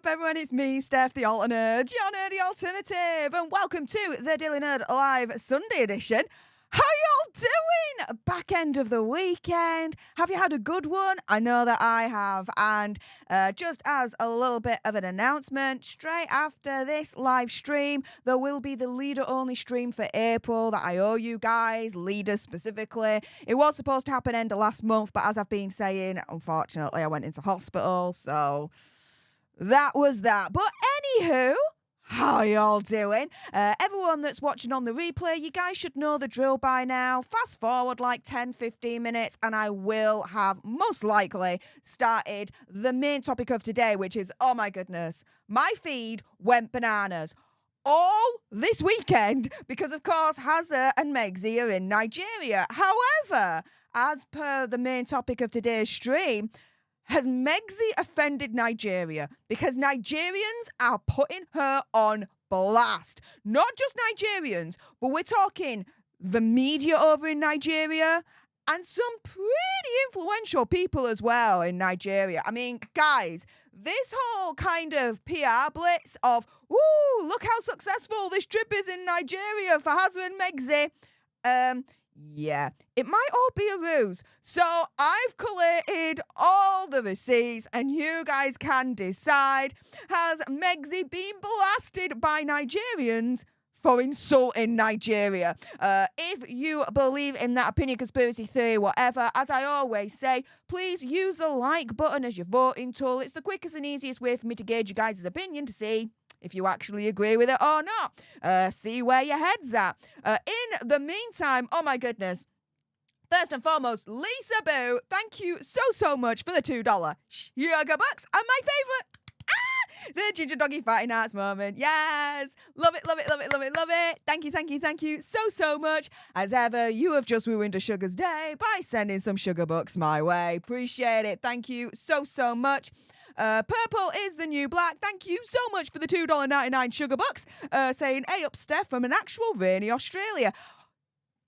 up, everyone? It's me, Stef, the Alter Nerd, your nerdy alternative, and welcome to the Daily Nerd Live Sunday edition. How y'all doing? Back end of the weekend. Have you had a good one? I know that I have. And just as a little bit of an announcement, straight after this live stream, there will be the leader-only stream for April that I owe you guys, leaders specifically. It was supposed to happen end of last month, but as I've been saying, unfortunately, I went into hospital, so that was that. But anywho, how y'all doing? Everyone that's watching on the replay, you guys should know the drill by now. Fast forward like 10-15 minutes and I will have most likely started the main topic of today, which is, oh my goodness, my feed went bananas all this weekend because, of course, Hazza and Megzy are in Nigeria. However, as per the main topic of today's stream, has Megzy offended Nigeria? Because Nigerians are putting her on blast. Not just Nigerians, but we're talking the media over in Nigeria and some pretty influential people as well in Nigeria. I mean, guys, this whole kind of PR blitz of, ooh, look how successful this trip is in Nigeria for Hazza and Megzy. Yeah, it might all be a ruse. So I've collated all the receipts and you guys can decide, has Megzy been blasted by Nigerians for insulting Nigeria? If you believe in that opinion, conspiracy theory, whatever, as I always say, please use the like button as your voting tool. It's the quickest and easiest way for me to gauge you guys' opinion to see if you actually agree with it or not. See where your head's at. In the meantime, oh my goodness. First and foremost, Lisa Boo, thank you so much for the $2 sugar bucks. And my favourite, the ginger doggy fighting arts moment. Yes, love it. Thank you so much. As ever, you have just ruined a sugar's day by sending some sugar bucks my way. Appreciate it. Thank you so much. Purple is the new black. Thank you so much for the $2.99 sugar bucks. Saying, hey up, Steph, from an actual rainy Australia.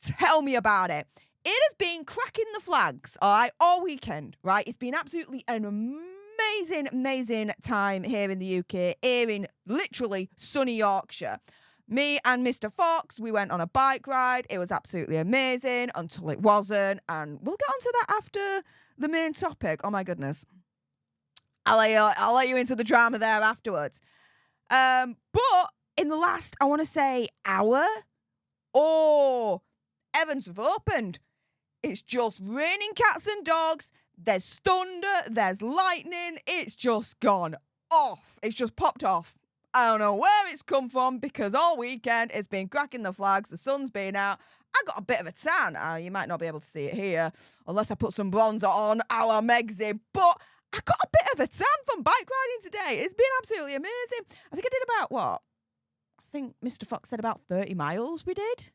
Tell me about it. It has been cracking the flags, all weekend, right? It's been absolutely an amazing time here in the UK, here in literally sunny Yorkshire. Me and Mr. Fox, we went on a bike ride. It was absolutely amazing until it wasn't. And we'll get onto that after the main topic. Oh, my goodness. I'll let you into the drama there afterwards. But in the last, I want to say, hour, heavens have opened. It's just raining cats and dogs. There's thunder. There's lightning. It's just gone off. It's just popped off. I don't know where it's come from because all weekend it's been cracking the flags. The sun's been out. I got a bit of a tan. You might not be able to see it here unless I put some bronzer on a la Megzy. But I got a bit of a tan from bike riding today. It's been absolutely amazing. I think I did about what? I think Mr. Fox said about 30 miles we did.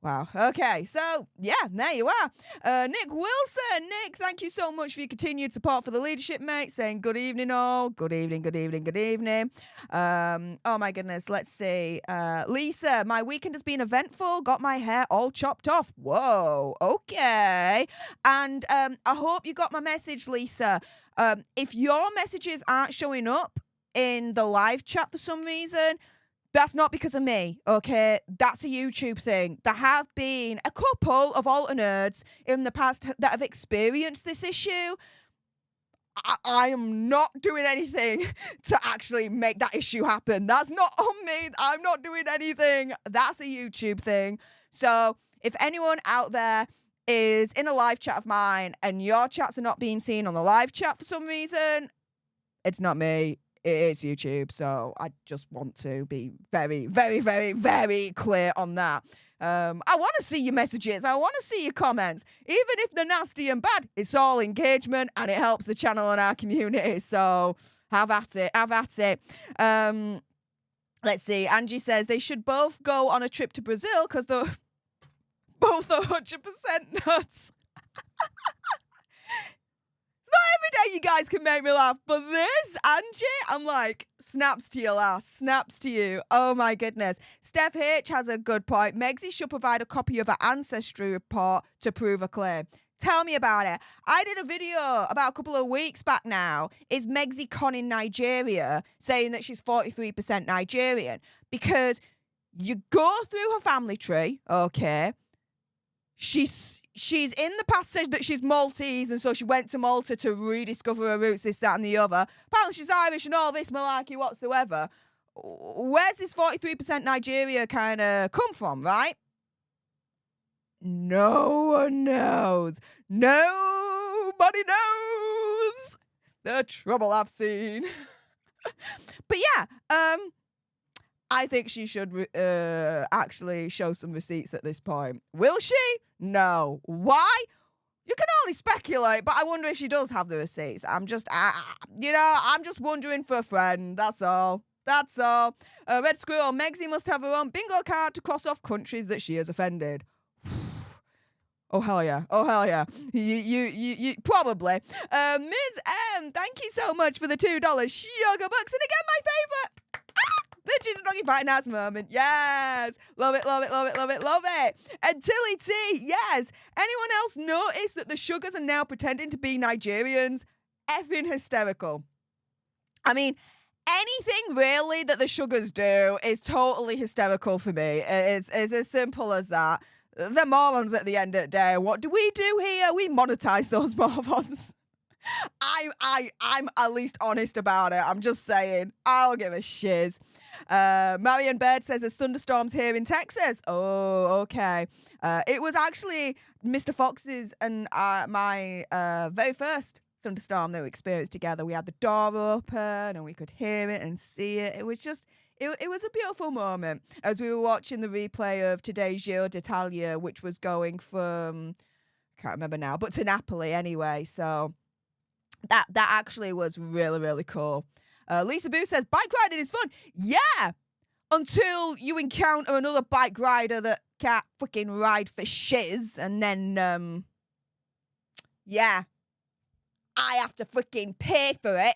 Wow. Okay. So, yeah, there you are. Nick Wilson. Nick, thank you so much for your continued support for the leadership, mate. Saying good evening, all. Good evening. Oh, my goodness. Let's see. Lisa, my weekend has been eventful. Got my hair all chopped off. Whoa. Okay. And I hope you got my message, Lisa. If your messages aren't showing up in the live chat for some reason, that's not because of me, okay? That's a YouTube thing. There have been a couple of alter nerds in the past that have experienced this issue. I am not doing anything to actually make that issue happen. That's not on me. I'm not doing anything. That's a YouTube thing. So if anyone out there is in a live chat of mine and your chats are not being seen on the live chat for some reason, it's not me. It is YouTube, so I just want to be very clear on that. I want to see your messages. I want to see your comments. Even if they're nasty and bad, it's all engagement and it helps the channel and our community. So have at it. Let's see. Angie says they should both go on a trip to Brazil because they're both 100% nuts. Every day you guys can make me laugh, but this, Angie, I'm like, snaps to your lass, snaps to you. Oh my goodness. Steph H has a good point. Megzy should provide a copy of her Ancestry report to prove a claim. Tell me about it. I did a video about a couple of weeks back now. Is Megsy conning Nigeria, saying that she's 43% Nigerian? Because you go through her family tree, okay. She's in the past said that she's Maltese, and so she went to Malta to rediscover her roots, this, that, and the other. Apparently she's Irish and all this malarkey whatsoever. Where's this 43% Nigeria kind of come from, right? No one knows. Nobody knows the trouble I've seen. But yeah, I think she should actually show some receipts at this point. Will she? No. Why? You can only speculate, but I wonder if she does have the receipts. I'm just wondering for a friend. That's all. Red Squirrel, Megsy must have her own bingo card to cross off countries that she has offended. Oh, hell yeah. You probably. Ms. M, thank you so much for the $2 sugar bucks. And again, my favourite. The Ginger Doggy Fighting Ass moment. Yes. Love it. And Tilly T, yes. Anyone else notice that the sugars are now pretending to be Nigerians? Effing hysterical. I mean, anything really that the sugars do is totally hysterical for me. It's as simple as that. They're morons at the end of the day. What do we do here? We monetize those morons. I'm at least honest about it. I'm just saying. I don't give a shiz. Marion Baird says there's thunderstorms here in Texas. Oh, okay. It was actually Mr. Fox's and my very first thunderstorm that we experienced together. We had the door open and we could hear it and see it. It was just... It was a beautiful moment as we were watching the replay of today's Giro d'Italia, which was going from, I can't remember now, but to Napoli anyway. So that actually was really, really cool. Lisa Boo says, bike riding is fun. Yeah, until you encounter another bike rider that can't freaking ride for shiz. And then, yeah, I have to freaking pay for it.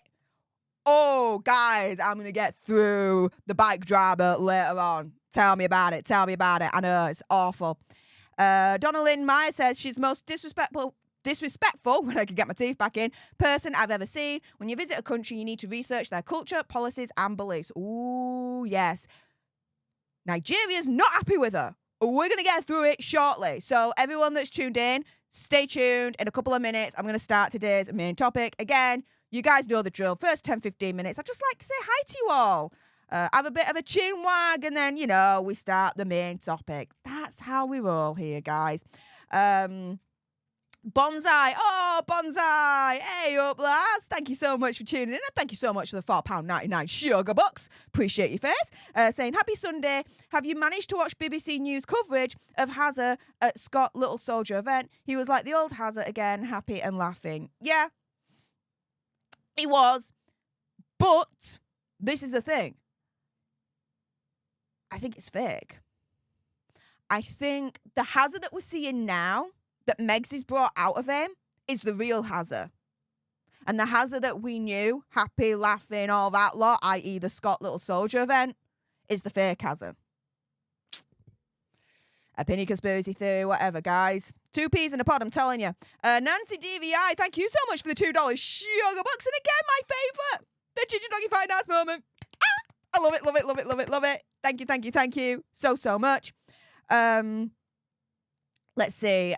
Oh, guys, I'm going to get through the bike drama later on. Tell me about it. I know, it's awful. Donna Lynn Meyer says she's the most disrespectful, when I can get my teeth back in, person I've ever seen. When you visit a country, you need to research their culture, policies, and beliefs. Ooh, yes. Nigeria's not happy with her. We're going to get through it shortly. So everyone that's tuned in, stay tuned. In a couple of minutes, I'm going to start today's main topic. Again, you guys know the drill. First 10, 15 minutes, I'd just like to say hi to you all. Have a bit of a chin wag, and then, we start the main topic. That's how we roll here, guys. Bonsai. Oh, Bonsai. Hey up, lads. Thank you so much for tuning in, and thank you so much for the £4.99 sugar bucks. Appreciate your face. Saying, happy Sunday. Have you managed to watch BBC News coverage of Hazard at Scott Little Soldier event? He was like the old Hazard again, happy and laughing. Yeah. He was, but this is the thing. I think it's fake. I think the Hazard that we're seeing now, that Megsy's brought out of him, is the real Hazard. And the Hazard that we knew, happy, laughing, all that lot, i.e. the Scott Little Soldier event, is the fake Hazard. Opinion, conspiracy theory, whatever, guys. 2 peas in a pod, I'm telling you. Nancy DVI, thank you so much for the $2 sugar bucks. And again, my favourite, the Ginger Doggy Fighting Ass moment. I love it. Thank you so much. Let's see.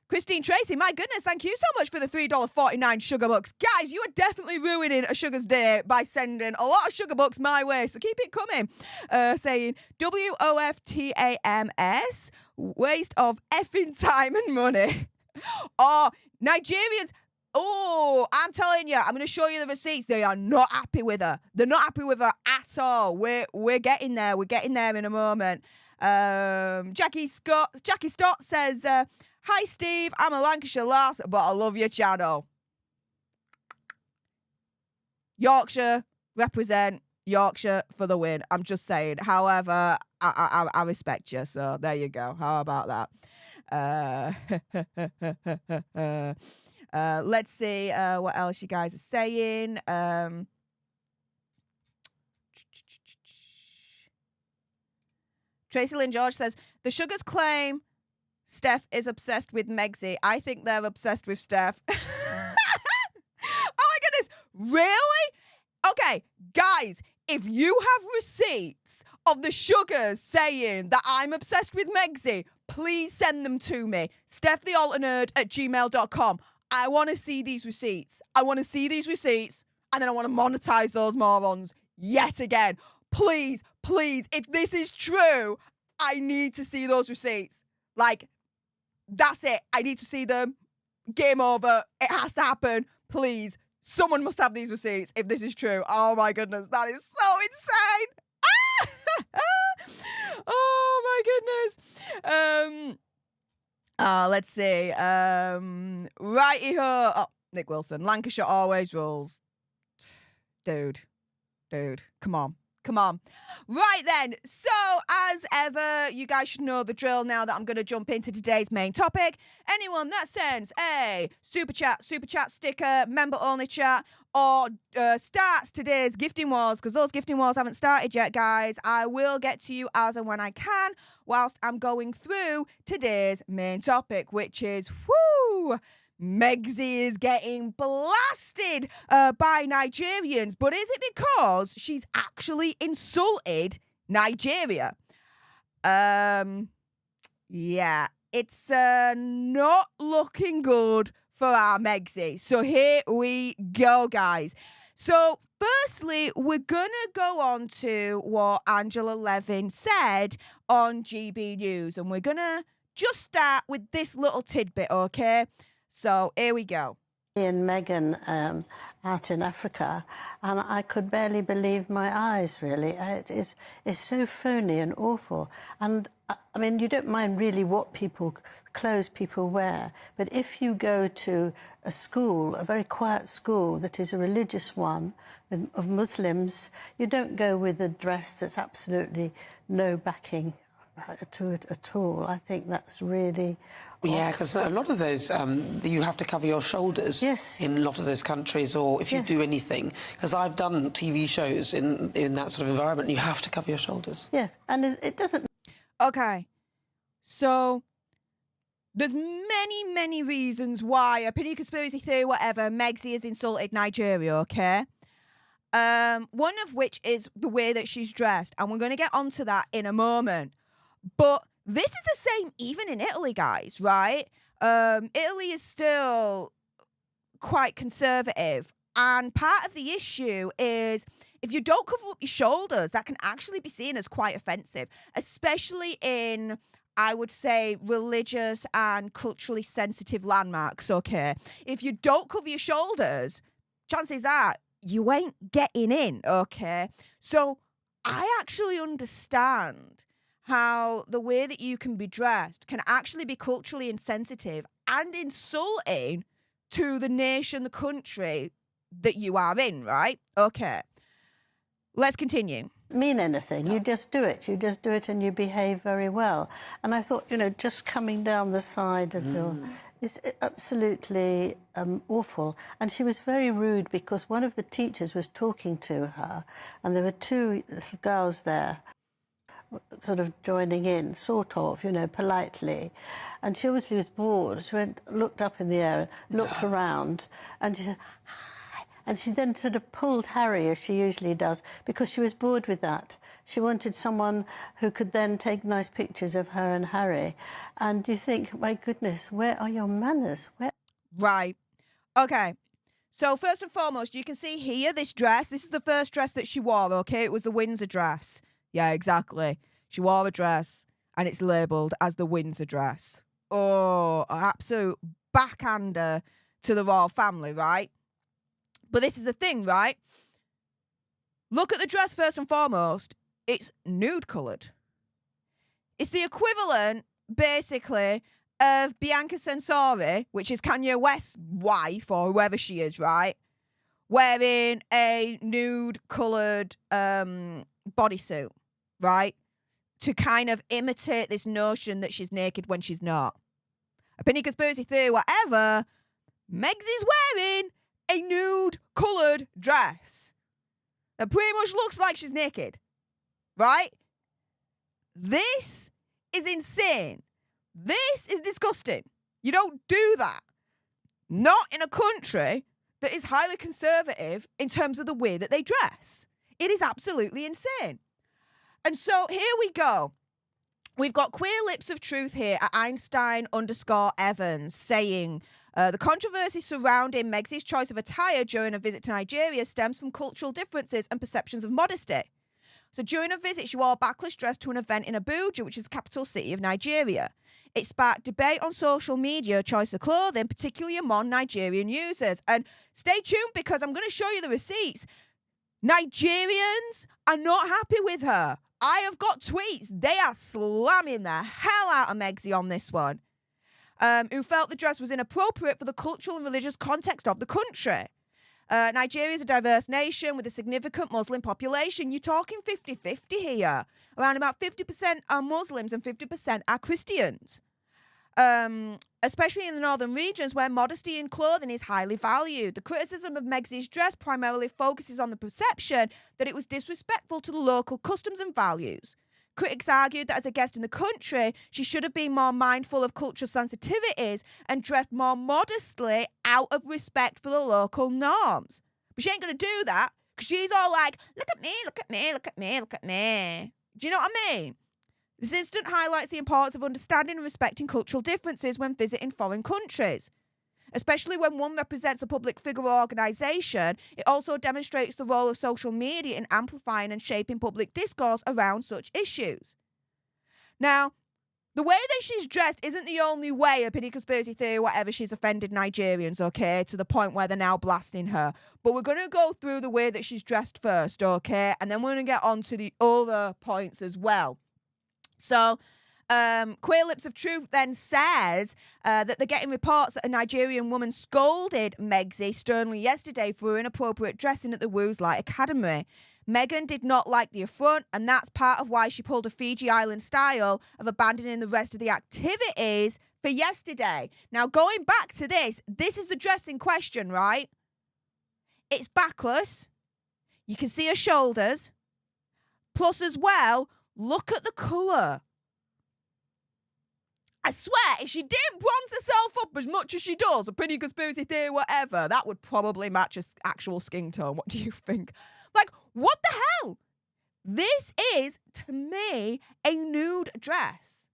Christine Tracy, my goodness, thank you so much for the $3.49 sugar bucks. Guys, you are definitely ruining a sugar's day by sending a lot of sugar bucks my way, so keep it coming. Saying WOFTAMS, waste of effing time and money. Oh, Nigerians. Oh, I'm telling you, I'm going to show you the receipts. They are not happy with her. They're not happy with her at all. We're getting there. We're getting there in a moment. Jackie Stott says, hi, Steve. I'm a Lancashire lass, but I love your channel. Yorkshire, represent Yorkshire for the win. I'm just saying. However, I respect you, so there you go. How about that? Let's see what else you guys are saying. Tracy Lynn George says, the sugars claim Stef is obsessed with Megxie. I think they're obsessed with Stef. Oh my goodness. Really? Okay, guys, if you have receipts of the sugars saying that I'm obsessed with Megxie, please send them to me. StefTheAlternerd@gmail.com. I want to see these receipts. I want to see these receipts, and then I want to monetize those morons yet again. Please, please, if this is true, I need to see those receipts. Like, that's it. I need to see them. Game over. It has to happen. Please. Someone must have these receipts if this is true. Oh my goodness, that is so insane. Oh my goodness. Let's see. Righty-ho. Oh, Nick Wilson. Lancashire always rules. Dude, come on. Right then, so as ever, you guys should know the drill now that I'm going to jump into today's main topic. Anyone that sends a super chat sticker, member-only chat, or starts today's gifting wars, because those gifting wars haven't started yet, guys, I will get to you as and when I can whilst I'm going through today's main topic, which is, Megxie is getting blasted by Nigerians, but is it because she's actually insulted Nigeria? Yeah, it's not looking good for our Megxie. So here we go, guys. So firstly, we're going to go on to what Angela Levin said on GB News, and we're going to just start with this little tidbit, okay? So here we go. And Meghan out in Africa, and I could barely believe my eyes, really. It's so phony and awful. And, I mean, you don't mind really what clothes people wear, but if you go to a school, a very quiet school that is a religious one of Muslims, you don't go with a dress that's absolutely no backing to it at all. I think that's really... Yeah, because a lot of those, you have to cover your shoulders. Yes. In a lot of those countries, or if you do anything. Because I've done TV shows in that sort of environment, you have to cover your shoulders. Yes, and it doesn't... Okay, so there's many reasons why, opinion, conspiracy theory, whatever, Megxie has insulted Nigeria, okay? One of which is the way that she's dressed, and we're going to get onto that in a moment. But this is the same even in Italy, guys, right? Italy is still quite conservative. And part of the issue is if you don't cover up your shoulders, that can actually be seen as quite offensive, especially in, I would say, religious and culturally sensitive landmarks, okay? If you don't cover your shoulders, chances are you ain't getting in, okay? So I actually understand how the way that you can be dressed can actually be culturally insensitive and insulting to the nation, the country that you are in, right? Okay. Let's continue. Mean anything. You just do it. You just do it and you behave very well. And I thought, just coming down the side of your... It's absolutely awful. And she was very rude because one of the teachers was talking to her and there were two little girls there sort of joining in, sort of, politely. And she obviously was bored. She looked up in the air, looked around, and she said, hi. And she then sort of pulled Harry, as she usually does, because she was bored with that. She wanted someone who could then take nice pictures of her and Harry. And you think, my goodness, where are your manners? Right. Okay. So first and foremost, you can see here this dress. This is the first dress that she wore, okay? It was the Windsor dress. Yeah, exactly. She wore a dress and it's labelled as the Windsor dress. Oh, an absolute backhander to the royal family, right? But this is the thing, right? Look at the dress first and foremost. It's nude coloured. It's the equivalent, basically, of Bianca Censori, which is Kanye West's wife or whoever she is, right? Wearing a nude coloured bodysuit, right? To kind of imitate this notion that she's naked when she's not. Opinion, conspiracy theory, whatever, Megxie's wearing a nude coloured dress that pretty much looks like she's naked, right? This is insane. This is disgusting. You don't do that. Not in a country that is highly conservative in terms of the way that they dress. It is absolutely insane. And so here we go. We've got Queer Lips of Truth here at Einstein_Evans saying, the controversy surrounding Meg's choice of attire during a visit to Nigeria stems from cultural differences and perceptions of modesty. So during a visit, she wore a backlash dress to an event in Abuja, which is the capital city of Nigeria. It sparked debate on social media, choice of clothing, particularly among Nigerian users. And stay tuned because I'm going to show you the receipts. Nigerians are not happy with her. I have got tweets. They are slamming the hell out of Megzy on this one. Who felt the dress was inappropriate for the cultural and religious context of the country. Nigeria is a diverse nation with a significant Muslim population. You're talking 50-50 here. Around about 50% are Muslims and 50% are Christians. Especially in the northern regions where modesty in clothing is highly valued. The criticism of Meg's dress primarily focuses on the perception that it was disrespectful to the local customs and values. Critics argued that as a guest in the country, she should have been more mindful of cultural sensitivities and dressed more modestly out of respect for the local norms. But she ain't going to do that because she's all like, look at me, look at me, look at me, look at me. Do you know what I mean? This incident highlights the importance of understanding and respecting cultural differences when visiting foreign countries. Especially when one represents a public figure or organisation, it also demonstrates the role of social media in amplifying and shaping public discourse around such issues. Now, the way that she's dressed isn't the only way, opinion, conspiracy theory, whatever, she's offended Nigerians, okay, to the point where they're now blasting her. But we're going to go through the way that she's dressed first, okay, and then we're going to get on to the other points as well. So, Queer Lips of Truth then says that they're getting reports that a Nigerian woman scolded Megzy sternly yesterday for her inappropriate dressing at the Wu's Light Academy. Meghan did not like the affront, and that's part of why she pulled a Fiji Island style of abandoning the rest of the activities for yesterday. Now, going back to this is the dress in question, right? It's backless. You can see her shoulders. Plus, as well, look at the colour. I swear, if she didn't bronze herself up as much as she does, opinion, conspiracy theory, whatever, that would probably match her actual skin tone. What do you think? Like, what the hell? This is, to me, a nude dress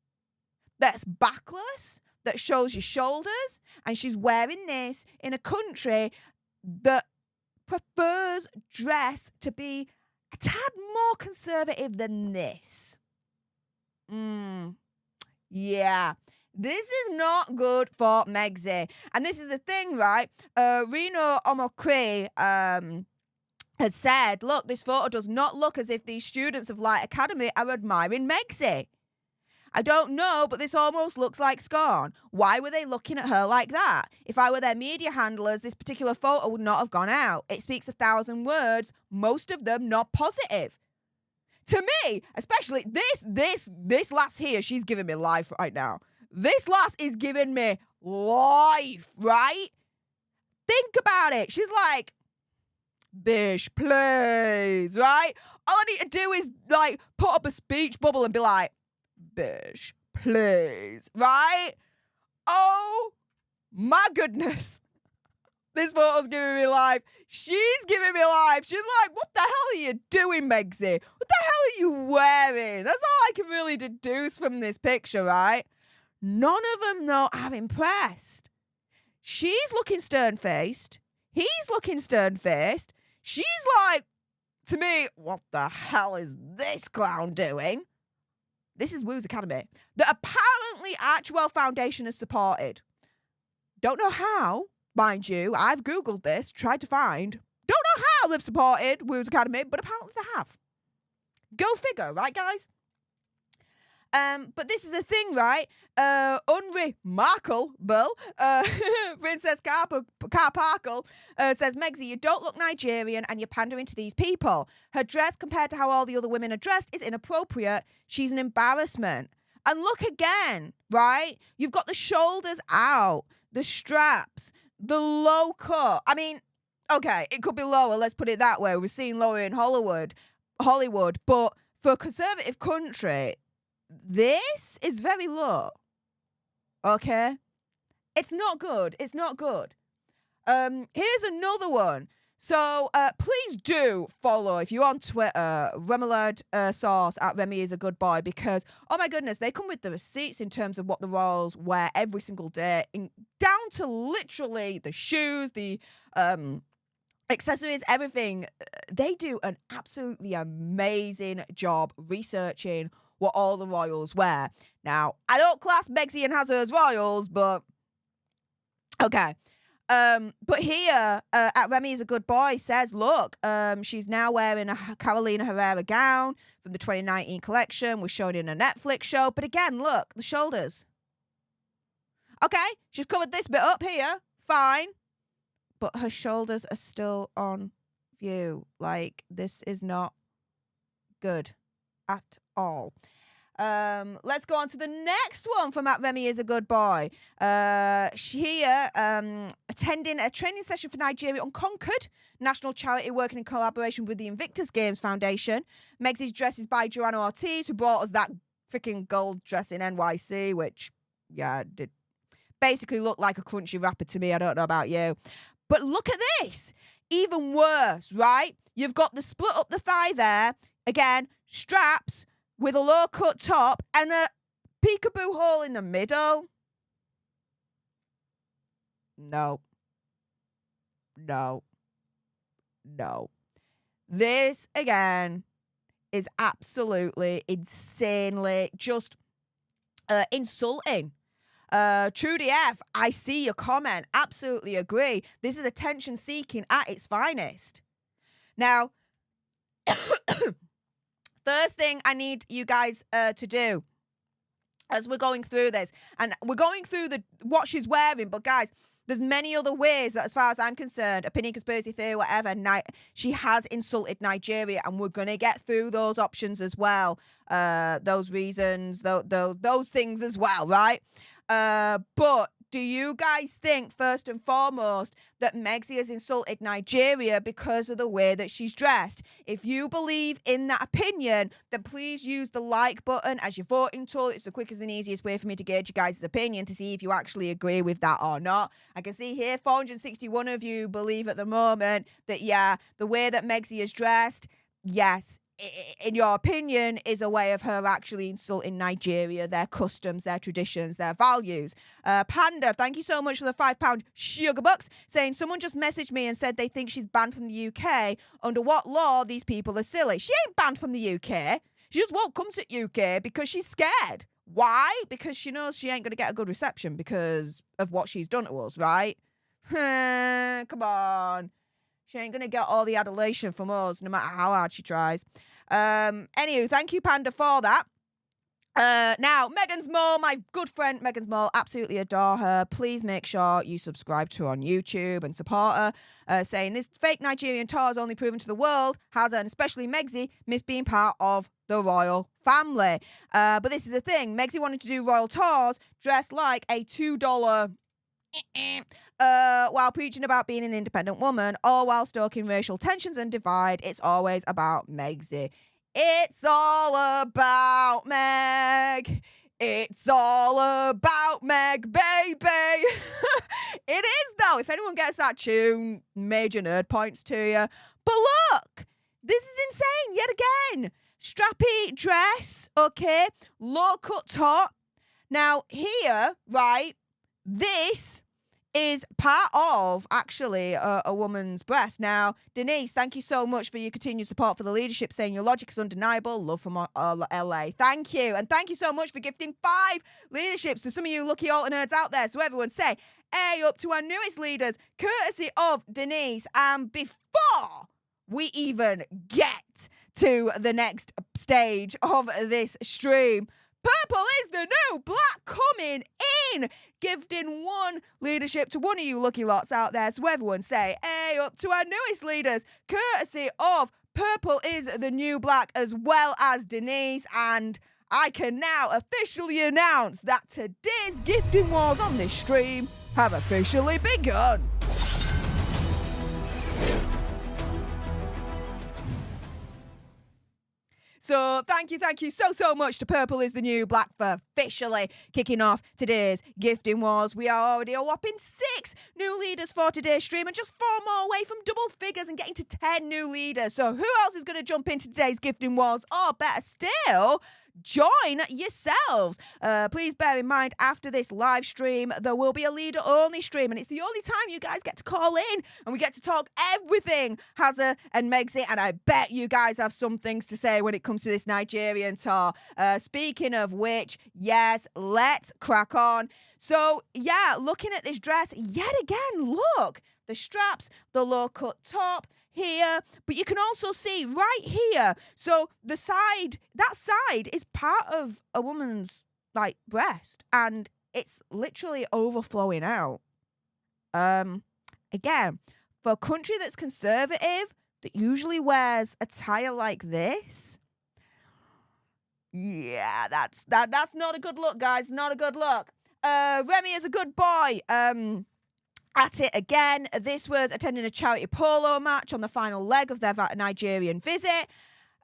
that's backless, that shows your shoulders, and she's wearing this in a country that prefers dress to be a tad more conservative than this. Yeah, this is not good for Megzy. And this is the thing, right? Reno Omokri has said, look, this photo does not look as if these students of Light Academy are admiring Megzy. I don't know, but this almost looks like scorn. Why were they looking at her like that? If I were their media handlers, this particular photo would not have gone out. It speaks 1,000 words, most of them not positive. To me, especially this lass here, she's giving me life right now. This lass is giving me life, right? Think about it. She's like, bish, please, right? All I need to do is, like, put up a speech bubble and be like, bish, please, right? Oh, my goodness. This photo's giving me life. She's giving me life. She's like, what the hell are you doing, Megzy? What the hell are you wearing? That's all I can really deduce from this picture, right? None of them, though, are impressed. She's looking stern-faced. He's looking stern-faced. She's like, to me, what the hell is this clown doing? This is Wu's Academy. That apparently Archwell Foundation has supported. Don't know how. Mind you, I've Googled this, tried to find. Don't know how they've supported Wu's Academy, but apparently they have. Go figure, right, guys? But this is a thing, right? Unremarkable, Princess Carparkle says, Megzy, you don't look Nigerian and you're pandering to these people. Her dress, compared to how all the other women are dressed, is inappropriate. She's an embarrassment. And look again, right? You've got the shoulders out, the straps, the low cut. I mean, okay, it could be lower, let's put it that way. We're seeing lower in Hollywood, but for a conservative country, this is very low. Okay? It's not good. It's not good. Here's another one. So please do follow, if you're on Twitter, Remoulade Sauce at Remy is a good boy, because, oh my goodness, they come with the receipts in terms of what the royals wear every single day, down to literally the shoes, the accessories, everything. They do an absolutely amazing job researching what all the royals wear. Now, I don't class Megxie and Hazza as royals, but okay. But here, at Remy is a good boy, says, look, she's now wearing a Carolina Herrera gown from the 2019 collection. Was shown in a Netflix show. But again, look, the shoulders. Okay, she's covered this bit up here. Fine. But her shoulders are still on view. Like, this is not good at all. Let's go on to the next one from at Remy is a good boy. Here, attending a training session for Nigeria Unconquered, national charity working in collaboration with the Invictus Games Foundation. Megxie's dress is by Joanna Ortiz, who brought us that freaking gold dress in NYC, which, yeah, did basically look like a crunchy wrapper to me. I don't know about you. But look at this. Even worse, right? You've got the split up the thigh there. Again, straps with a low-cut top and a peekaboo hole in the middle. No. No. No. This, again, is absolutely, insanely just insulting. Trudy F, I see your comment. Absolutely agree. This is attention seeking at its finest. Now, first thing I need you guys to do as we're going through this, and we're going through what she's wearing, but guys, there's many other ways that, as far as I'm concerned, opinion, conspiracy theory, whatever, she has insulted Nigeria, and we're going to get through those options as well, those reasons, those things as well, right? But do you guys think, first and foremost, that Megxie has insulted Nigeria because of the way that she's dressed? If you believe in that opinion, then please use the like button as your voting tool. It's the quickest and easiest way for me to gauge you guys' opinion to see if you actually agree with that or not. I can see here 461 of you believe at the moment that, yeah, the way that Megxie is dressed, yes, in your opinion, is a way of her actually insulting Nigeria, their customs, their traditions, their values. Panda, thank you so much for the £5 sugar bucks, saying someone just messaged me and said they think she's banned from the UK. Under what law? These people are silly. She ain't banned from the UK. She just won't come to UK because she's scared. Why? Because she knows she ain't going to get a good reception because of what she's done to us, right? Come on. She ain't going to get all the adulation from us, no matter how hard she tries. Anywho, thank you, Panda, for that. Now, Meghan's Mole, my good friend Meghan's Mole, absolutely adore her. Please make sure you subscribe to her on YouTube and support her. Saying this fake Nigerian tour has only proven to the world, has and especially Megxie, missed being part of the royal family. But this is the thing. Megxie wanted to do royal tours dressed like a $2... while preaching about being an independent woman, all while stoking racial tensions and divide. It's always about Megxie. It's all about Meg. It's all about Meg, baby. It is, though. If anyone gets that tune, major nerd points to you. But look, this is insane yet again. Strappy dress, okay, low-cut top. Now, here, right, this is part of, actually, a woman's breast. Now, Denise, thank you so much for your continued support for the leadership, saying your logic is undeniable. Love from LA. Thank you. And thank you so much for gifting 5 leaderships to some of you lucky alter nerds out there. So everyone say, hey, up to our newest leaders, courtesy of Denise. And before we even get to the next stage of this stream, purple is the new black coming in, gifting 1 leadership to one of you lucky lots out there. So everyone say, hey, up to our newest leaders, courtesy of purple is the new black, as well as Denise. And I can now officially announce that today's gifting wars on this stream have officially begun. So thank you so much to Purple is the New Black for officially kicking off today's gifting wars. We are already a whopping 6 new leaders for today's stream and just 4 more away from double figures and getting to 10 new leaders. So who else is going to jump into today's gifting wars? Or better still, join yourselves. Please bear in mind, after this live stream, there will be a leader-only stream, and it's the only time you guys get to call in, and we get to talk everything Hazza and Megsy, and I bet you guys have some things to say when it comes to this Nigerian tour. Speaking of which, yes, let's crack on. So, yeah, looking at this dress, yet again, look, the straps, the low-cut top, here, but you can also see right here. So that side is part of a woman's like breast, and it's literally overflowing out. Again, for a country that's conservative, that usually wears attire like this, yeah, that's not a good look, guys. Not a good look. Remy is a good boy. At it again. This was attending a charity polo match on the final leg of their Nigerian visit.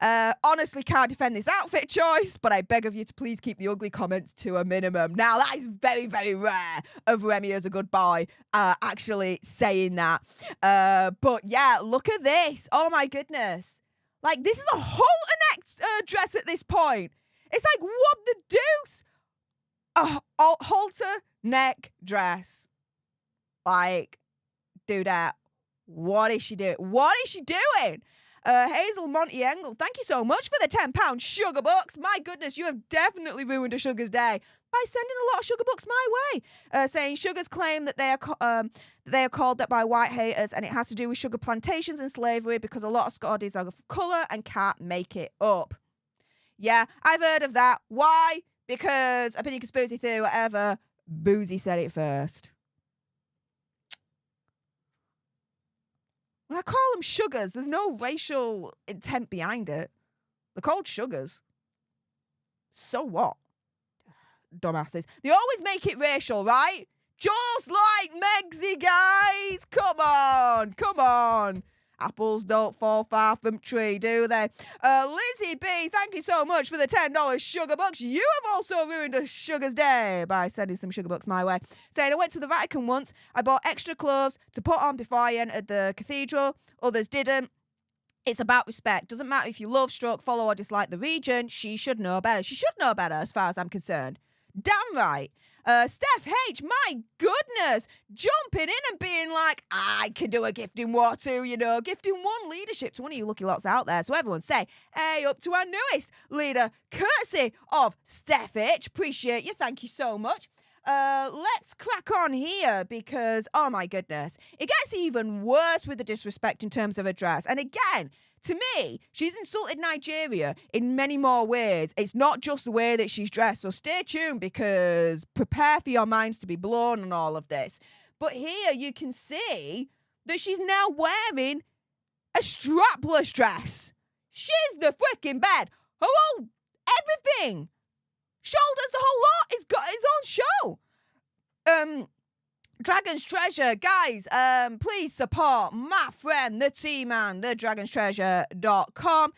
Honestly can't defend this outfit choice, but I beg of you to please keep the ugly comments to a minimum. Now, that is very, very rare of Remy as a good boy actually saying that. But yeah, look at this. Oh my goodness. Like, this is a halter neck dress at this point. It's like, what the deuce? A halter neck dress. Like, do that. What is she doing? What is she doing? Hazel Monty Engel, thank you so much for the £10 sugar bucks. My goodness, you have definitely ruined a sugar's day by sending a lot of sugar bucks my way. Saying sugars claim that they are called that by white haters, and it has to do with sugar plantations and slavery because a lot of Scotties are of colour and can't make it up. Yeah, I've heard of that. Why? Because opinion, conspiracy theory, whatever. Boozy said it first. When I call them sugars, there's no racial intent behind it. They're called sugars. So what? Dumbasses. They always make it racial, right? Just like Megsy, guys. Come on. Come on. Apples don't fall far from tree, do they? Lizzie B, thank you so much for the $10 sugar bucks. You have also ruined a sugar's day by sending some sugar bucks my way. Saying, I went to the Vatican once. I bought extra clothes to put on before I entered the cathedral. Others didn't. It's about respect. Doesn't matter if you love, stroke, follow or dislike the region. She should know better. She should know better as far as I'm concerned. Damn right. Stef H, my goodness, jumping in and being like, I can do a gifting war too, you know, gifting one leadership to one of you lucky lots out there. So everyone say, hey, up to our newest leader, courtesy of Stef H. Appreciate you. Thank you so much. Let's crack on here because, oh my goodness, it gets even worse with the disrespect in terms of her dress. And again, to me, she's insulted Nigeria in many more ways. It's not just the way that she's dressed. So stay tuned because prepare for your minds to be blown on all of this. But here you can see that she's now wearing a strapless dress. She's the freaking bed. Her whole everything. Shoulders, the whole lot is on show. Dragon's Treasure, guys, please support my friend, the T-Man, thedragonstreasure.com.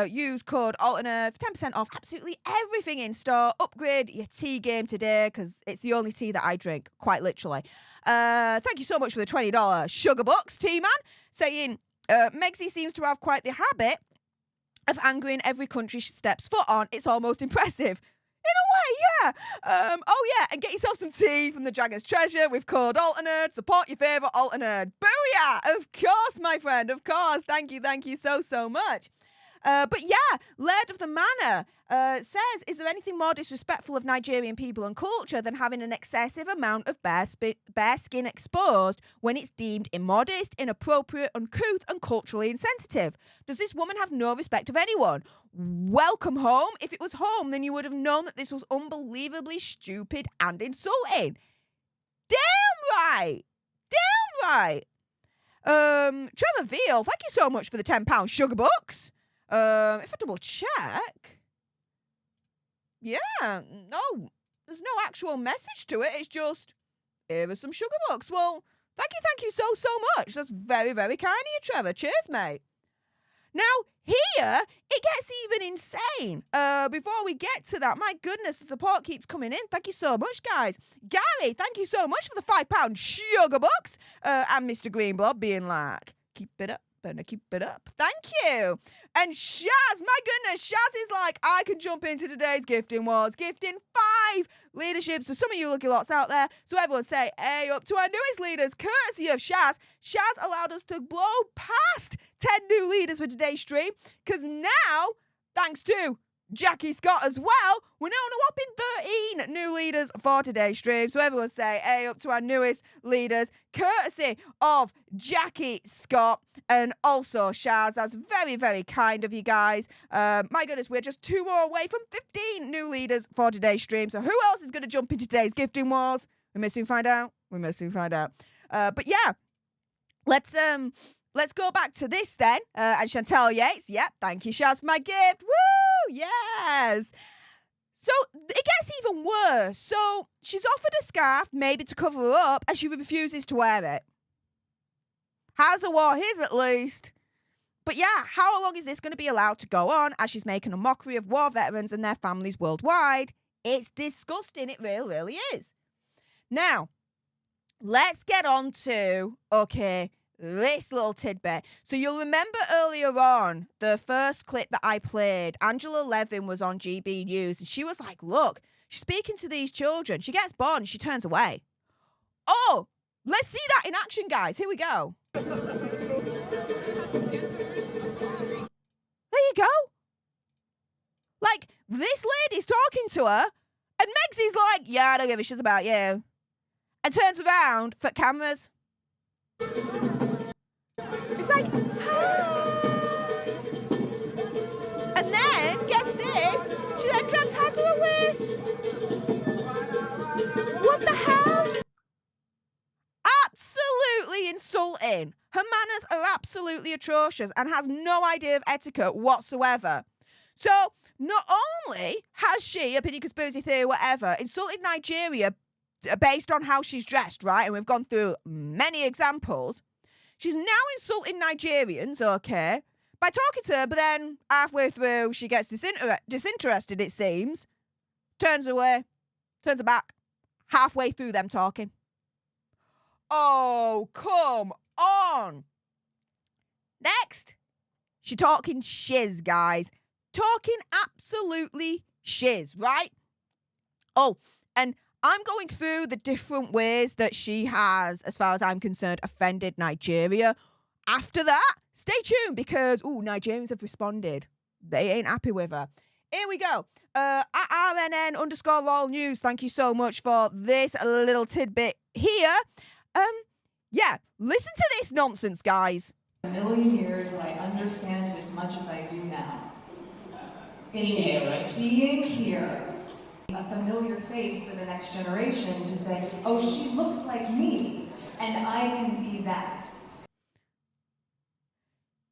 Use code ALTERNERD for 10% off absolutely everything in store. Upgrade your tea game today because it's the only tea that I drink, quite literally. Thank you so much for the $20 sugar bucks, T-Man. Saying, Megsy seems to have quite the habit of angering every country she steps foot on. It's almost impressive. In a way, yeah. Oh, yeah, and get yourself some tea from the Dragon's Treasure with code ALTERNERD. Support your favourite ALTERNERD. Booyah! Of course, my friend, of course. Thank you so much. But yeah, Laird of the Manor says, is there anything more disrespectful of Nigerian people and culture than having an excessive amount of bare skin exposed when it's deemed immodest, inappropriate, uncouth and culturally insensitive? Does this woman have no respect of anyone? Welcome home. If it was home, then you would have known that this was unbelievably stupid and insulting. Damn right. Damn right. Trevor Veal, thank you so much for the £10 sugar bucks. If I double check, yeah, no, there's no actual message to it. It's just, here are some sugar bucks. Well, thank you so much. That's very, very kind of you, Trevor. Cheers, mate. Now, here, it gets even insane. Before we get to that, my goodness, the support keeps coming in. Thank you so much, guys. Gary, thank you so much for the £5 sugar bucks. And Mr. Greenblob being like, keep it up. Better keep it up. Thank you. And Shaz, my goodness, Shaz is like, I can jump into today's gifting wars, gifting 5 leaderships to some of you lucky lots out there. So everyone say, hey, up to our newest leaders, courtesy of Shaz. Shaz allowed us to blow past 10 new leaders for today's stream, because now, thanks to Jackie Scott as well, we're now on a whopping 13 new leaders for today's stream. So everyone say, hey, up to our newest leaders, courtesy of Jackie Scott and also Shaz. That's very, very kind of you guys. My goodness, we're just 2 more away from 15 new leaders for today's stream. So who else is going to jump into today's gifting wars? We may soon find out. But yeah, let's go back to this then. And Chantel Yates, yep, thank you, Shaz, for my gift. Woo! Yes. So it gets even worse. So she's offered a scarf, maybe to cover her up, and she refuses to wear it. Has a war his at least. But yeah, how long is this going to be allowed to go on as she's making a mockery of war veterans and their families worldwide? It's disgusting. It really, really is. Now, let's get on to, this little tidbit. So you'll remember earlier on, the first clip that I played, Angela Levin was on GB News, and she was like, look, she's speaking to these children. She gets bored and she turns away. Oh, let's see that in action, guys. Here we go. There you go. Like, this lady's talking to her, and Megsy's like, yeah, I don't give a shit about you. And turns around for cameras. It's like, hi. And then, guess this, she then drags Hazel away. What the hell? Absolutely insulting. Her manners are absolutely atrocious and has no idea of etiquette whatsoever. So, not only has she, opinion, conspiracy theory, whatever, insulted Nigeria based on how she's dressed, right? And we've gone through many examples. She's now insulting Nigerians, by talking to her, but then halfway through she gets disinterested, it seems, turns away, turns her back, halfway through them talking. Oh, come on. Next, she's talking shiz, guys. Talking absolutely shiz, right? Oh, and I'm going through the different ways that she has, as far as I'm concerned, offended Nigeria. After that, stay tuned because, Nigerians have responded. They ain't happy with her. Here we go. At RNN_Lol News, thank you so much for this little tidbit here. Yeah, listen to this nonsense, guys. A million years when I understand it as much as I do now. Being here, right? Being here. A familiar face for the next generation to say, oh, she looks like me, and I can be that.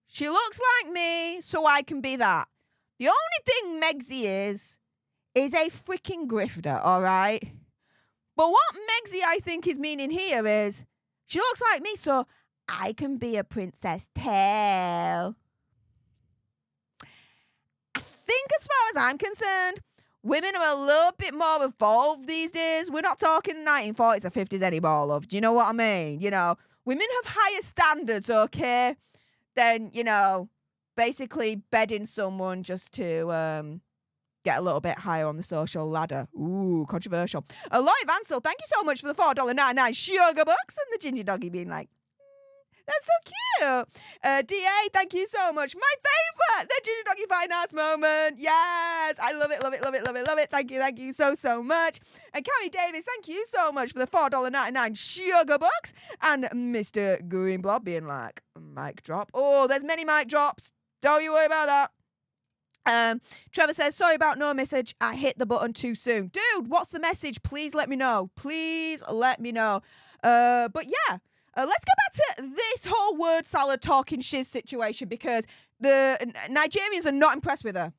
She looks like me, so I can be that. The only thing Megsy is a freaking grifter, all right? But what Megsy, I think, is meaning here is, she looks like me, so I can be a princess too. I think as far as I'm concerned, women are a little bit more evolved these days. We're not talking 1940s or 50s anymore, love. Do you know what I mean? You know, women have higher standards, than, basically bedding someone just to get a little bit higher on the social ladder. Ooh, controversial. Lloyd Vansel, thank you so much for the $4.99 sugar bucks, and the ginger doggy being like, that's so cute. DA, thank you so much. My favourite, the ginger doggy fine arts moment. Yes, I love it, love it, love it, love it, love it. Thank you so much. And Carrie Davis, thank you so much for the $4.99 sugar bucks. And Mr. Greenblob being like, mic drop. Oh, there's many mic drops. Don't you worry about that. Trevor says, sorry about no message. I hit the button too soon. Dude, what's the message? Please let me know. Please let me know. But yeah. Let's get back to this whole word salad talking shiz situation because the Nigerians are not impressed with her.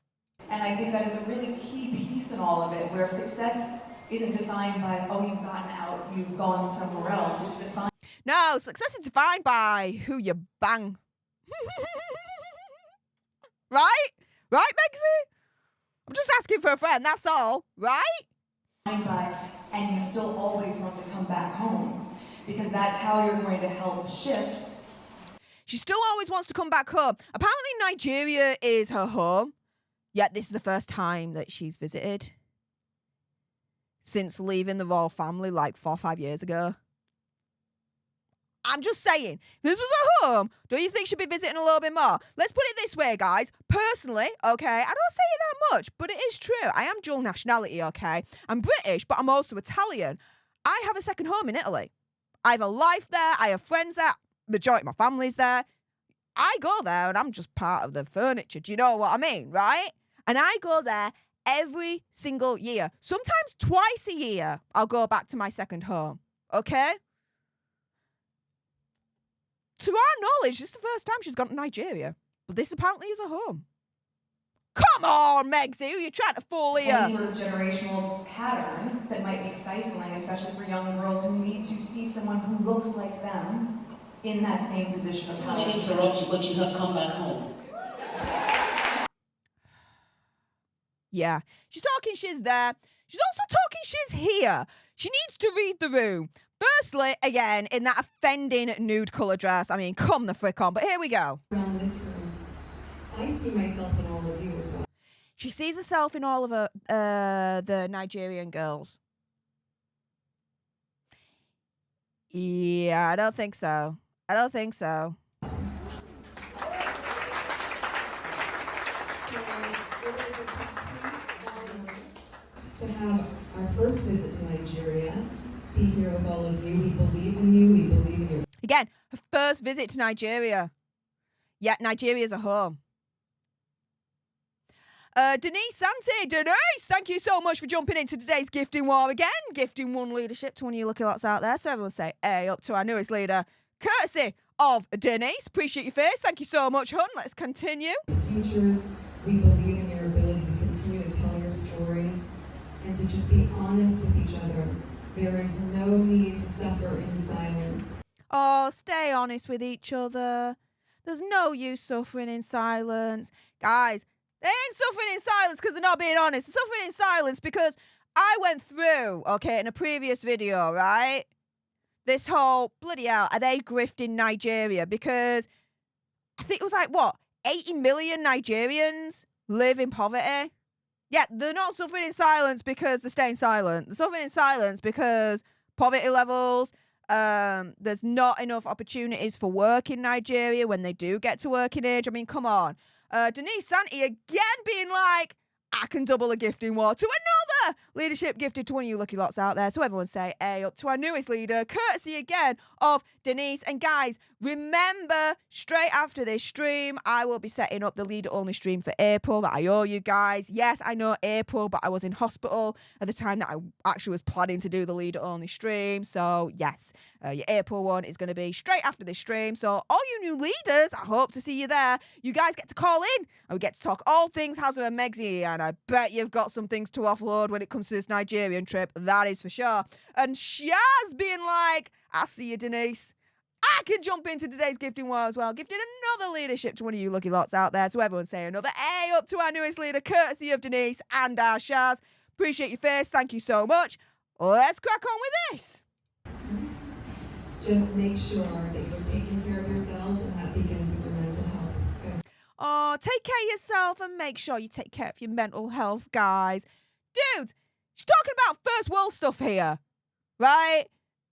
And I think that is a really key piece in all of it, where success isn't defined by, oh, you've gotten out, you've gone somewhere else. It's defined. No, success is defined by who you bang. Right? Right, Megzy? I'm just asking for a friend, that's all. Right? And you still always want to come back home, because that's how you're going to help shift. She still always wants to come back home. Apparently Nigeria is her home, yet this is the first time that she's visited since leaving the royal family like 4 or 5 years ago. I'm just saying, if this was her home, don't you think she'd be visiting a little bit more? Let's put it this way, guys. Personally, okay, I don't say it that much, but it is true. I am dual nationality, okay? I'm British, but I'm also Italian. I have a second home in Italy. I have a life there. I have friends there. Majority of my family's there. I go there and I'm just part of the furniture. Do you know what I mean, right? And I go there every single year. Sometimes twice a year, I'll go back to my second home, okay? To our knowledge, this is the first time she's gone to Nigeria. But this apparently is her home. Come on, Megzy, who are you trying to fool here? Any sort of generational pattern that might be stifling, especially for young girls who need to see someone who looks like them in that same position of power. I interrupt you, but you have come back home. Yeah, she's talking shiz there. She's also talking shiz here. She needs to read the room. Firstly, again, in that offending nude colour dress. I mean, come the frick on. But here we go. Around this room, I see myself in all of you as well. She sees herself in all of the Nigerian girls. Yeah, I don't think so. I don't think so. To have our first visit to Nigeria, be here with all of you. We believe in you. We believe in your. Again, her first visit to Nigeria. Yet Nigeria's a home. Denise Santi. Denise, thank you so much for jumping into today's gifting war again. Gifting one leadership to one of you lucky lots out there. So everyone say, hey, up to our newest leader, courtesy of Denise. Appreciate your face. Thank you so much, hun. Let's continue. Futures, we believe in your ability to continue to tell your stories and to just be honest with each other. There is no need to suffer in silence. Oh, stay honest with each other. There's no use suffering in silence. Guys, they ain't suffering in silence because they're not being honest. They're suffering in silence because I went through, okay, in a previous video, right? This whole, bloody hell, are they grifting Nigeria? Because I think it was like, what, 80 million Nigerians live in poverty? Yeah, they're not suffering in silence because they're staying silent. They're suffering in silence because poverty levels, there's not enough opportunities for work in Nigeria when they do get to working age. I mean, come on. Denise Santi again being like, I can double a gifting war to another leadership gifted to one of you lucky lots out there. So everyone say, hey, up to our newest leader, courtesy again of Denise. And guys, remember, straight after this stream, I will be setting up the leader-only stream for April that I owe you guys. Yes, I know April, but I was in hospital at the time that I actually was planning to do the leader-only stream. So yes, your April one is going to be straight after this stream. So all you new leaders, I hope to see you there. You guys get to call in and we get to talk all things Hazza and Megzy. And I bet you've got some things to offload when it comes to this Nigerian trip. That is for sure. And Shaz being like, I see you, Denise. I can jump into today's gifting war as well. Gifting another leadership to one of you lucky lots out there. So everyone say another A up to our newest leader, courtesy of Denise and our Shaz. Appreciate your face. Thank you so much. Let's crack on with this. Just make sure that you're taking care of yourselves, and that begins with your mental health. Okay? Oh, take care of yourself and make sure you take care of your mental health, guys. Dude, she's talking about first world stuff here, right?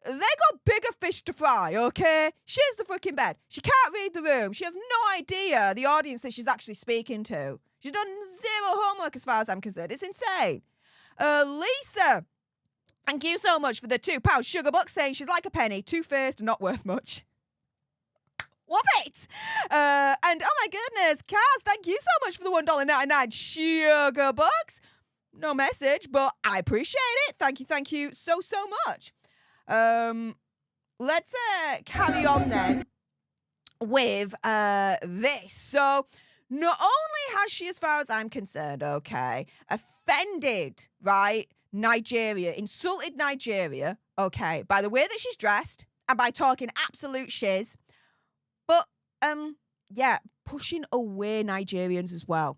They got bigger fish to fry, okay? She's the freaking bed. She can't read the room. She has no idea the audience that she's actually speaking to. She's done zero homework as far as I'm concerned. It's insane. Lisa, thank you so much for the £2 sugar bucks, saying she's like a penny, two-faced and not worth much. Whoop it! And oh my goodness, Kaz, thank you so much for the $1.99 sugar bucks. No message, but I appreciate it. Thank you so much. Let's carry on then with this. So not only has she, as far as I'm concerned, okay, offended, right, Nigeria, insulted Nigeria, okay, by the way that she's dressed and by talking absolute shiz, but yeah, pushing away Nigerians as well.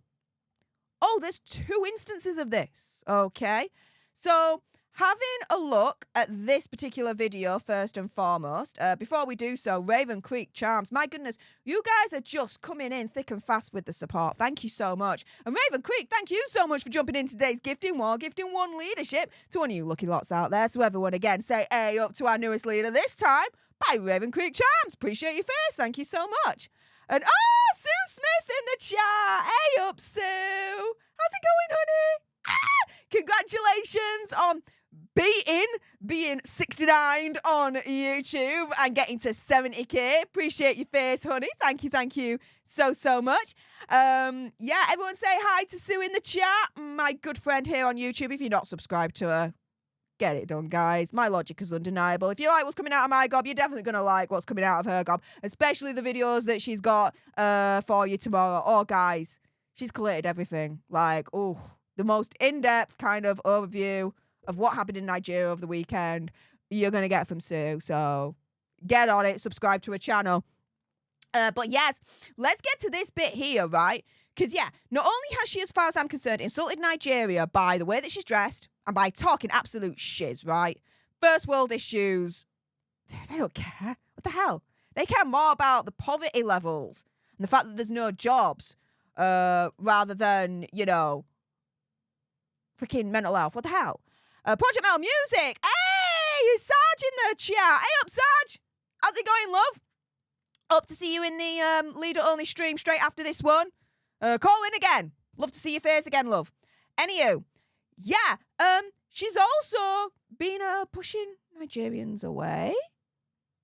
Oh, there's 2 instances of this. Okay. So having a look at this particular video first and foremost, before we do so, Raven Creek Charms, my goodness, you guys are just coming in thick and fast with the support. Thank you so much. And Raven Creek, thank you so much for jumping in today's gifting war, gifting 1 leadership to one of you lucky lots out there. So everyone again, say A up to our newest leader this time by Raven Creek Charms. Appreciate your face. Thank you so much. And Sue Smith in the chat. A up, Sue. How's it going, honey? Congratulations on being 69 on YouTube and getting to 70k. Appreciate your face, honey. Thank you so much. Yeah, everyone say hi to Sue in the chat, my good friend here on YouTube. If you're not subscribed to her, get it done, guys. My logic is undeniable. If you like what's coming out of my gob, you're definitely going to like what's coming out of her gob, especially the videos that she's got for you tomorrow. Oh, guys, she's collated everything. Like, oh, the most in-depth kind of overview of what happened in Nigeria over the weekend you're going to get from Sue. So get on it, subscribe to her channel. But yes, let's get to this bit here, right? Because, yeah, not only has she, as far as I'm concerned, insulted Nigeria by the way that she's dressed and by talking absolute shiz, right? First world issues, they don't care. What the hell? They care more about the poverty levels and the fact that there's no jobs rather than, you know, freaking mental health. What the hell? Project Metal Music. Hey, is Sarge in the chat? Hey up, Sarge. How's it going, love? Hope to see you in the leader-only stream straight after this one. Call in again. Love to see your face again, love. Anywho, yeah, she's also been pushing Nigerians away.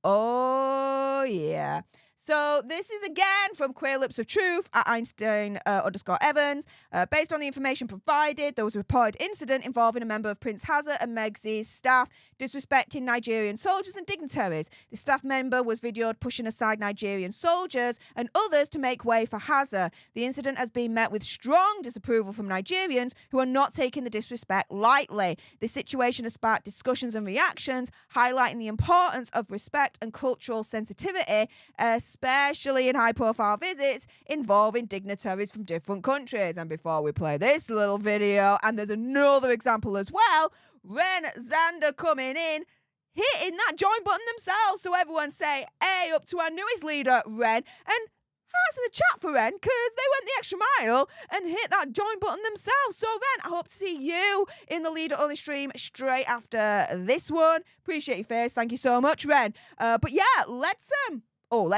Oh, yeah. So this is again from Queer Lips of Truth at Einstein _Evans. Based on the information provided, there was a reported incident involving a member of Prince Hazard and Meg's staff disrespecting Nigerian soldiers and dignitaries. The staff member was videoed pushing aside Nigerian soldiers and others to make way for Hazard. The incident has been met with strong disapproval from Nigerians who are not taking the disrespect lightly. This situation has sparked discussions and reactions, highlighting the importance of respect and cultural sensitivity, especially in high-profile visits involving dignitaries from different countries. And before we play this little video, and there's another example as well, Ren Zander coming in, hitting that join button themselves. So everyone say, hey, up to our newest leader, Ren. And hearts in the chat for Ren, because they went the extra mile and hit that join button themselves. So Ren, I hope to see you in the leader-only stream straight after this one. Appreciate your face. Thank you so much, Ren. But yeah, let's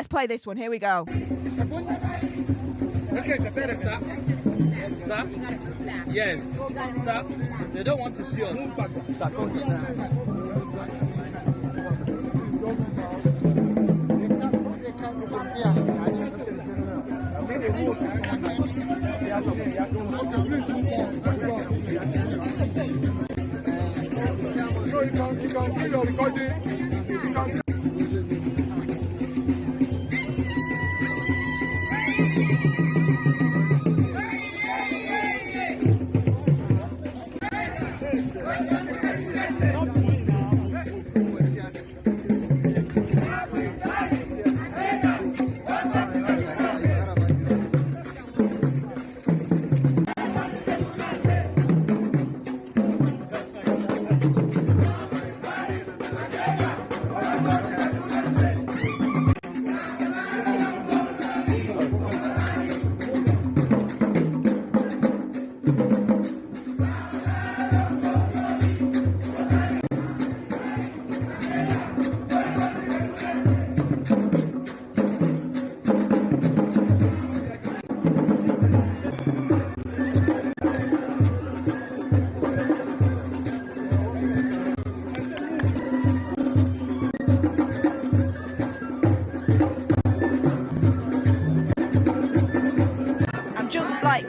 play this one. Here we go. Okay, sir. Sir? Yes. Sir? They don't want to see us.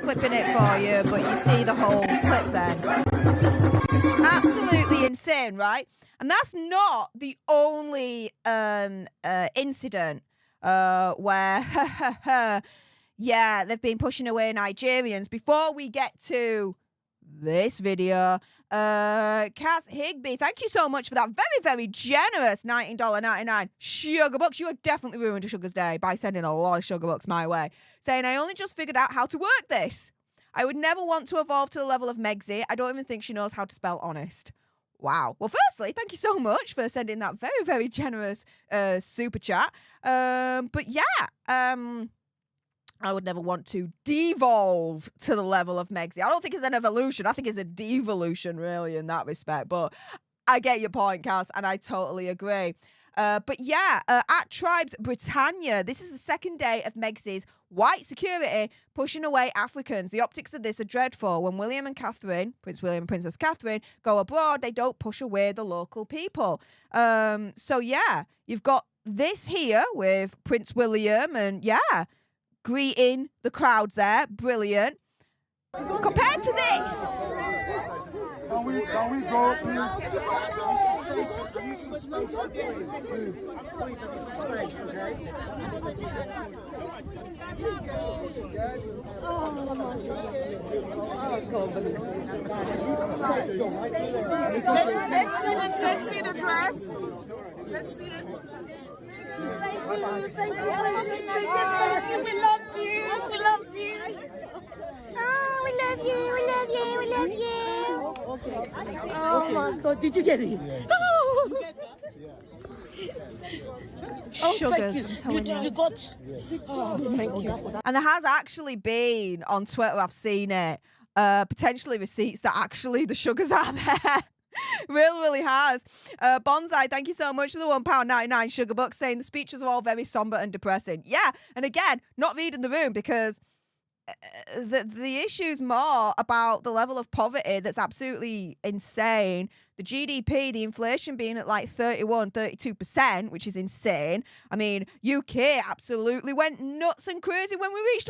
Clipping it for you, but you see the whole clip then. Absolutely insane, right? And that's not the only incident where, yeah, they've been pushing away Nigerians. Before we get to this video, Cass Higby, thank you so much for that very, very generous $19.99 sugar bucks. You have definitely ruined a sugar's day by sending a lot of sugar bucks my way. Saying, I only just figured out how to work this. I would never want to evolve to the level of Megsy. I don't even think she knows how to spell honest. Wow. Well, firstly, thank you so much for sending that very, very generous super chat. But yeah, I would never want to devolve to the level of Megsy. I don't think it's an evolution. I think it's a devolution, really, in that respect. But I get your point, Cass, and I totally agree. But yeah, at Tribes Britannia, this is the second day of Megsy's white security pushing away Africans. The optics of this are dreadful. When William and Catherine, Prince William and Princess Catherine, go abroad, they don't push away the local people. So yeah, you've got this here with Prince William and yeah, greeting the crowds there. Brilliant. Compared to this. Can we go, please? I need some space to breathe. Please, I need some space, okay? Let's see the dress. Let's see it. Thank you. We love you. We love you. Oh, we love you. We love you. We love you. Oh my God, did you get it? Oh. Sugars, I'm telling you. You got. Oh, thank you. And there has actually been on Twitter, I've seen it, potentially receipts that actually the sugars are there. really has. Bonsai, thank you so much for the £1.99 sugar bucks, saying the speeches are all very somber and depressing. Yeah, and again, not reading the room because the issue's more about the level of poverty that's absolutely insane. The GDP, the inflation being at like 32%, which is insane. I mean, UK absolutely went nuts and crazy when we reached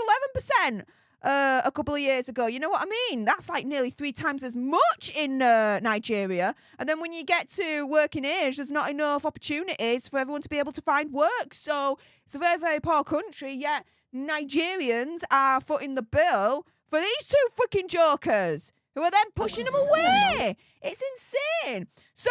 11%. A couple of years ago. You know what I mean? That's like nearly 3 times as much in Nigeria. And then when you get to working age, there's not enough opportunities for everyone to be able to find work. So it's a very, very poor country, yet Nigerians are footing the bill for these two freaking jokers who are then pushing them away. It's insane. So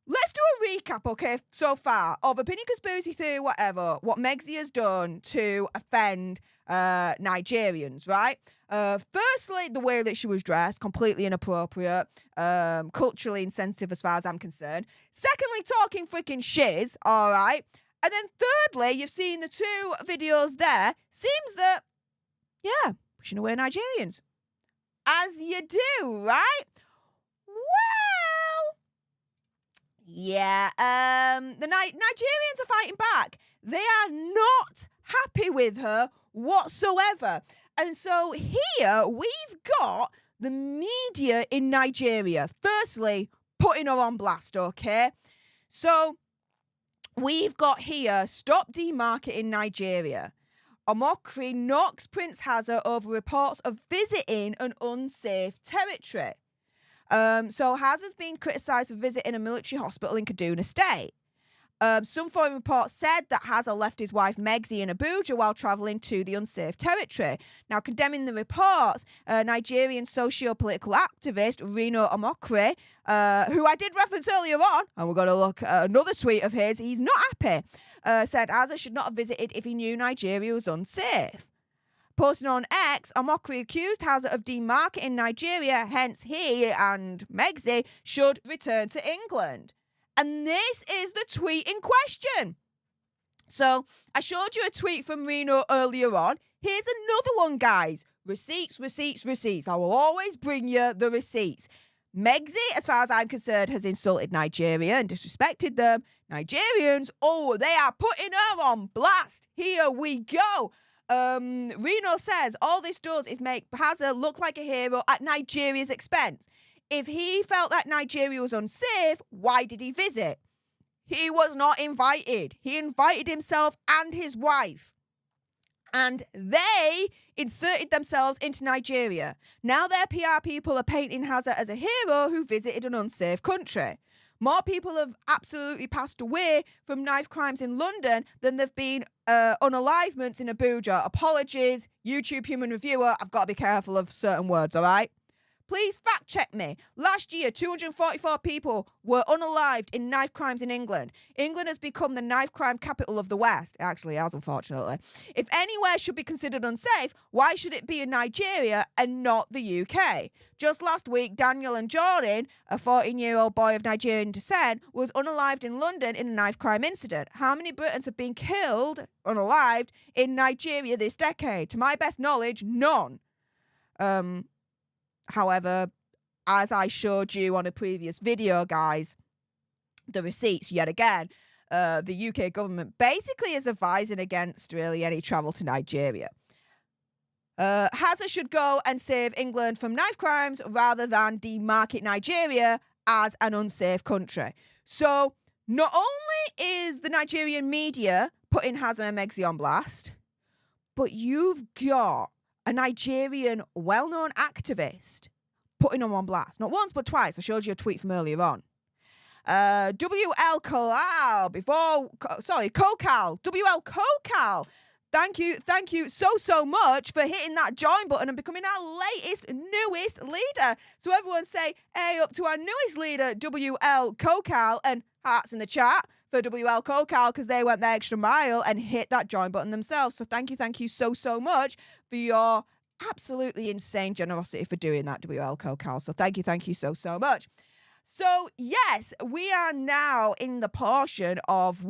let's do a recap, okay, so far of opinion, conspiracy theory, whatever, what Megsy has done to offend Nigerians, right? Firstly, the way that she was dressed, completely inappropriate, culturally insensitive as far as I'm concerned. Secondly, talking freaking shiz, all right? And then thirdly, you've seen the 2 videos there. Seems that, yeah, pushing away Nigerians. As you do, right? Well, yeah, the Nigerians are fighting back. They are not happy with her whatsoever. And so here we've got the media in Nigeria, firstly, putting her on blast, okay? So we've got here, stop demarketing Nigeria. Omokri knocks Prince Hazard over reports of visiting an unsafe territory. So Hazard's been criticised for visiting a military hospital in Kaduna State. Some foreign reports said that Hazard left his wife Megsy in Abuja while travelling to the unsafe territory. Now, condemning the reports, Nigerian socio-political activist Reno Omokri, who I did reference earlier on, and we're going to look at another tweet of his, he's not happy, said Hazard should not have visited if he knew Nigeria was unsafe. Posting on X, Omokri accused Hazard of demarketing Nigeria, hence he and Megsy should return to England. And this is the tweet in question. So I showed you a tweet from Reno earlier on. Here's another one, guys. Receipts, receipts, receipts. I will always bring you the receipts. Megsy, as far as I'm concerned, has insulted Nigeria and disrespected them. Nigerians, oh, they are putting her on blast. Here we go. Reno says all this does is make Hazard look like a hero at Nigeria's expense. If he felt that Nigeria was unsafe, why did he visit? He was not invited. He invited himself and his wife. And they inserted themselves into Nigeria. Now their PR people are painting Hazard as a hero who visited an unsafe country. More people have absolutely passed away from knife crimes in London than there have been unalivements in Abuja. Apologies, YouTube human reviewer, I've got to be careful of certain words, all right? Please fact check me. Last year, 244 people were unalived in knife crimes in England. England has become the knife crime capital of the West. It actually has, unfortunately. If anywhere should be considered unsafe, why should it be in Nigeria and not the UK? Just last week, Daniel and Jordan, a 14-year-old boy of Nigerian descent, was unalived in London in a knife crime incident. How many Britons have been killed, unalived, in Nigeria this decade? To my best knowledge, none. However, as I showed you on a previous video, guys, the receipts yet again, the UK government basically is advising against really any travel to Nigeria. Hazza should go and save England from knife crimes rather than demarket Nigeria as an unsafe country. So not only is the Nigerian media putting Hazza and Megzi on blast, but you've got a Nigerian well-known activist putting them on blast. Not once, but twice. I showed you a tweet from earlier on. WL Kalal Kokal. WL Kokal. Thank you so much for hitting that join button and becoming our newest leader. So everyone say, hey up to our newest leader, WL Kokal, and hearts in the chat for WL Kokal because they went the extra mile and hit that join button themselves. So thank you so much for your absolutely insane generosity for doing that, WL Kokal. So thank you so much. So yes, we are now in the portion of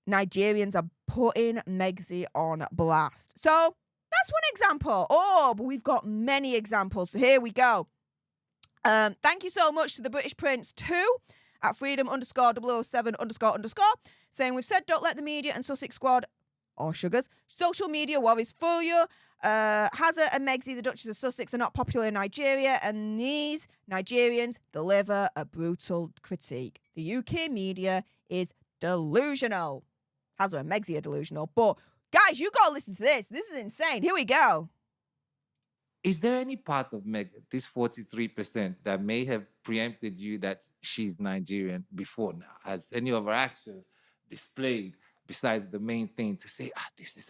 Nigerians are putting Megzi on blast. So that's one example. Oh, but we've got many examples. So here we go. Thank you so much to the British Prince 2 at freedom_007__ saying, we've said don't let the media and Sussex squad or sugars social media worries fool you. Hazza and Megzi, the Duchess of Sussex, are not popular in Nigeria, and these Nigerians deliver a brutal critique. The UK media is delusional. Hazza and Megzi are delusional. But guys, you gotta listen to this. This is insane. Here we go. Is there any part of Meg, this 43%, that may have preempted you that she's Nigerian before now? Has any of her actions displayed besides the main thing to say, this is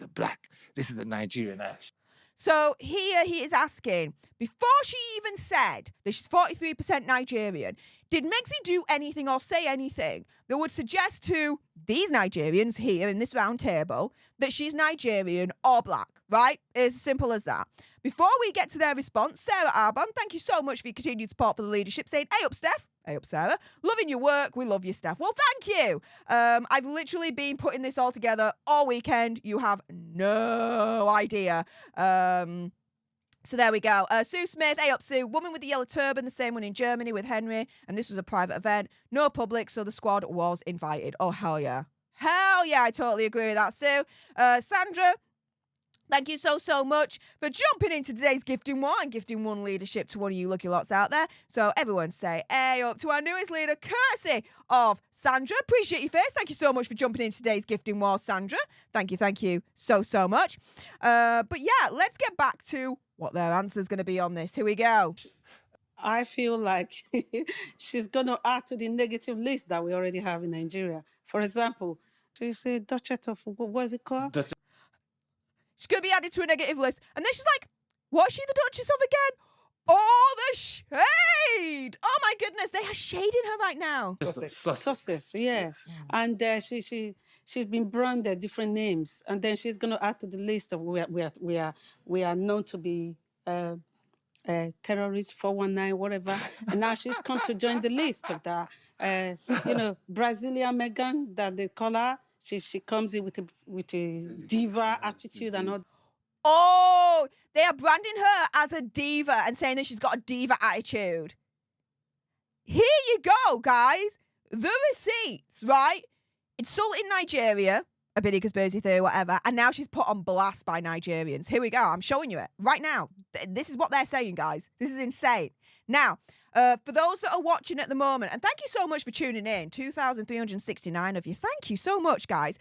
this is a Nigerian action? So here he is asking, before she even said that she's 43% Nigerian, did Megzi do anything or say anything that would suggest to these Nigerians here in this round table that she's Nigerian or black, right? It's as simple as that. Before we get to their response, Sarah Arbon, thank you so much for your continued support for the leadership, saying, hey up, Stef. Hey up, Sarah. Loving your work. We love you, Stef. Well, thank you. I've literally been putting this all together all weekend. You have no idea. So there we go. Sue Smith, hey up, Sue. Woman with the yellow turban, the same one in Germany with Henry. And this was a private event. No public, so the squad was invited. Oh, hell yeah. Hell yeah, I totally agree with that, Sue. Sandra, thank you so much for jumping into today's Gifting War and gifting one leadership to one of you lucky lots out there. So everyone say, hey up to our newest leader, courtesy of Sandra. Appreciate your face. Thank you so much for jumping into today's Gifting War, Sandra. Thank you so much. But yeah, let's get back to what their answer is going to be on this. Here we go. I feel like she's going to add to the negative list that we already have in Nigeria. For example, she say Duchess of, what is it called? She's going to be added to a negative list. And then she's like, what's she the Duchess of again? Oh, the shade. Oh, my goodness. They are shading her right now. Sussex, yeah. And she's been branded different names. And then she's going to add to the list of we are known to be terrorists, 419, whatever. And now she's come to join the list of that. Brazilian Meghan, that they call her. She comes in with a diva attitude and all. Oh, they are branding her as a diva and saying that she's got a diva attitude. Here you go, guys. The receipts, right? Insulting Nigeria, a bit of conspiracy theory, whatever, and now she's put on blast by Nigerians. Here we go. I'm showing you it right now. This is what they're saying, guys. This is insane. Now, for those that are watching at the moment, and thank you so much for tuning in, 2,369 of you. Thank you so much, guys.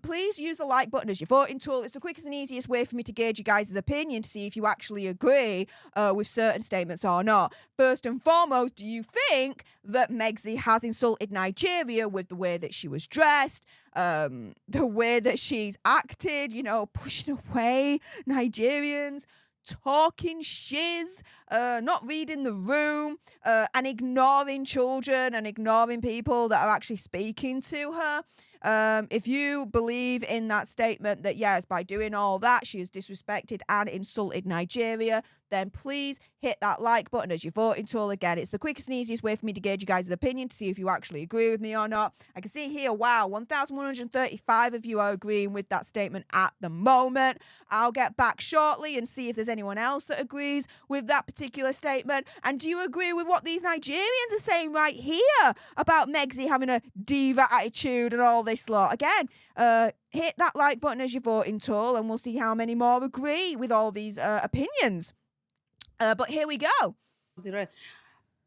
Please use the like button as your voting tool. It's the quickest and easiest way for me to gauge you guys' opinion to see if you actually agree with certain statements or not. First and foremost, do you think that Megzi has insulted Nigeria with the way that she was dressed, the way that she's acted, pushing away Nigerians? talking shiz, not reading the room, and ignoring children and ignoring people that are actually speaking to her. If you believe in that statement that, yes, by doing all that, she has disrespected and insulted Nigeria, then please hit that like button as your voting tool. Again, it's the quickest and easiest way for me to gauge you guys' opinion to see if you actually agree with me or not. I can see here, wow, 1,135 of you are agreeing with that statement at the moment. I'll get back shortly and see if there's anyone else that agrees with that particular statement. And do you agree with what these Nigerians are saying right here about Megsy having a diva attitude and all this lot? Again, hit that like button as your voting tool and we'll see how many more agree with all these opinions. But here we go.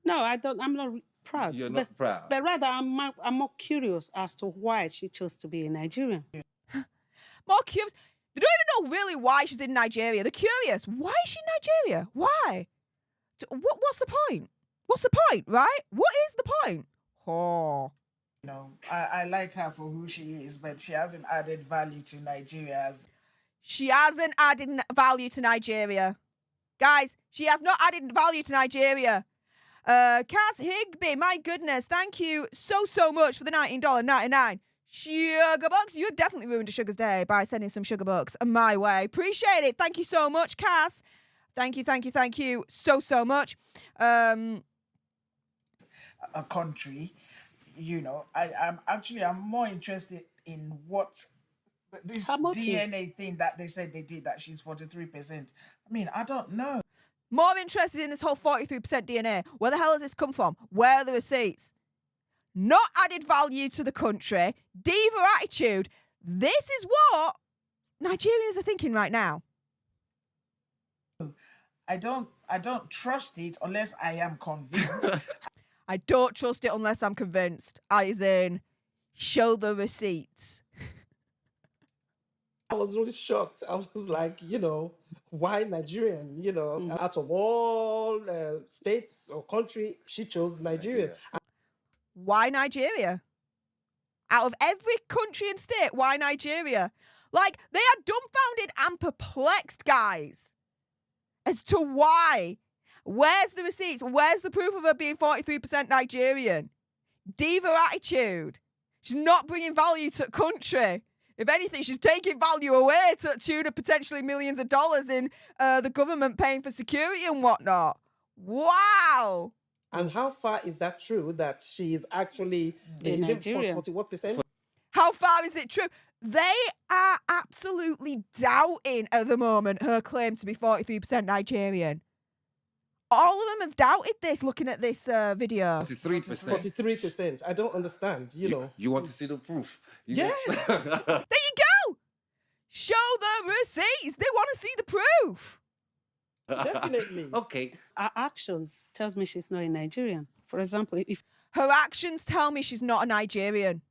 No, I don't. I'm not proud. You're not proud. But rather, I'm more curious as to why she chose to be a Nigerian. More curious. They don't even know really why she's in Nigeria. They're curious. Why is she in Nigeria? Why? What's the point? What's the point, right? What is the point? Oh. You know, I like her for who she is, but she hasn't added value to Nigeria. She hasn't added value to Nigeria. Guys, she has not added value to Nigeria. Cass Higby, my goodness, thank you so much for the $19.99. Sugar bucks. You definitely ruined a sugar's day by sending some sugar bucks my way. Appreciate it. Thank you so much, Cass. Thank you so much. A country, you know, I'm more interested in what this DNA thing that they said they did, that she's 43%. I mean, I don't know. More interested in this whole 43% DNA. Where the hell has this come from? Where are the receipts? Not added value to the country. Diva attitude. This is what Nigerians are thinking right now. I don't trust it unless I am convinced. I don't trust it unless I'm convinced. As in, show the receipts. I was really shocked. I was like, you know, why Nigerian? You know, out of all states or country, she chose Nigeria. Why Nigeria? Out of every country and state, why Nigeria? Like, they are dumbfounded and perplexed, guys, as to why. Where's the receipts? Where's the proof of her being 43% Nigerian? Diva attitude. She's not bringing value to the country. If anything, she's taking value away to the tune of potentially millions of dollars in the government paying for security and whatnot. Wow. And how far is that true that she is actually in Nigeria? 41%? How far is it true? They are absolutely doubting at the moment her claim to be 43% Nigerian. All of them have doubted this looking at this video. 43%. 43%. I don't understand, you know. You want to see the proof? Yes. There you go. Show the receipts. They want to see the proof. Definitely. Okay. Her actions tells me she's not a Nigerian. For example, if her actions tell me she's not a Nigerian.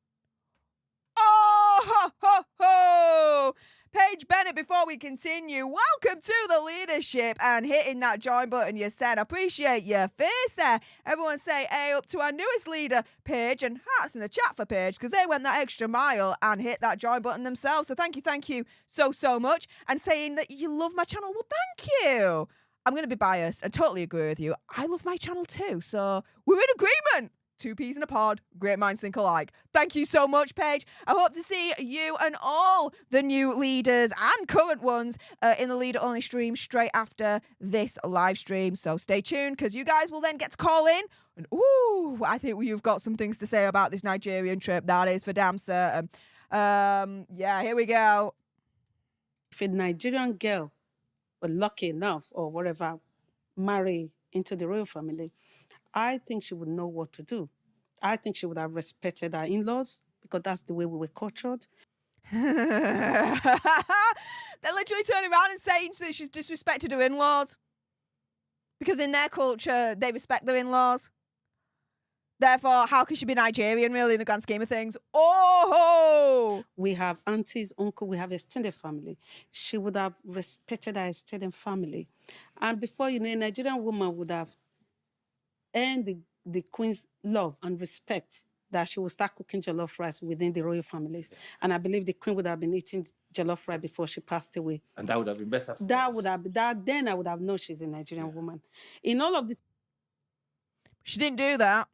Oh, ho, ho, ho. Paige Bennett, before we continue, welcome to the leadership and hitting that join button you said. I appreciate your face there. Everyone say A up to our newest leader, Paige, and hearts in the chat for Paige because they went that extra mile and hit that join button themselves. So thank you so much. And saying that you love my channel, well, thank you. I'm going to be biased and totally agree with you. I love my channel too, so we're in agreement. Two peas in a pod, great minds think alike. Thank you so much, Paige. I hope to see you and all the new leaders and current ones in the leader-only stream straight after this live stream. So stay tuned because you guys will then get to call in. And ooh, I think you've got some things to say about this Nigerian trip. That is for damn certain. Yeah, here we go. If a Nigerian girl were lucky enough or whatever, marry into the royal family, I think she would know what to do. I think she would have respected her in-laws because that's the way we were cultured. They're literally turning around and saying that she's disrespected her in-laws. Because in their culture, they respect their in-laws. Therefore, how can she be Nigerian, really, in the grand scheme of things? Oh! We have aunties, uncle, we have extended family. She would have respected her extended family. And before you know, a Nigerian woman would have earned the queen's love and respect that she would start cooking jollof rice within the royal families. And I believe the queen would have been eating jollof rice before she passed away. And that would have been better. Then I would have known she's a Nigerian woman. In all of the... She didn't do that.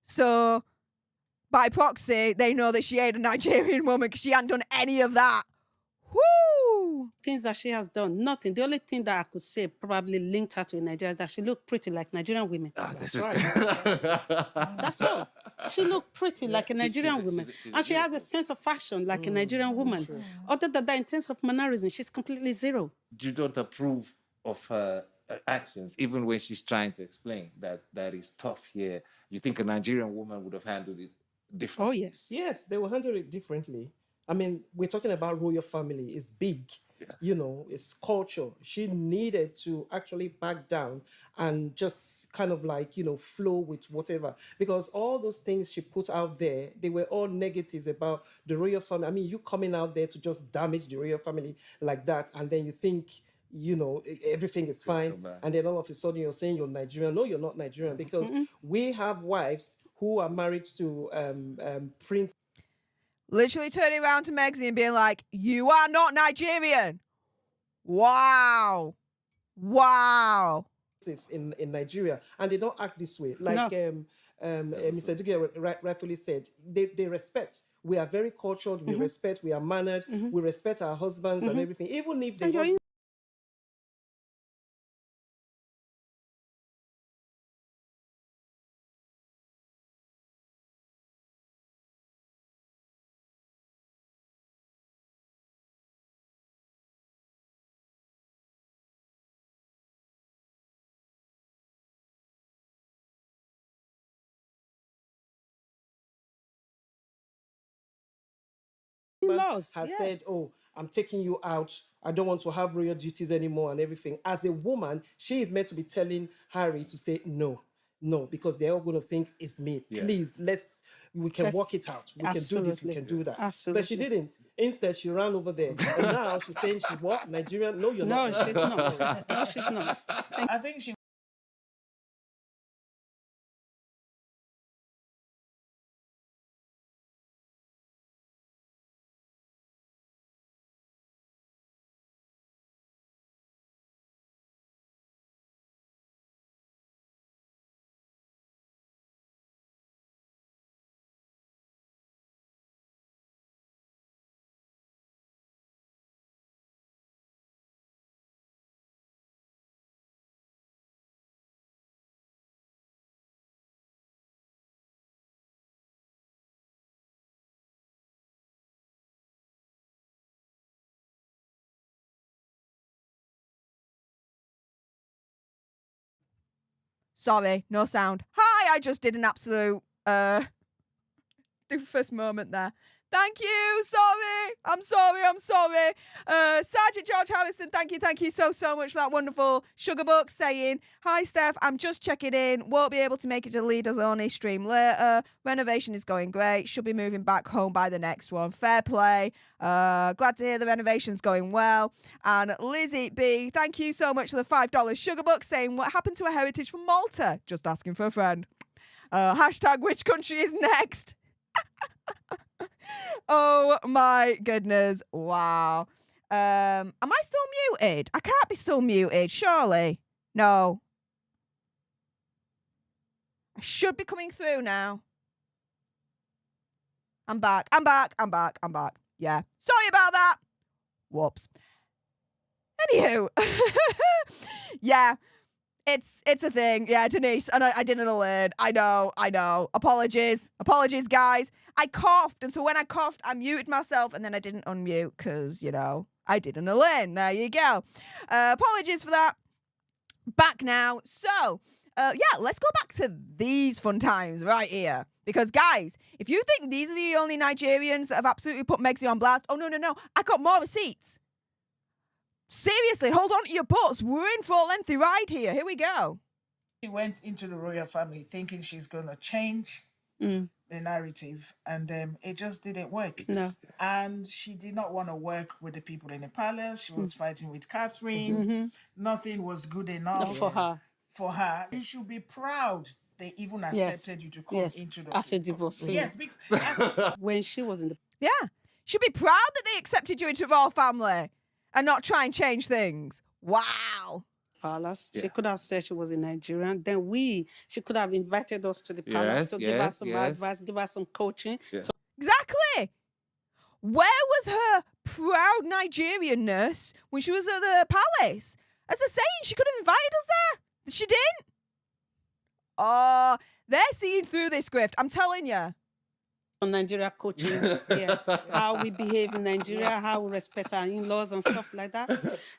So, by proxy, they know that she ain't a Nigerian woman because she hadn't done any of that. Woo! Things that she has done, nothing. The only thing that I could say probably linked her to Nigeria is that she looked pretty like Nigerian women. This is That's all. She looked pretty like a Nigerian woman. And she has a sense of fashion like a Nigerian woman. Sure. Other than that, in terms of mannerism, she's completely zero. You don't approve of her actions, even when she's trying to explain that is tough here. You think a Nigerian woman would have handled it differently? Oh, yes. Yes, they will handle it differently. I mean, we're talking about royal family. It's big, you know, it's culture. She needed to actually back down and just kind of like, you know, flow with whatever. Because all those things she put out there, they were all negatives about the royal family. I mean, you coming out there to just damage the royal family like that, and then you think, you know, everything is fine. And then all of a sudden you're saying you're Nigerian. No, you're not Nigerian, because we have wives who are married to Prince. Literally turning around to Meghan and being like, you are not Nigerian. Wow. Wow. In Nigeria, and they don't act this way. Like Mr. Duchess rightfully said, they respect. We are very cultured, we respect, we are mannered, we respect our husbands and everything. Even if they has said, oh, I'm taking you out, I don't want to have royal duties anymore and everything. As a woman, she is meant to be telling Harry to say no, because they're all going to think it's me. Please, we can work it out. We can do this, we can do that. Absolutely. But she didn't. Instead, she ran over there. And now she's saying she's what? Nigerian? No, you're not. No, she's not. No, she's not. I think she Sorry, no sound. Hi, I just did an absolute doofus moment there. Thank you. Sorry. I'm sorry. Sergeant George Harrison, thank you so much for that wonderful sugar book saying, hi, Steph, I'm just checking in. Won't be able to make it to Leaders Only stream later. Renovation is going great. Should be moving back home by the next one. Fair play. Glad to hear the renovation's going well. And Lizzie B, thank you so much for the $5 sugar book saying, what happened to a heritage from Malta? Just asking for a friend. Hashtag which country is next? Oh my goodness. Wow. Am I still muted? I can't be still muted, surely. No. I should be coming through now. I'm back. Yeah. Sorry about that. Whoops. Anywho. Yeah. It's a thing. Yeah, Denise. And I didn't alert. I know. Apologies, guys. I coughed. And so when I coughed, I muted myself and then I didn't unmute because, you know, I didn't alert. There you go. Apologies for that. Back now. So, let's go back to these fun times right here. Because, guys, if you think these are the only Nigerians that have absolutely put Megxie on blast, oh, no. I got more receipts. Seriously, hold on to your butts. We're in for a lengthy ride here. Here we go. She went into the royal family thinking she's going to change the narrative, and it just didn't work. No. And she did not want to work with the people in the palace. She was fighting with Catherine. Nothing was good enough for her. You should be proud they even Yes. accepted you to come Yes. into the As a divorcee. Yes, because When she was in the Yeah. Should be proud that they accepted you into the royal family and not try and change things. Wow. palace, Yeah. she could have said she was a Nigerian. Then she could have invited us to the palace Yes, to give us yes, some yes. advice, give us some coaching. Yeah. So Exactly. Where was her proud Nigerianness when she was at the palace? As they're saying, she could have invited us there. She didn't. Oh, they're seeing through this grift. I'm telling you. Nigeria coaching, yeah, how we behave in Nigeria, how we respect our in-laws and stuff like that.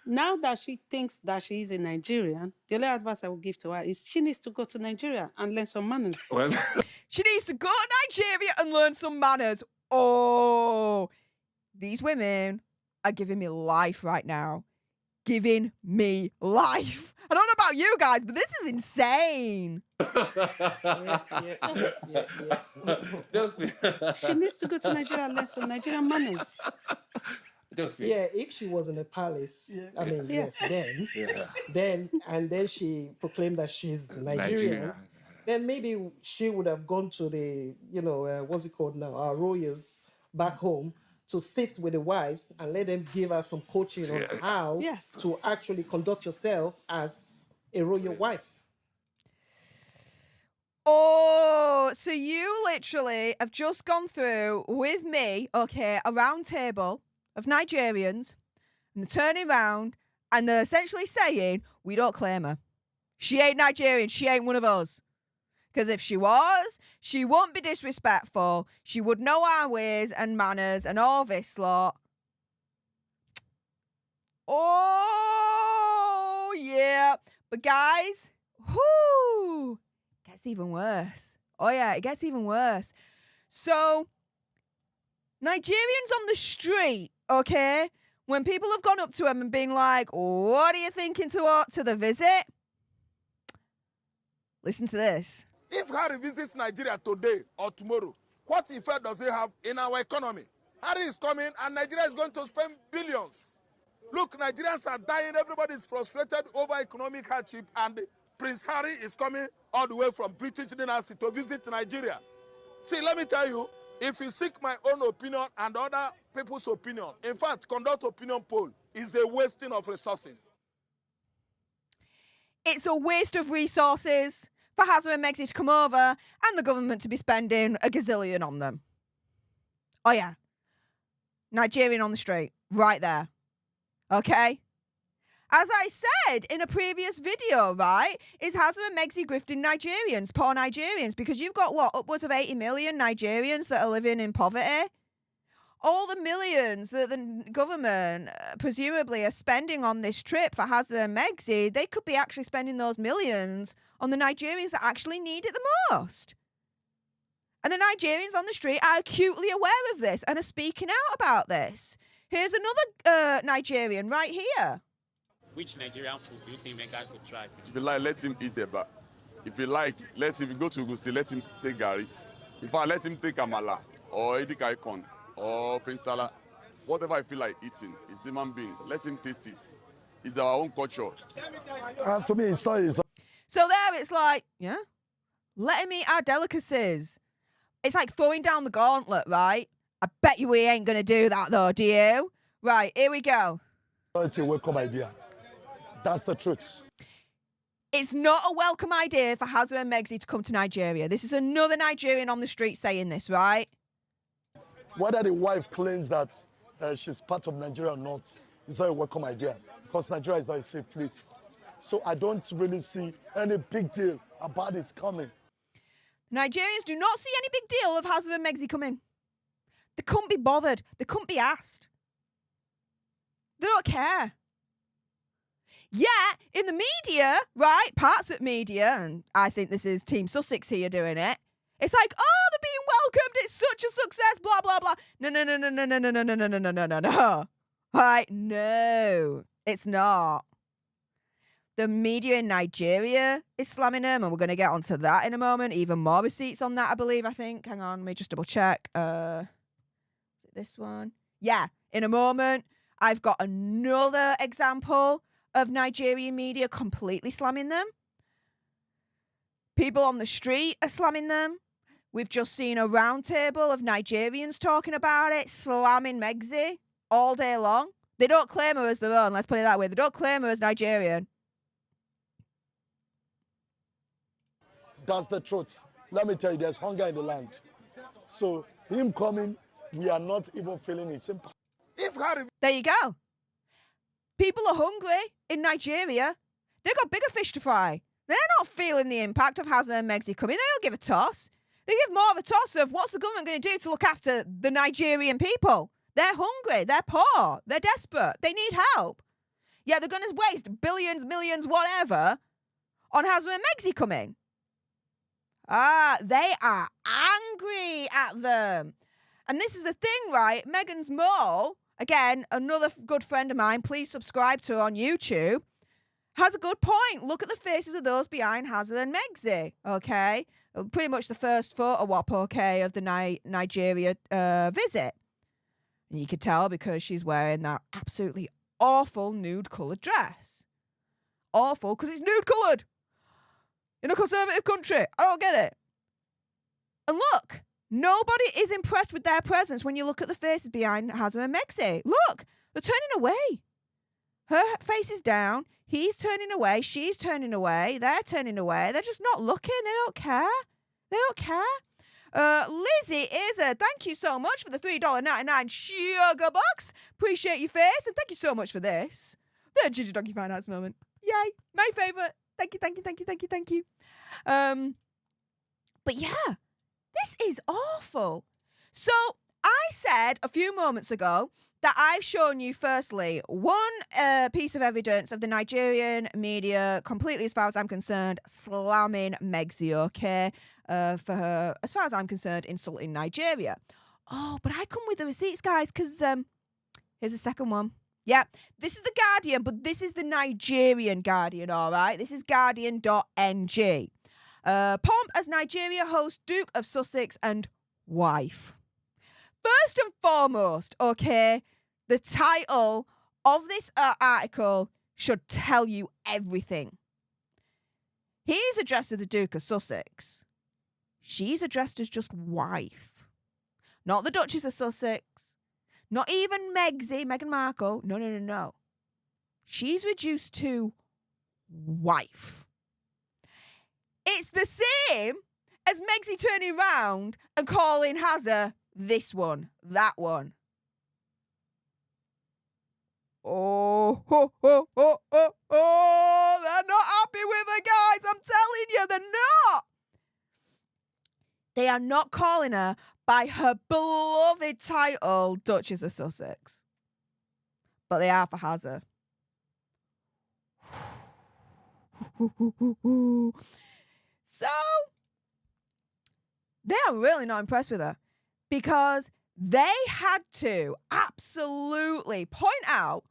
Now that she thinks that she is a Nigerian, the only advice I would give to her is she needs to go to Nigeria and learn some manners. Well, She needs to go to Nigeria and learn some manners. Oh, these women are giving me life right now. Giving me life. I don't know about you guys, but this is insane. She needs to go to Nigeria and learn some Nigerian manners. Yeah, if she was in a palace, I mean, yes, then she proclaimed that she's Nigerian, then maybe she would have gone to the, what's it called now, our royals back home to sit with the wives and let them give us some coaching on how to actually conduct yourself as a royal wife. Oh, so you literally have just gone through with me, okay, a round table of Nigerians, and they're turning around and they're essentially saying, we don't claim her. She ain't Nigerian. She ain't one of us. Because if she was, she wouldn't be disrespectful. She would know our ways and manners and all this lot. Oh, yeah. But guys, whoo, it gets even worse. Oh, yeah, it gets even worse. So, Nigerians on the street, okay, when people have gone up to them and been like, what are you thinking to the visit? Listen to this. If Harry visits Nigeria today or tomorrow, what effect does it have in our economy? Harry is coming and Nigeria is going to spend billions. Look, Nigerians are dying. Everybody is frustrated over economic hardship, and Prince Harry is coming all the way from British Dynasty to visit Nigeria. See, let me tell you, if you seek my own opinion and other people's opinion, in fact, conduct opinion poll is a wasting of resources. It's a waste of resources for Hazza and Megxi to come over and the government to be spending a gazillion on them. Oh, yeah. Nigerian on the street. Right there. Okay? As I said in a previous video, right, is Hazza and Megxi grifting Nigerians, poor Nigerians, because you've got, what, upwards of 80 million Nigerians that are living in poverty? All the millions that the government presumably are spending on this trip for Hazza and Megxi, they could be actually spending those millions on the Nigerians that actually need it the most. And the Nigerians on the street are acutely aware of this and are speaking out about this. Here's another Nigerian right here. Which Nigerian food do you think Meghan could try? If you like, let him eat eba. If you like, if you go to Auguste, let him take gari. In fact, let him take amala or edikai corn or finstala. Whatever I feel like eating, it's human being. Let him taste it. It's our own culture. To me, it's not. So there it's like, yeah, let him eat our delicacies. It's like throwing down the gauntlet, right? I bet you we ain't going to do that though, do you? Right, here we go. It's a welcome idea. That's the truth. It's not a welcome idea for Hazza and Megxi to come to Nigeria. This is another Nigerian on the street saying this, right? Whether the wife claims that she's part of Nigeria or not, it's not a welcome idea because Nigeria is not a safe place. So I don't really see any big deal about this coming. Nigerians do not see any big deal of Hazza and Megxi coming. They couldn't be bothered. They couldn't be asked. They don't care. Yet, in the media, right, parts of media, and I think this is Team Sussex here doing it, it's like, oh, they're being welcomed, it's such a success, blah, blah, blah. No. All right, no, it's not. The media in Nigeria is slamming them, and we're going to get onto that in a moment. Even more receipts on that, I think. Hang on, let me just double check. This one? Yeah, in a moment. I've got another example of Nigerian media completely slamming them. People on the street are slamming them. We've just seen a round table of Nigerians talking about it, slamming Megxi all day long. They don't claim her as their own, let's put it that way. They don't claim her as Nigerian. That's the truth. Let me tell you, there's hunger in the land. So him coming, we are not even feeling its impact. There you go. People are hungry in Nigeria. They've got bigger fish to fry. They're not feeling the impact of Hazza and Megxi coming. They don't give a toss. They give more of a toss of what's the government going to do to look after the Nigerian people. They're hungry. They're poor. They're desperate. They need help. Yeah, they're going to waste billions, millions, whatever on Hazza and Megxi coming. They are angry at them. And this is the thing, right? Meghan's mole, again, another good friend of mine, please subscribe to her on YouTube, has a good point. Look at the faces of those behind Hazza and Megxi, okay? Pretty much the first photo op, okay, of the Nigeria visit. And you could tell because she's wearing that absolutely awful nude-coloured dress. Awful, because it's nude-coloured. In a conservative country. I don't get it. And look, nobody is impressed with their presence when you look at the faces behind Hazza and Megxi. Look, they're turning away. Her face is down. He's turning away. She's turning away. They're turning away. They're just not looking. They don't care. They don't care. Lizzie Izza, thank you so much for the $3.99 sugar box. Appreciate your face. And thank you so much for this. The Ginger Donkey Finance moment. Yay. My favourite. Thank you, thank you, thank you, thank you, thank you. But yeah, this is awful. So I said a few moments ago that I've shown you, firstly, one piece of evidence of the Nigerian media, completely, as far as I'm concerned, slamming Megxi, okay, for her, as far as I'm concerned, insulting Nigeria. Oh, but I come with the receipts, guys, because here's the second one. Yeah, this is the Guardian, but this is the Nigerian Guardian, all right? This is Guardian.ng. Pomp as Nigeria hosts Duke of Sussex and wife. First and foremost, okay, the title of this article should tell you everything. He's addressed as the Duke of Sussex. She's addressed as just wife. Not the Duchess of Sussex. Not even Meghan Markle. No. She's reduced to wife. It's the same as Megxi turning round and calling Hazza this one, that one. Oh, they're not happy with her, guys. I'm telling you, they're not. They are not calling her by her beloved title, Duchess of Sussex. But they are for Hazza. So, they are really not impressed with her because they had to absolutely point out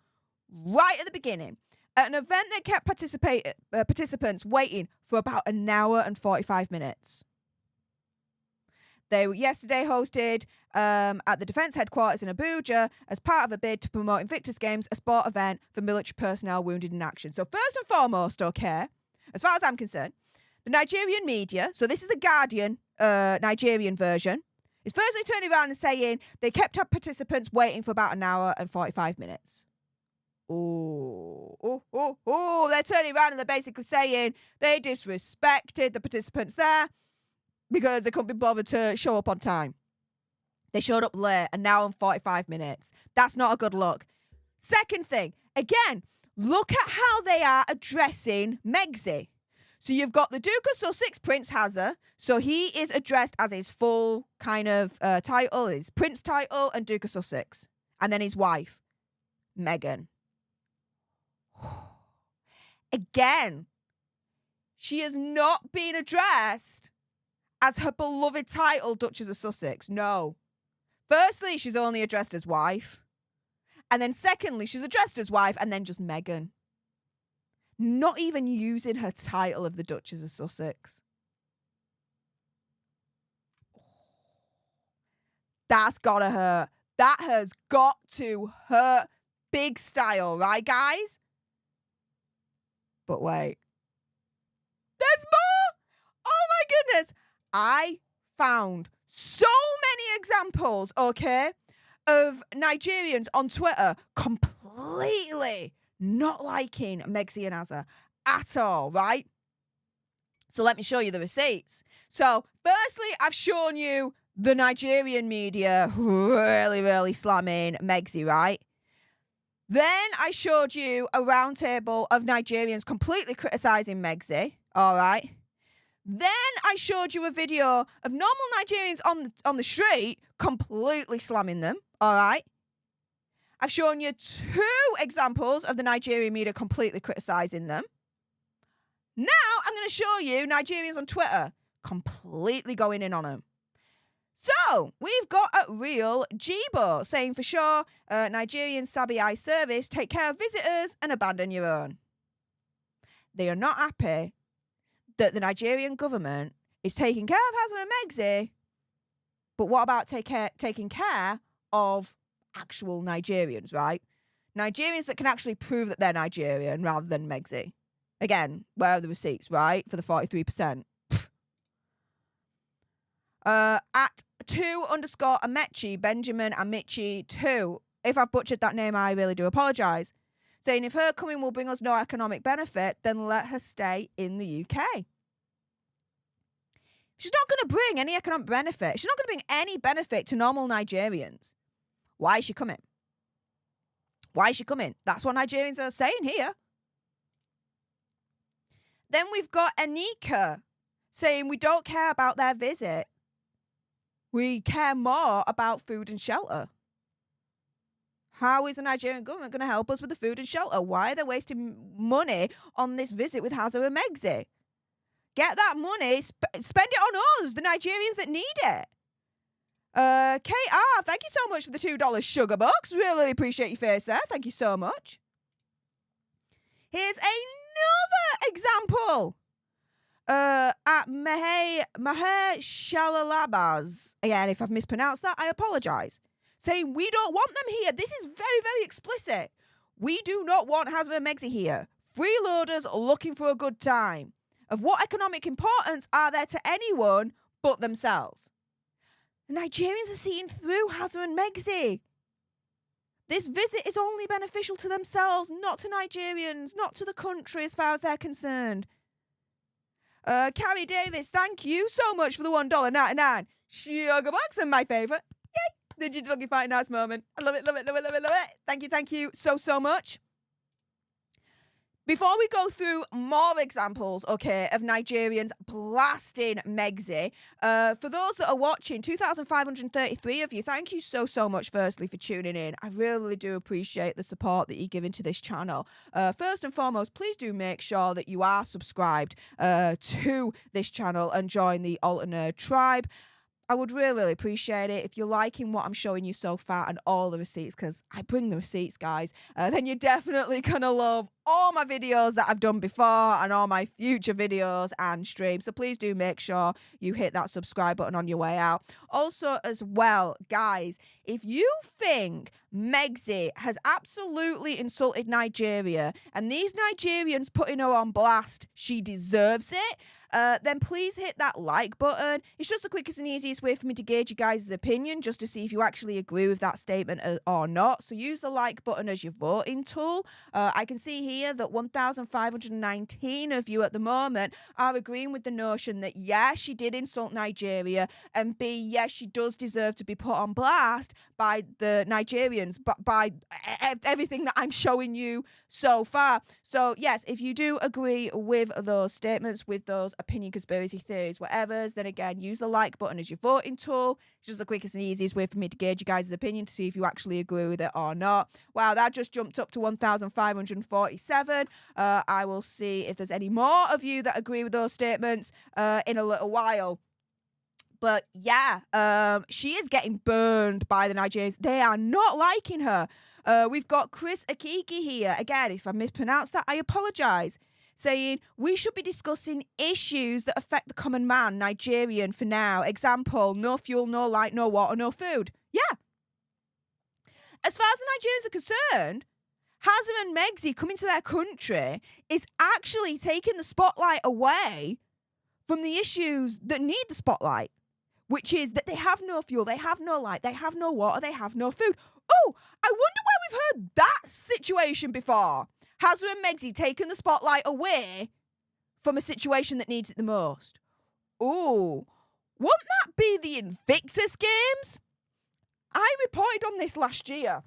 right at the beginning at an event that kept participants waiting for about an hour and 45 minutes. They were yesterday hosted at the Defence Headquarters in Abuja as part of a bid to promote Invictus Games, a sport event for military personnel wounded in action. So first and foremost, okay, as far as I'm concerned, the Nigerian media, so this is the Guardian Nigerian version, is firstly turning around and saying they kept up participants waiting for about an hour and 45 minutes. They're turning around and they're basically saying they disrespected the participants there because they couldn't be bothered to show up on time. They showed up late, an hour and 45 minutes. That's not a good look. Second thing, again, look at how they are addressing Megxi. So you've got the Duke of Sussex, Prince Hazza. So he is addressed as his full kind of title, his Prince title and Duke of Sussex. And then his wife, Meghan. Again, she has not been addressed as her beloved title, Duchess of Sussex. No. Firstly, she's only addressed as wife. And then secondly, she's addressed as wife and then just Meghan. Not even using her title of the Duchess of Sussex. That's gotta hurt. That has got to hurt big style, right, guys? But wait. There's more! Oh goodness. I found so many examples, okay, of Nigerians on Twitter completely not liking Megxie and Azza at all, right? So let me show you the receipts. So firstly, I've shown you the Nigerian media really slamming Megxie, right? Then I showed you a roundtable of Nigerians completely criticising Megxie, all right? Then I showed you a video of normal Nigerians on the street completely slamming them, all right? I've shown you 2 examples of the Nigerian media completely criticising them. Now I'm going to show you Nigerians on Twitter completely going in on them. So we've got a real Jibo saying for sure, Nigerian Sabi Eye service, take care of visitors and abandon your own. They are not happy that the Nigerian government is taking care of Hazza and Megxie, but what about taking care of actual Nigerians, right? Nigerians that can actually prove that they're Nigerian rather than Megxie. Again, where are the receipts, right? For the 43%. At 2_Amechi, Benjamin Amici 2. If I've butchered that name, I really do apologise. Saying if her coming will bring us no economic benefit, then let her stay in the UK. She's not going to bring any economic benefit. She's not going to bring any benefit to normal Nigerians. Why is she coming? Why is she coming? That's what Nigerians are saying here. Then we've got Anika saying we don't care about their visit. We care more about food and shelter. How is the Nigerian government going to help us with the food and shelter? Why are they wasting money on this visit with Hazza and Megxie? Get that money, spend it on us, the Nigerians that need it. KR, thank you so much for the $2 sugar bucks. Really appreciate your face there. Thank you so much. Here's another example. At Meher Shalalabaz. Again, if I've mispronounced that, I apologise. Saying we don't want them here. This is very explicit. We do not want Hazza and Megxie here. Freeloaders looking for a good time. Of what economic importance are there to anyone but themselves? The Nigerians are seeing through Hazza and Megxie. This visit is only beneficial to themselves, not to Nigerians, not to the country as far as they're concerned. Carrie Davis, thank you so much for the $1.99 sugar bucks and my favourite. Yay! The Doggy Fight Nice moment. I love it. Thank you so much. Before we go through more examples, okay, of Nigerians blasting Megxie, for those that are watching, 2,533 of you, thank you so much, firstly, for tuning in. I really do appreciate the support that you're giving to this channel. First and foremost, please do make sure that you are subscribed to this channel and join the Alternate Tribe. I would really appreciate it if you're liking what I'm showing you so far and all the receipts, because I bring the receipts, guys. Then you're definitely going to love all my videos that I've done before and all my future videos and streams. So please do make sure you hit that subscribe button on your way out. Also, as well, guys, if you think Megxie has absolutely insulted Nigeria and these Nigerians putting her on blast, she deserves it, then please hit that like button. It's just the quickest and easiest way for me to gauge you guys' opinion, just to see if you actually agree with that statement or not. So use the like button as your voting tool. I can see here that 1,519 of you at the moment are agreeing with the notion that yes, she did insult Nigeria, and B, yes, she does deserve to be put on blast by the Nigerians, but by everything that I'm showing you so far. So yes, if you do agree with those statements, with those opinion conspiracy theories, whatever's, then again, use the like button as your voting tool. It's just the quickest and easiest way for me to gauge you guys' opinion to see if you actually agree with it or not. Wow, that just jumped up to 1,547. I will see if there's any more of you that agree with those statements in a little while. But yeah, she is getting burned by the Nigerians. They are not liking her. We've got Chris Akiki here. Again, if I mispronounced that, I apologise. Saying we should be discussing issues that affect the common man, Nigerian for now. Example, no fuel, no light, no water, no food. Yeah. As far as the Nigerians are concerned, Hazza and Megxie coming to their country is actually taking the spotlight away from the issues that need the spotlight, which is that they have no fuel, they have no light, they have no water, they have no food. Oh, I wonder where we've heard that situation before. Hazza and Megxi taking the spotlight away from a situation that needs it the most. Oh, won't that be the Invictus Games? I reported on this last year,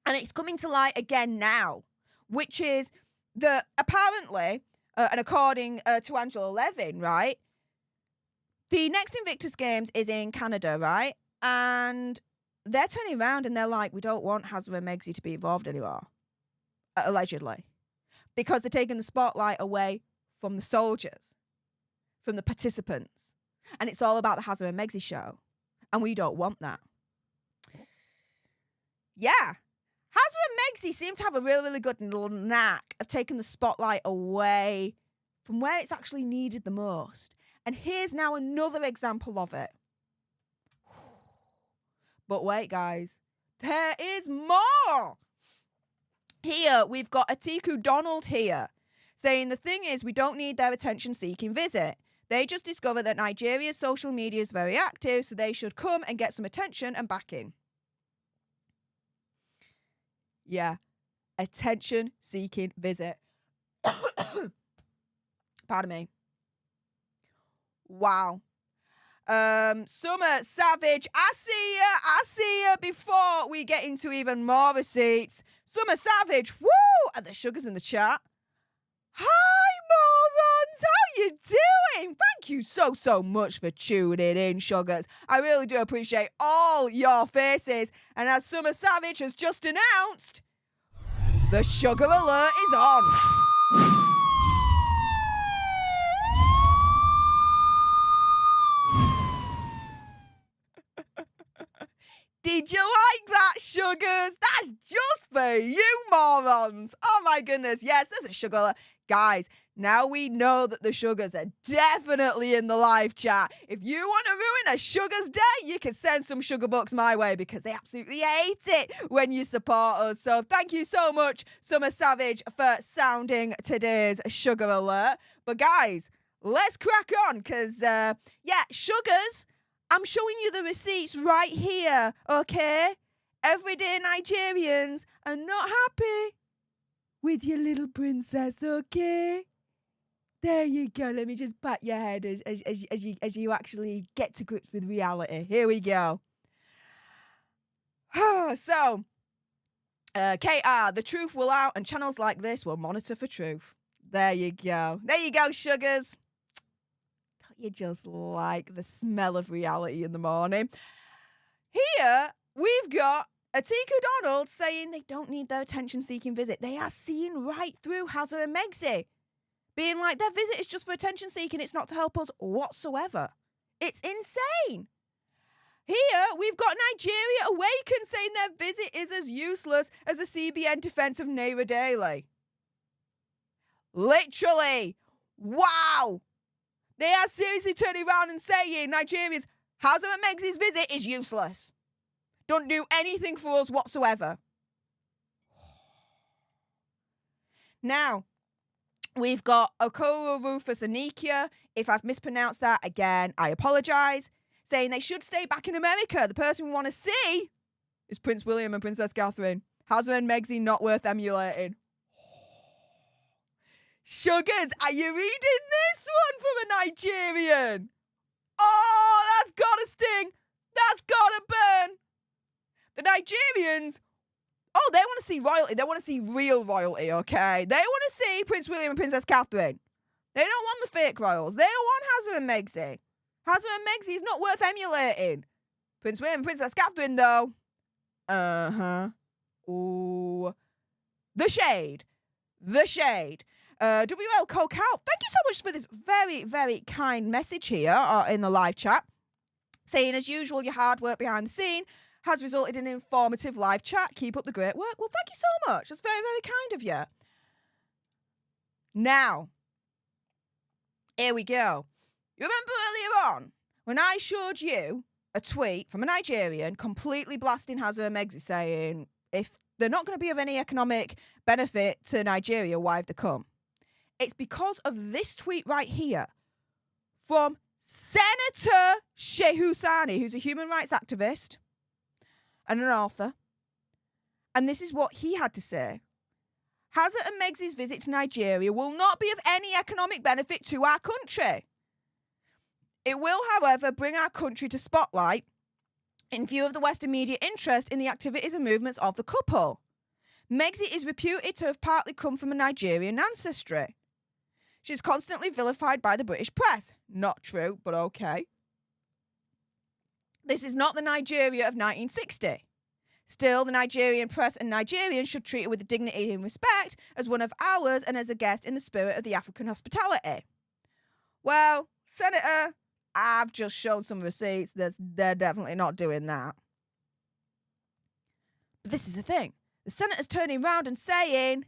and it's coming to light again now, which is that apparently, and according to Angela Levin, right, the next Invictus Games is in Canada, right? And they're turning around and they're like, we don't want Hazza and Megxi to be involved anymore, allegedly, because they're taking the spotlight away from the soldiers, from the participants. And it's all about the Hazza and Megxi show. And we don't want that. Yeah. Hazza and Megxi seem to have a really, really good little knack of taking the spotlight away from where it's actually needed the most. And here's now another example of it. But wait, guys, there is more. Here, we've got Atiku Donald here, saying the thing is we don't need their attention-seeking visit. They just discovered that Nigeria's social media is very active, so they should come and get some attention and backing. Yeah, attention-seeking visit. Pardon me. Wow. Summer Savage, I see ya before we get into even more receipts. Summer Savage, woo! And the sugars in the chat. Hi, morons! How you doing? Thank you so much for tuning in, sugars. I really do appreciate all your faces. And as Summer Savage has just announced, the sugar alert is on. Did you like that, sugars? That's just for you, morons. Oh, my goodness. Yes, there's a sugar alert. Guys, now we know that the sugars are definitely in the live chat. If you want to ruin a sugar's day, you can send some sugar bucks my way because they absolutely hate it when you support us. So thank you so much, Summer Savage, for sounding today's sugar alert. But guys, let's crack on because, sugars, I'm showing you the receipts right here, okay? Everyday Nigerians are not happy with your little princess, okay? There you go. Let me just pat your head as you actually get to grips with reality. Here we go. So, KR, the truth will out and channels like this will monitor for truth. There you go. There you go, sugars. Don't you just like the smell of reality in the morning? Here, we've got Atiku Donald saying they don't need their attention-seeking visit. They are seeing right through Hazza and Megxi, being like, their visit is just for attention-seeking. It's not to help us whatsoever. It's insane. Here, we've got Nigeria Awaken saying their visit is as useless as the CBN defense of Naira Daily. Literally. Wow. They are seriously turning around and saying Nigeria's Hazza and Megxi's visit is useless. Don't do anything for us whatsoever. Now, we've got Okoro Rufus Anikia. If I've mispronounced that again, I apologise. Saying they should stay back in America. The person we want to see is Prince William and Princess Catherine. Hazza and Megxi not worth emulating. Sugars, are you reading this one from a Nigerian? Oh, that's gotta sting. That's gotta burn. The Nigerians, oh, they want to see royalty. They want to see real royalty, okay? They want to see Prince William and Princess Catherine. They don't want the fake royals. They don't want Hazza and Megxi. Hazza and Megxi is not worth emulating. Prince William and Princess Catherine, though. Ooh. The shade. The shade. WL Coke Out, thank you so much for this very, very kind message here in the live chat. Saying, as usual, your hard work behind the scene has resulted in an informative live chat. Keep up the great work. Well, thank you so much. That's very, very kind of you. Now, here we go. You remember earlier on when I showed you a tweet from a Nigerian completely blasting Hazza and Megxi saying, if they're not going to be of any economic benefit to Nigeria, why have they come? It's because of this tweet right here from Senator Shehu Sani, who's a human rights activist and an author. And this is what he had to say. Hazard and Megsy's visit to Nigeria will not be of any economic benefit to our country. It will, however, bring our country to spotlight in view of the Western media interest in the activities and movements of the couple. Megsy is reputed to have partly come from a Nigerian ancestry. She's constantly vilified by the British press. Not true, but okay. This is not the Nigeria of 1960. Still, the Nigerian press and Nigerians should treat her with dignity and respect as one of ours and as a guest in the spirit of the African hospitality. Well, Senator, I've just shown some receipts. They're definitely not doing that. But this is the thing. The Senator's turning around and saying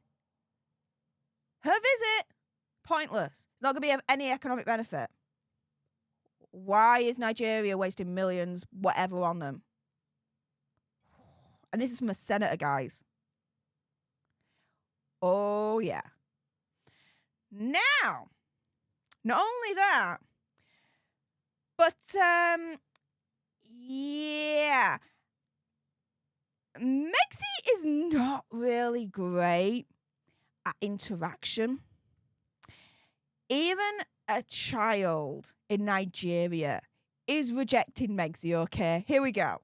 her visit, pointless. It's not going to be of any economic benefit. Why is Nigeria wasting millions, whatever, on them? And this is from a senator, guys. Oh, yeah. Now, not only that, but, yeah. Megsy is not really great at interaction. Even a child in Nigeria is rejecting Megsy, okay? Here we go.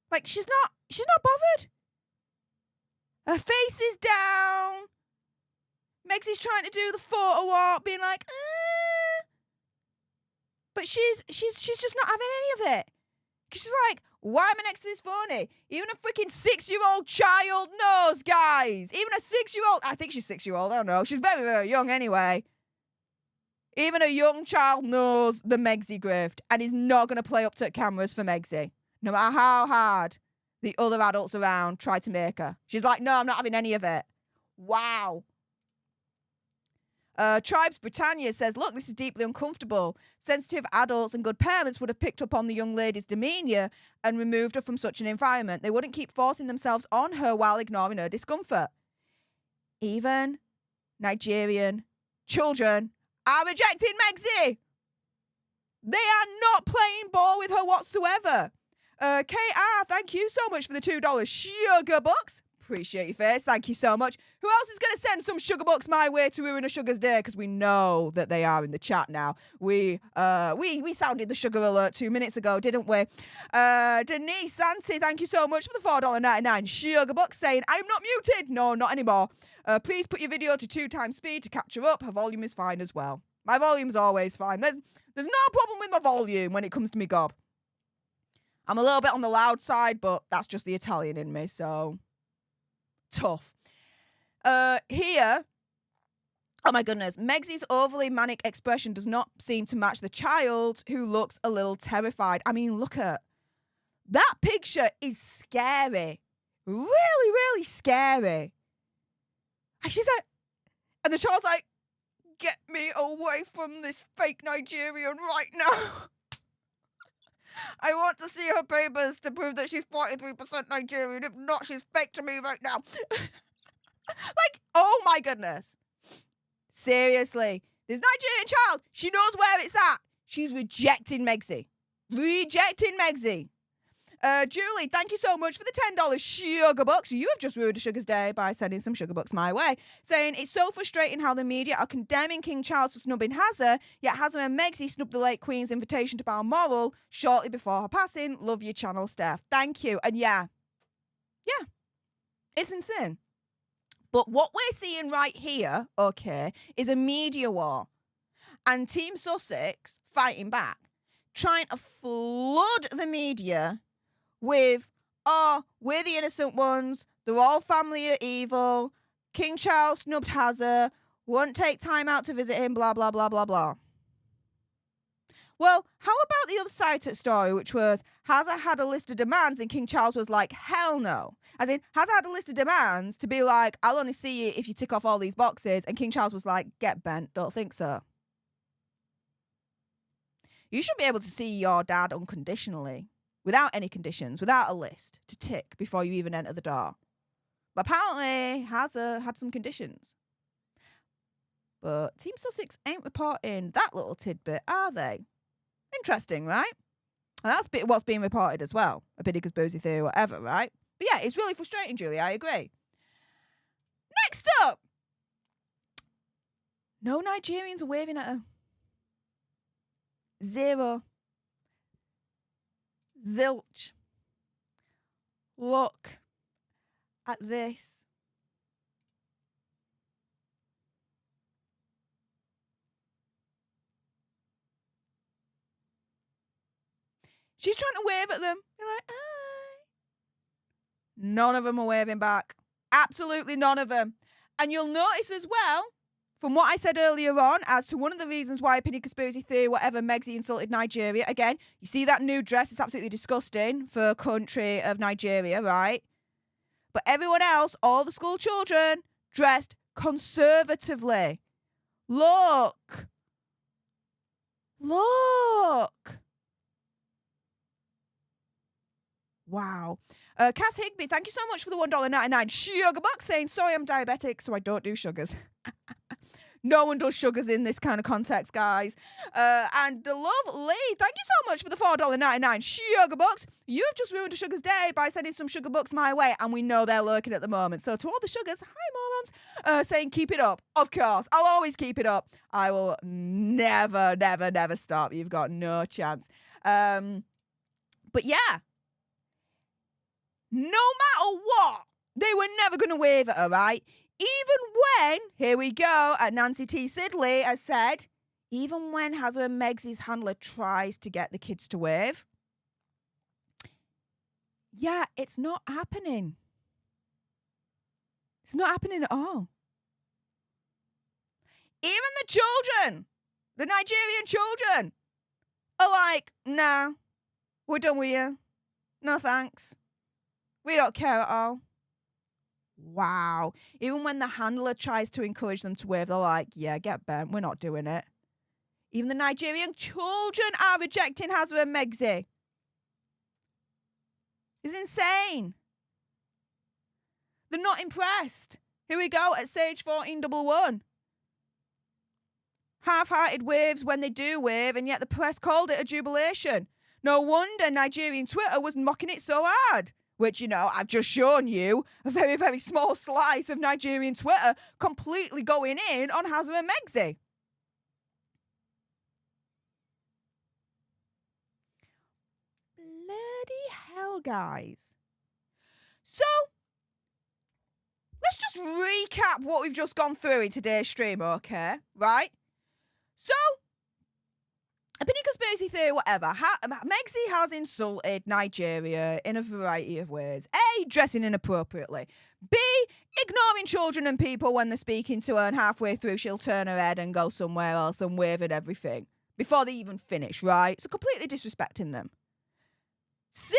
Like, she's not bothered. Her face is down. Megsy's trying to do the photo walk, being like, but she's just not having any of it. Because she's like, why am I next to this phony? Even a freaking 6-year-old child knows, guys. Even a 6-year-old, I think she's 6-year-old, I don't know. She's very, very young anyway. Even a young child knows the Megsy grift and is not going to play up to cameras for Megsy. No matter how hard the other adults around try to make her. She's like, no, I'm not having any of it. Wow. Tribes Britannia says, look, this is deeply uncomfortable. Sensitive adults and good parents would have picked up on the young lady's demeanour and removed her from such an environment. They wouldn't keep forcing themselves on her while ignoring her discomfort. Even Nigerian children are rejecting Megsy. They are not playing ball with her whatsoever. KR, thank you so much for the $2 sugar bucks. Appreciate your face. Thank you so much. Who else is going to send some sugar bucks my way to ruin a sugar's day? Because we know that they are in the chat now. We sounded the sugar alert 2 minutes ago, didn't we? Denise Santi, thank you so much for the $4.99 sugar bucks, saying, I'm not muted. No, not anymore. Please put your video to 2 times speed to catch her up. Her volume is fine as well. My volume's always fine. There's no problem with my volume when it comes to me gob. I'm a little bit on the loud side, but that's just the Italian in me, so tough. Here, oh my goodness, Megsy's overly manic expression does not seem to match the child, who looks a little terrified. I mean, look at that picture is scary. Really, really scary. And she's like, and the child's like, get me away from this fake Nigerian right now. I want to see her papers to prove that she's 43% Nigerian. If not, she's fake to me right now. Like, oh my goodness. Seriously. This Nigerian child, she knows where it's at. She's rejecting Megsy. Rejecting Megsy. Julie, thank you so much for the $10 sugar bucks. You have just ruined a sugar's day by sending some sugar bucks my way. Saying, it's so frustrating how the media are condemning King Charles for snubbing Hazard, yet Hazard and Megsy snubbed the late Queen's invitation to Balmoral shortly before her passing. Love your channel, Stef. Thank you. And yeah, it's insane. But what we're seeing right here, okay, is a media war. And Team Sussex fighting back, trying to flood the media with, oh, we're the innocent ones, the royal family are evil, King Charles snubbed Hazard, won't take time out to visit him, blah, blah, blah, blah, blah. Well, how about the other side to the story, which was Hazard had a list of demands and King Charles was like, hell no. As in, Hazard had a list of demands to be like, I'll only see you if you tick off all these boxes, and King Charles was like, get bent, don't think so. You should be able to see your dad unconditionally, without any conditions, without a list to tick before you even enter the door. But apparently Hazza had some conditions. But Team Sussex ain't reporting that little tidbit, are they? Interesting, right? And that's what's being reported as well. A bit of conspiracy theory, whatever, right? But yeah, it's really frustrating, Julie. I agree. Next up. No Nigerians are waving at her. Zero. Zilch. Look at this. She's trying to wave at them. They're like, hi. None of them are waving back. Absolutely none of them. And you'll notice as well, from what I said earlier on, as to one of the reasons why opinion conspiracy theory, whatever, Megxie insulted Nigeria. Again, you see that new dress, it's absolutely disgusting for a country of Nigeria, right? But everyone else, all the school children, dressed conservatively. Look. Look. Wow. Cass Higby, thank you so much for the $1.99 sugar box, saying, sorry, I'm diabetic, so I don't do sugars. No one does sugars in this kind of context, guys. And the lovely, thank you so much for the $4.99 sugar box. You've just ruined a sugar's day by sending some sugar bucks my way, and we know they're lurking at the moment. So to all the sugars, hi morons, saying keep it up. Of course, I'll always keep it up. I will never, never, never stop. You've got no chance. But yeah. No matter what, they were never going to wave at her, right? Even when, here we go, Nancy T. Sidley has said, even when Hazza and Megxie's handler tries to get the kids to wave, yeah, it's not happening. It's not happening at all. Even the children, the Nigerian children, are like, nah, we're done with you. No thanks. We don't care at all. Wow. Even when the handler tries to encourage them to wave, they're like, yeah, get bent. We're not doing it. Even the Nigerian children are rejecting Hazza and Megxie. It's insane. They're not impressed. Here we go at Sage 1411. Half-hearted waves when they do wave, and yet the press called it a jubilation. No wonder Nigerian Twitter was mocking it so hard. Which, you know, I've just shown you a very, very small slice of Nigerian Twitter completely going in on Hazza and Megxie. Bloody hell, guys. So, let's just recap what we've just gone through in today's stream, okay? Right? So, opinion conspiracy theory, whatever. Megxie has insulted Nigeria in a variety of ways. A, dressing inappropriately. B, ignoring children and people when they're speaking to her, and halfway through she'll turn her head and go somewhere else and wave at everything before they even finish, right? So completely disrespecting them. C,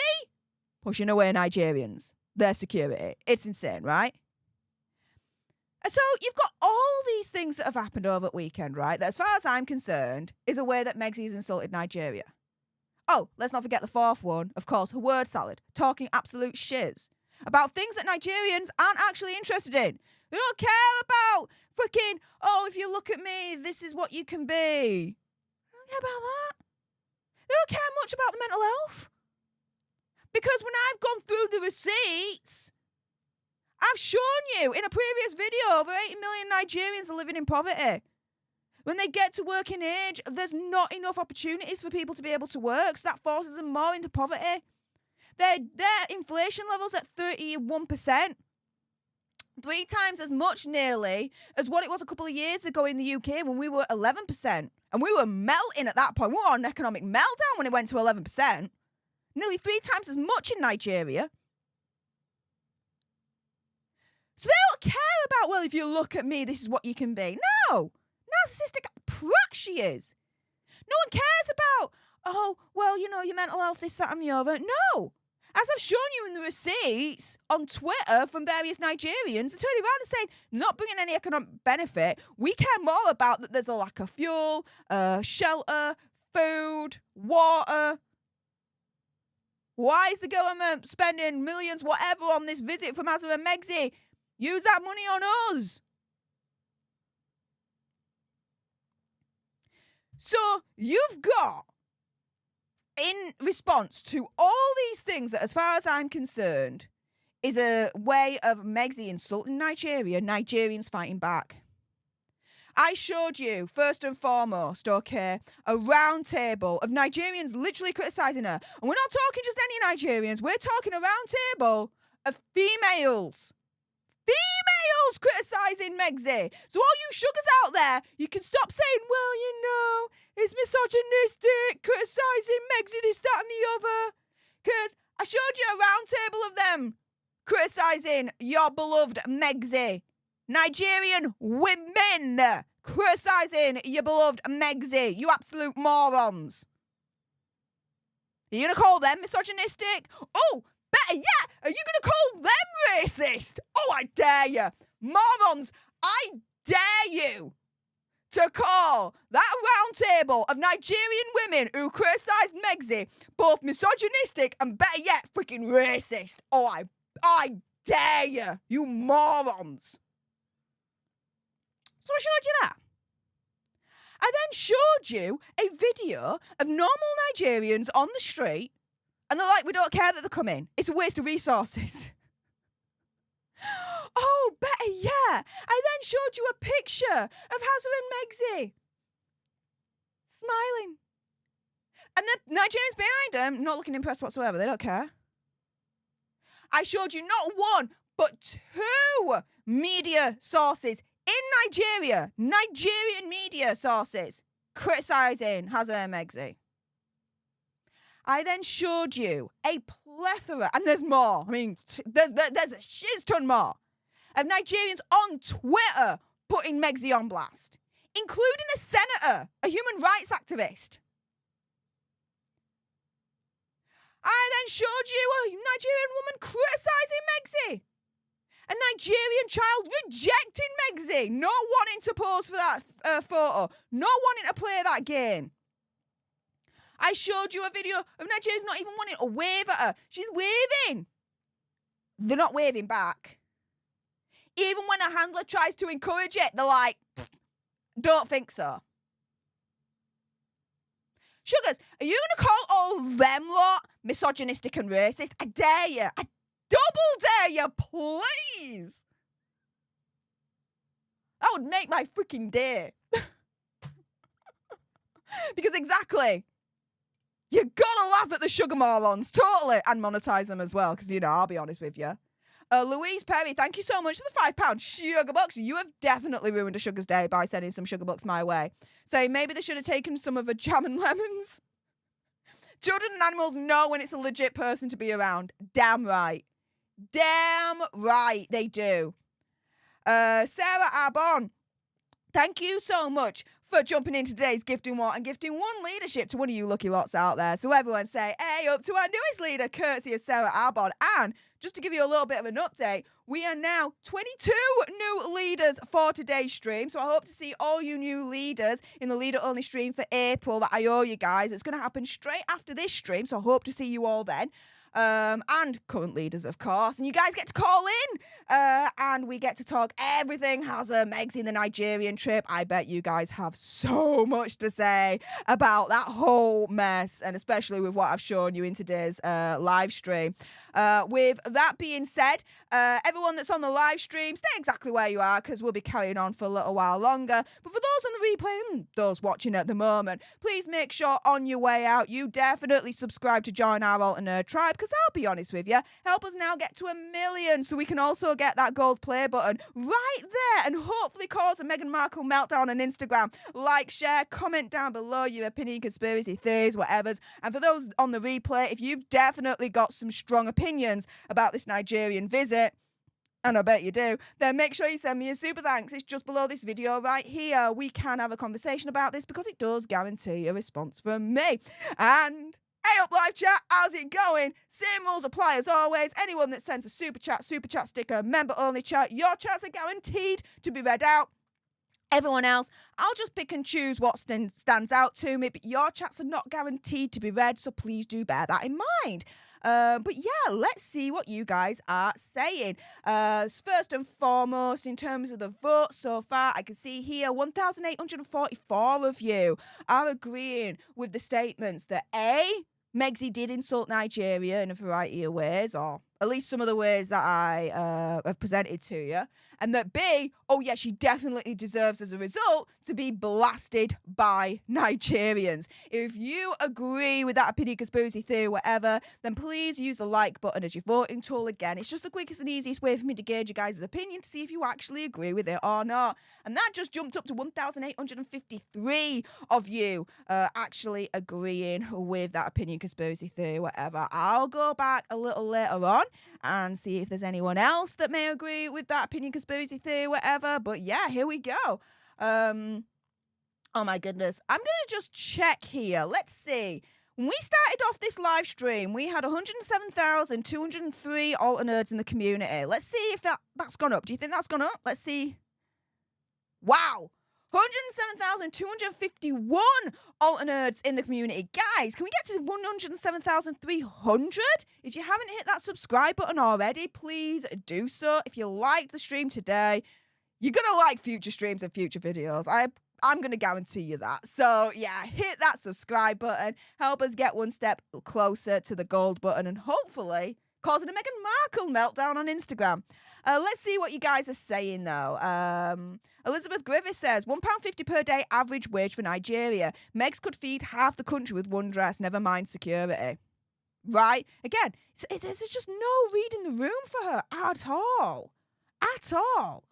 pushing away Nigerians, their security. It's insane, right? So you've got all these things that have happened over the weekend, right? That, as far as I'm concerned, is a way that Megxie's insulted Nigeria. Oh, let's not forget the fourth one, of course, her word salad, talking absolute shiz about things that Nigerians aren't actually interested in. They don't care about freaking, oh, if you look at me, this is what you can be. They don't care about that. They don't care much about the mental health. Because when I've gone through the receipts, I've shown you in a previous video over 80 million Nigerians are living in poverty. When they get to working age, there's not enough opportunities for people to be able to work, so that forces them more into poverty. Their inflation levels at 31%. 3 times as much nearly as what it was a couple of years ago in the UK when we were 11%. And we were melting at that point. We were on an economic meltdown when it went to 11%. Nearly 3 times as much in Nigeria. So they don't care about, well, if you look at me, this is what you can be. No. Narcissistic prat she is. No one cares about, oh, well, you know, your mental health, this, that, and the other. No. As I've shown you in the receipts on Twitter from various Nigerians, they're turning around and saying, not bringing any economic benefit. We care more about that there's a lack of fuel, shelter, food, water. Why is the government spending millions, whatever, on this visit from Hazza and Megxie? Use that money on us. So you've got, in response to all these things that, as far as I'm concerned, is a way of Megxie insulting Nigeria, Nigerians fighting back. I showed you, first and foremost, okay, a round table of Nigerians literally criticising her. And we're not talking just any Nigerians. We're talking a round table of females. Females criticising Megxie. So all you sugars out there, you can stop saying, well, you know, it's misogynistic, criticising Megxie, this, that and the other. Because I showed you a round table of them criticising your beloved Megxie. Nigerian women criticising your beloved Megxie. You absolute morons. Are you going to call them misogynistic? Oh, better yet, are you going to call them racist? Oh, I dare you. Morons, I dare you to call that round table of Nigerian women who criticised Megxie both misogynistic and, better yet, freaking racist. Oh, I dare you, you morons. So I showed you that. I then showed you a video of normal Nigerians on the street, and they're like, we don't care that they're coming. It's a waste of resources. Oh, better yet, I then showed you a picture of Hazza and Megxie smiling. And the Nigerians behind them not looking impressed whatsoever. They don't care. I showed you not one, but two media sources in Nigeria, Nigerian media sources, criticising Hazza and Megxie. I then showed you a plethora, and there's more. I mean, there's a shiz ton more, of Nigerians on Twitter putting Megxie on blast, including a senator, a human rights activist. I then showed you a Nigerian woman criticising Megxie. A Nigerian child rejecting Megxie, not wanting to pose for that photo, not wanting to play that game. I showed you a video of Nigerians not even wanting to wave at her. She's waving. They're not waving back. Even when a handler tries to encourage it, they're like, don't think so. Sugars, are you going to call all them lot misogynistic and racist? I dare you. I double dare you, please. That would make my freaking day. Because exactly, you gotta laugh at the sugar morons, totally, and monetize them as well, because, you know, I'll be honest with you. Louise Perry, thank you so much for the £5 sugar bucks. You have definitely ruined a sugar's day by sending some sugar bucks my way. Saying maybe they should have taken some of her jam and lemons. Children and animals know when it's a legit person to be around. Damn right. Damn right they do. Sarah Arbon, thank you so much for jumping into today's Gifting War and gifting one leadership to one of you lucky lots out there. So everyone say, hey, up to our newest leader, courtesy of Sarah Arbon. And just to give you a little bit of an update, we are now 22 new leaders for today's stream. So I hope to see all you new leaders in the leader-only stream for April that I owe you guys. It's going to happen straight after this stream, so I hope to see you all then. And current leaders, of course. And you guys get to call in. And we get to talk everything Hazza, Megxie, the Nigerian trip. I bet you guys have so much to say about that whole mess, and especially with what I've shown you in today's live stream. With that being said, everyone that's on the live stream, stay exactly where you are, because we'll be carrying on for a little while longer. But for those on the replay and those watching at the moment, please make sure on your way out you definitely subscribe to join our alternate tribe, because I'll be honest with you, help us now get to 1 million so we can also get that gold play button right there and hopefully cause a Meghan Markle meltdown on Instagram. Like, share, comment down below your opinion, conspiracy theories, whatever's. And for those on the replay, if you've definitely got some strong opinions about this Nigerian visit, and I bet you do, then make sure you send me a super thanks. It's just below this video right here. We can have a conversation about this because it does guarantee a response from me. And hey up live chat, how's it going? Same rules apply as always. Anyone that sends a super chat sticker, member only chat, your chats are guaranteed to be read out Everyone else, I'll just pick and choose what stands out to me, but your chats are not guaranteed to be read, so please do bear that in mind. But yeah, let's see what you guys are saying. First and foremost, in terms of the vote so far, I can see here 1,844 of you are agreeing with the statements that A, Megxie did insult Nigeria in a variety of ways, or at least some of the ways that I have presented to you. And that B, oh yeah, she definitely deserves as a result to be blasted by Nigerians. If you agree with that opinion, conspiracy theory, whatever, then please use the like button as your voting tool again. It's just the quickest and easiest way for me to gauge you guys' opinion to see if you actually agree with it or not. And that just jumped up to 1,853 of you actually agreeing with that opinion, conspiracy theory, whatever. I'll go back a little later on and see if there's anyone else that may agree with that opinion, conspiracy theory, whatever. But yeah, here we go. Oh my goodness. I'm going to just check here. Let's see. When we started off this live stream, we had 107,203 alternates in the community. Let's see if that's gone up. Do you think that's gone up? Let's see. Wow. 107,251 alternates in the community. Guys, can we get to 107,300? If you haven't hit that subscribe button already, please do so. If you liked the stream today, you're going to like future streams and future videos. I'm going to guarantee you that. So, yeah, hit that subscribe button. Help us get one step closer to the gold button and hopefully causing a Meghan Markle meltdown on Instagram. Let's see what you guys are saying, though. Elizabeth Griffith says, £1.50 per day average wage for Nigeria. Megs could feed half the country with one dress, never mind security. Right? Again, there's just no reading the room for her at all. At all.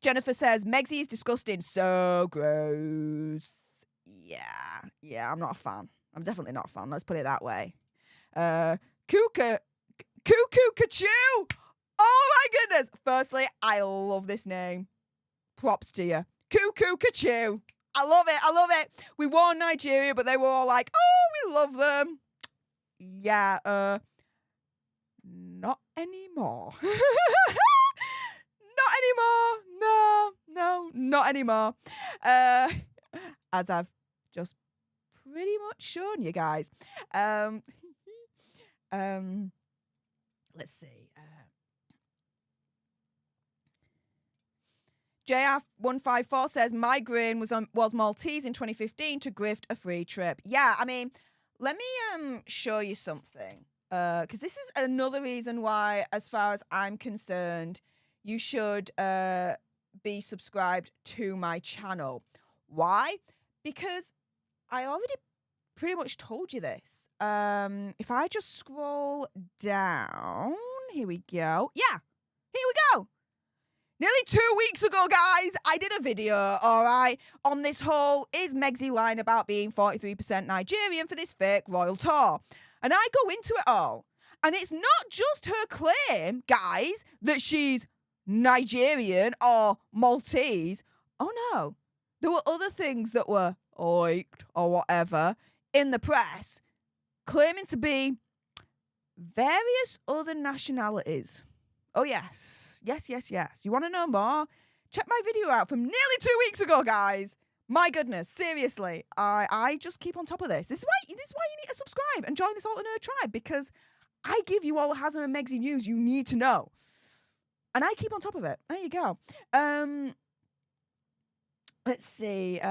Jennifer says, Megxie is disgusting. So gross. Yeah, I'm not a fan. I'm definitely not a fan. Let's put it that way. Cuckoo Kachoo! Oh my goodness! Firstly, I love this name. Props to you. Cuckoo Kachoo. I love it. We won Nigeria, but they were all like, oh, we love them. Yeah, not anymore. Not anymore. No, not anymore. As I've just pretty much shown you guys. Let's see. JR154 says migraine was Maltese in 2015 to grift a free trip. Yeah, I mean, let me show you something. Because this is another reason why, as far as I'm concerned, you should be subscribed to my channel. Why? Because I already pretty much told you this. If I just scroll down, here we go. Yeah, here we go. Nearly 2 weeks ago, guys, I did a video, all right, on this whole is Megxie lying about being 43% Nigerian for this fake royal tour. And I go into it all. And it's not just her claim, guys, that she's Nigerian or Maltese. Oh, no. There were other things that were leaked or whatever in the press claiming to be various other nationalities. Oh, yes. Yes. You want to know more? Check my video out from nearly 2 weeks ago, guys. My goodness, seriously. I just keep on top of this. This is why you need to subscribe and join this alternate tribe, because I give you all the Haslam and Megxie news you need to know. And I keep on top of it. There you go. Let's see.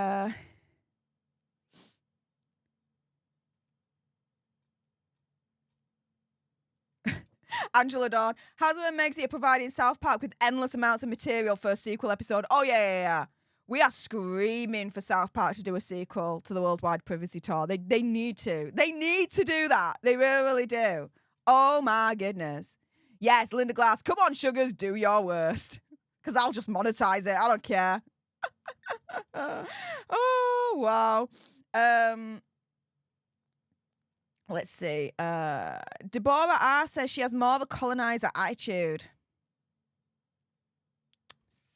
Angela Dawn. Haslam and Megxie are providing South Park with endless amounts of material for a sequel episode. Oh, yeah. We are screaming for South Park to do a sequel to the Worldwide Privacy Tour. They need to. They need to do that. They really do. Oh, my goodness. Yes, Linda Glass. Come on, sugars, do your worst. Because I'll just monetize it. I don't care. Oh, wow. Let's see. Deborah R. says she has more of a colonizer attitude.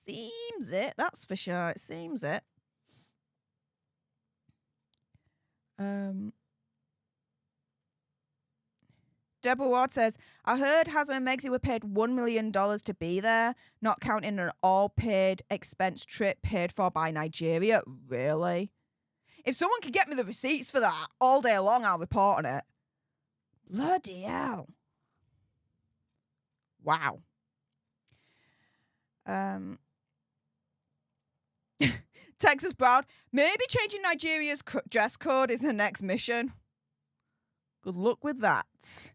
Seems it, that's for sure. It seems it. Deborah Ward says, I heard Hazza and Megxie were paid $1 million to be there, not counting an all-paid expense trip paid for by Nigeria. Really? If someone could get me the receipts for that all day long, I'll report on it. Bloody hell. Wow. Texas Brown, maybe changing Nigeria's dress code is the next mission. Good luck with that.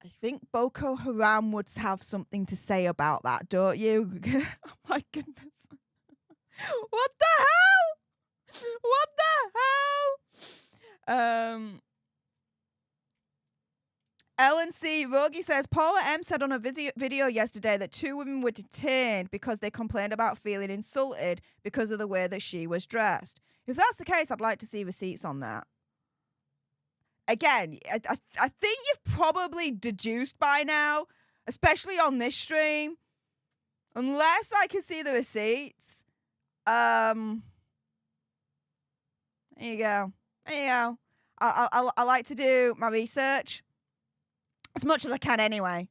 I think Boko Haram would have something to say about that, don't you? Oh my goodness. What the hell? What the hell? Ellen C. Rogie says, Paula M. said on a video yesterday that 2 women were detained because they complained about feeling insulted because of the way that she was dressed. If that's the case, I'd like to see receipts on that. Again, I think you've probably deduced by now, especially on this stream, unless I can see the receipts. There you go. There you go. I like to do my research as much as I can anyway.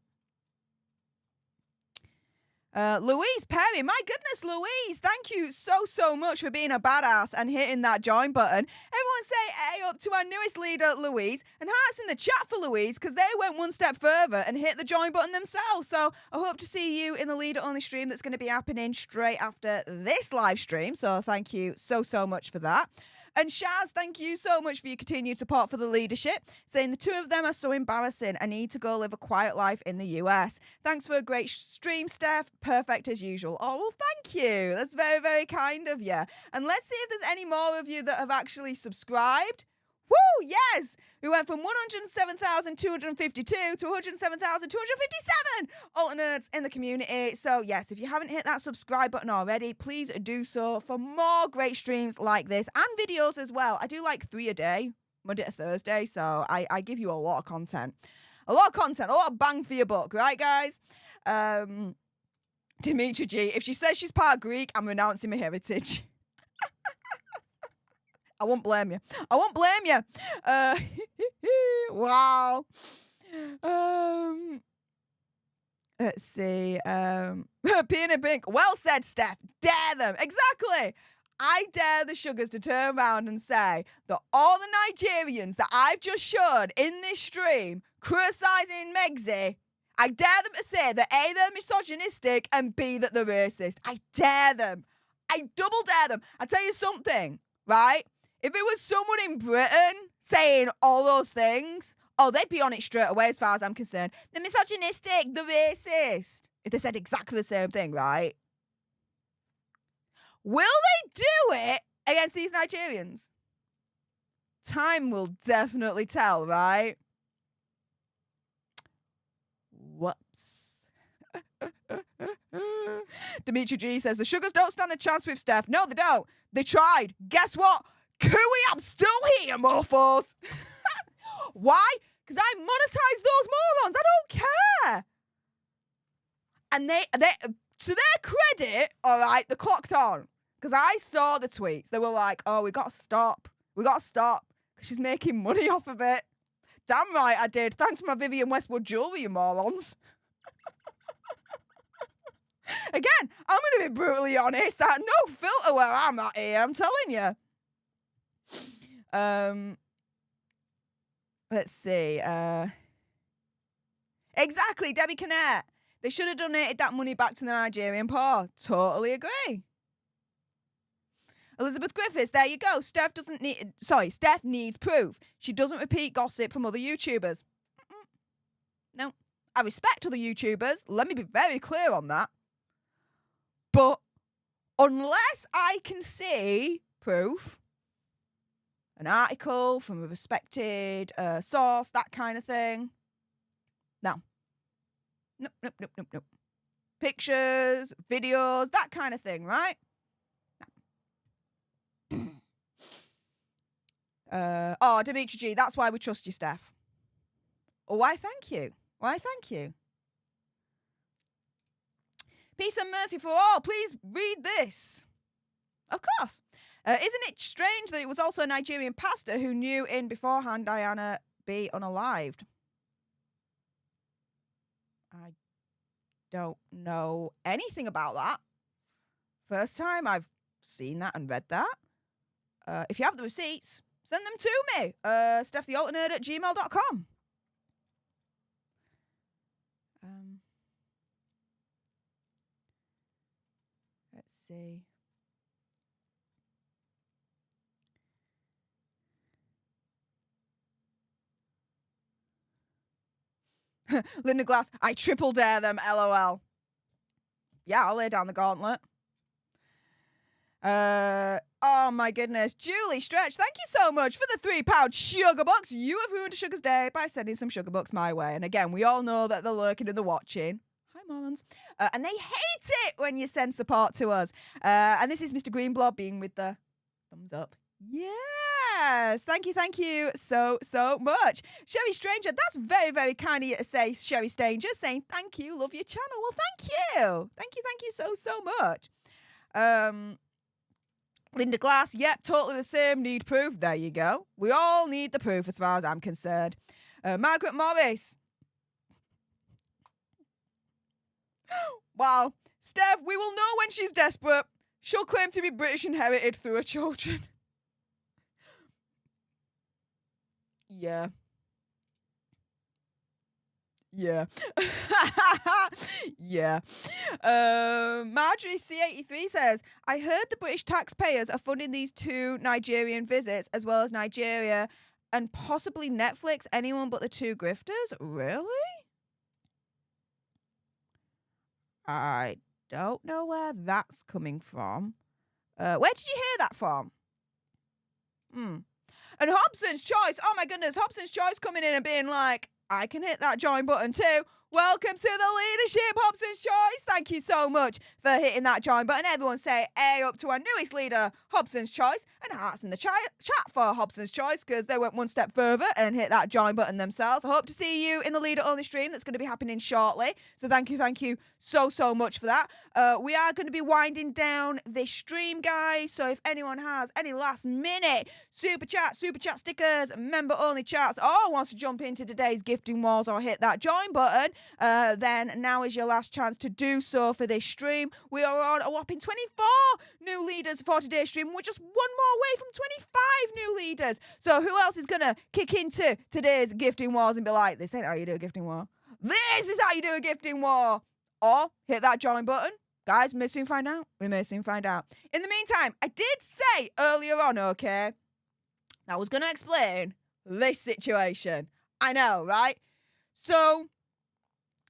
Louise Perry, my goodness, Louise, thank you so much for being a badass and hitting that join button. Everyone say hey up to our newest leader, Louise, and hearts in the chat for Louise because they went one step further and hit the join button themselves. So I hope to see you in the leader-only stream that's going to be happening straight after this live stream. So thank you so much for that. And Shaz, thank you so much for your continued support for the leadership, saying the 2 of them are so embarrassing. I need to go live a quiet life in the US. Thanks for a great stream, Stef. Perfect as usual. Oh, well, thank you. That's very, very kind of you. And let's see if there's any more of you that have actually subscribed. Woo, yes! We went from 107,252 to 107,257 alternates in the community. So, yes, if you haven't hit that subscribe button already, please do so for more great streams like this and videos as well. I do like 3 a day, Monday to Thursday, so I give you a lot of content. A lot of bang for your buck, right, guys? Dimitri G, if she says she's part Greek, I'm renouncing my heritage. I won't blame you. Wow. Let's see. Peanut Pink. Well said, Steph. Dare them. Exactly. I dare the sugars to turn around and say that all the Nigerians that I've just showed in this stream criticizing Megxie, I dare them to say that A, they're misogynistic, and B, that they're racist. I dare them. I double dare them. I tell you something, right? If it was someone in Britain saying all those things, oh, they'd be on it straight away as far as I'm concerned. They're misogynistic, they're racist. If they said exactly the same thing, right? Will they do it against these Nigerians? Time will definitely tell, right? Whoops. Dimitri G says, the sugars don't stand a chance with Steph. No, they don't. They tried. Guess what? Cooey, I'm still here, mofos. Why? Because I monetize those morons. I don't care. And they to their credit, all right, they clocked on. Because I saw the tweets. They were like, oh, we got to stop. Because she's making money off of it. Damn right I did. Thanks for my Vivienne Westwood jewellery, you morons. Again, I'm going to be brutally honest. No filter where I'm at here, I'm telling you. Let's see. Exactly, Debbie Canet. They should have donated that money back to the Nigerian poor. Totally agree. Elizabeth Griffiths, there you go. Steph needs proof. She doesn't repeat gossip from other YouTubers. No. I respect other YouTubers. Let me be very clear on that. But unless I can see proof, an article from a respected source, that kind of thing, no. Nope. Pictures, videos, that kind of thing, right? No. Dimitri G, that's why we trust you, Steph. Why, thank you. Peace and mercy for all. Please read this. Of course. Isn't it strange that it was also a Nigerian pastor who knew in beforehand Diana be unalived? don't know anything about that. First time I've seen that and read that. If you have the receipts, send them to me. StefTheAlternerd@gmail.com. Let's see. Linda Glass, I triple dare them, LOL. Yeah, I'll lay down the gauntlet. Oh my goodness. Julie Stretch, thank you so much for the £3 sugar bucks. You have ruined a sugar's day by sending some sugar bucks my way. And again, we all know that they're lurking and they're watching. Hi, Mormons. And they hate it when you send support to us. And this is Mr. Greenblob being with the thumbs up. Yes. Thank you so much. Sherry Stranger, that's very, very kind of you to say, Sherry Stranger, saying thank you, love your channel. Well, thank you. Thank you so much. Linda Glass, yep, totally the same. Need proof. There you go. We all need the proof as far as I'm concerned. Margaret Morris. Wow. Steph, we will know when she's desperate. She'll claim to be British inherited through her children. Yeah. Yeah. Yeah. Marjorie C83 says, I heard the British taxpayers are funding these 2 Nigerian visits as well as Nigeria and possibly Netflix, anyone but the 2 grifters. Really? I don't know where that's coming from. Where did you hear that from? And Hobson's Choice. Oh my goodness. Hobson's Choice coming in and being like, I can hit that join button too. Welcome to the leadership, Hobson's Choice. Thank you so much for hitting that join button. Everyone say A up to our newest leader, Hobson's Choice, and hearts in the chat for Hobson's Choice because they went one step further and hit that join button themselves. I hope to see you in the leader-only stream that's going to be happening shortly. So thank you so much for that. We are going to be winding down this stream, guys. So if anyone has any last-minute super chat stickers, member-only chats, or wants to jump into today's gifting wars or hit that join button, then now is your last chance to do so for this stream. We are on a whopping 24 new leaders for today's stream. We're just one more away from 25 new leaders. So who else is going to kick into today's gifting wars and be like, this ain't how you do a gifting war. This is how you do a gifting war. Or hit that join button. Guys, we may soon find out. In the meantime, I did say earlier on, okay, I was going to explain this situation. I know, right? So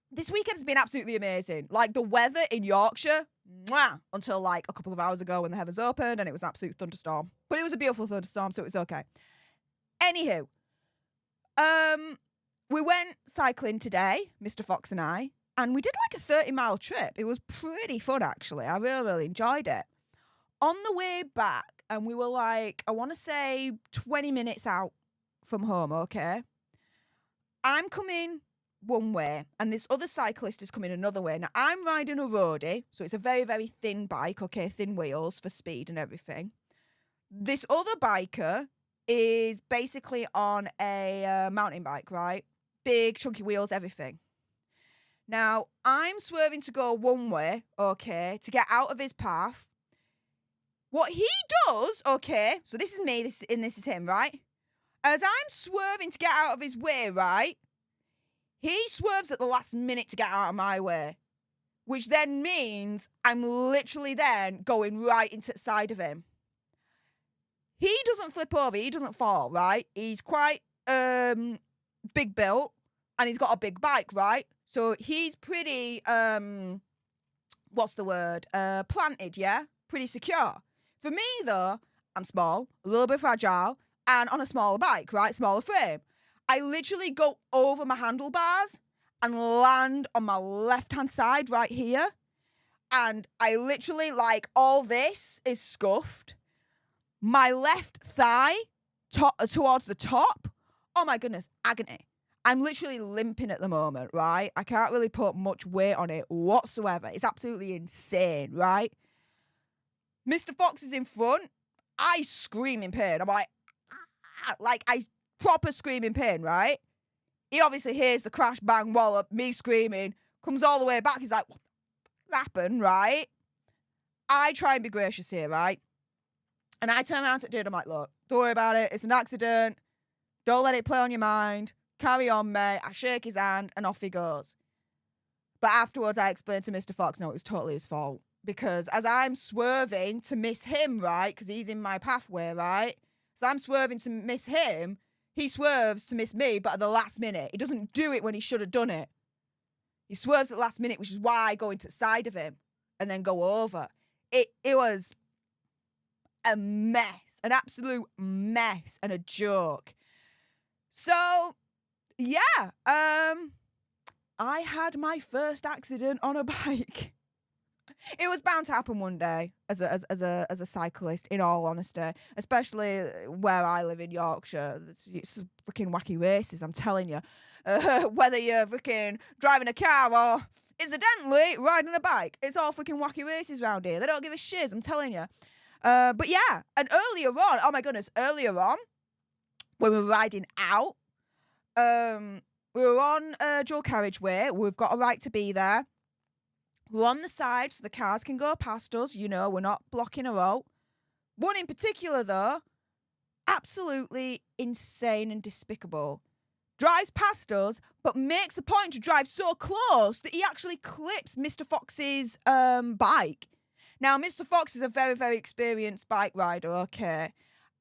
this weekend has been absolutely amazing. Like the weather in Yorkshire, until like a couple of hours ago when the heavens opened and it was an absolute thunderstorm. But it was a beautiful thunderstorm, so it was okay. Anywho, we went cycling today, Mr. Fox and I, and we did like a 30-mile trip. It was pretty fun, actually. I really enjoyed it. On the way back, and we were like, I want to say 20 minutes out from home, okay? I'm coming one way, and this other cyclist is coming another way. Now, I'm riding a roadie, so it's a very, very thin bike, okay, thin wheels for speed and everything. This other biker is basically on a mountain bike, right? Big, chunky wheels, everything. Now, I'm swerving to go one way, okay, to get out of his path. What he does, okay, so this is me, this is him, right? As I'm swerving to get out of his way, right, he swerves at the last minute to get out of my way, which then means I'm literally then going right into the side of him. He doesn't flip over, he doesn't fall, right? He's quite big built, and he's got a big bike, right? So he's pretty, planted, yeah? Pretty secure. For me, though, I'm small, a little bit fragile, and on a smaller bike, right? Smaller frame. I literally go over my handlebars and land on my left-hand side right here. And I literally, like, all this is scuffed. My left thigh towards the top. Oh, my goodness, agony. I'm literally limping at the moment, right? I can't really put much weight on it whatsoever. It's absolutely insane, right? Mr. Fox is in front. I scream in pain. I'm like, I proper scream in pain, right? He obviously hears the crash, bang, wallop, me screaming, comes all the way back. He's like, what happened, right? I try and be gracious here, right? And I turn around to dude, I'm like, look, don't worry about it. It's an accident. Don't let it play on your mind. Carry on, mate. I shake his hand and off he goes. But afterwards, I explained to Mr. Fox, no, it was totally his fault. Because as I'm swerving to miss him, right, because he's in my pathway, right? So I'm swerving to miss him. He swerves to miss me, but at the last minute. He doesn't do it when he should have done it. He swerves at the last minute, which is why I go into the side of him and then go over. It was a mess, an absolute mess and a joke. So, yeah, I had my first accident on a bike. It was bound to happen one day as a cyclist, in all honesty, especially where I live in Yorkshire. It's freaking wacky races, I'm telling you. Whether you're freaking driving a car or incidentally riding a bike, it's all freaking wacky races around here. They don't give a shiz, I'm telling you. But yeah, and earlier on, oh my goodness, when we were riding out, we were on a dual carriageway. We've got a right to be there. We're on the side so the cars can go past us. You know, we're not blocking a road. One in particular, though, absolutely insane and despicable. Drives past us, but makes a point to drive so close that he actually clips Mr. Fox's bike. Now, Mr. Fox is a very, very experienced bike rider, okay?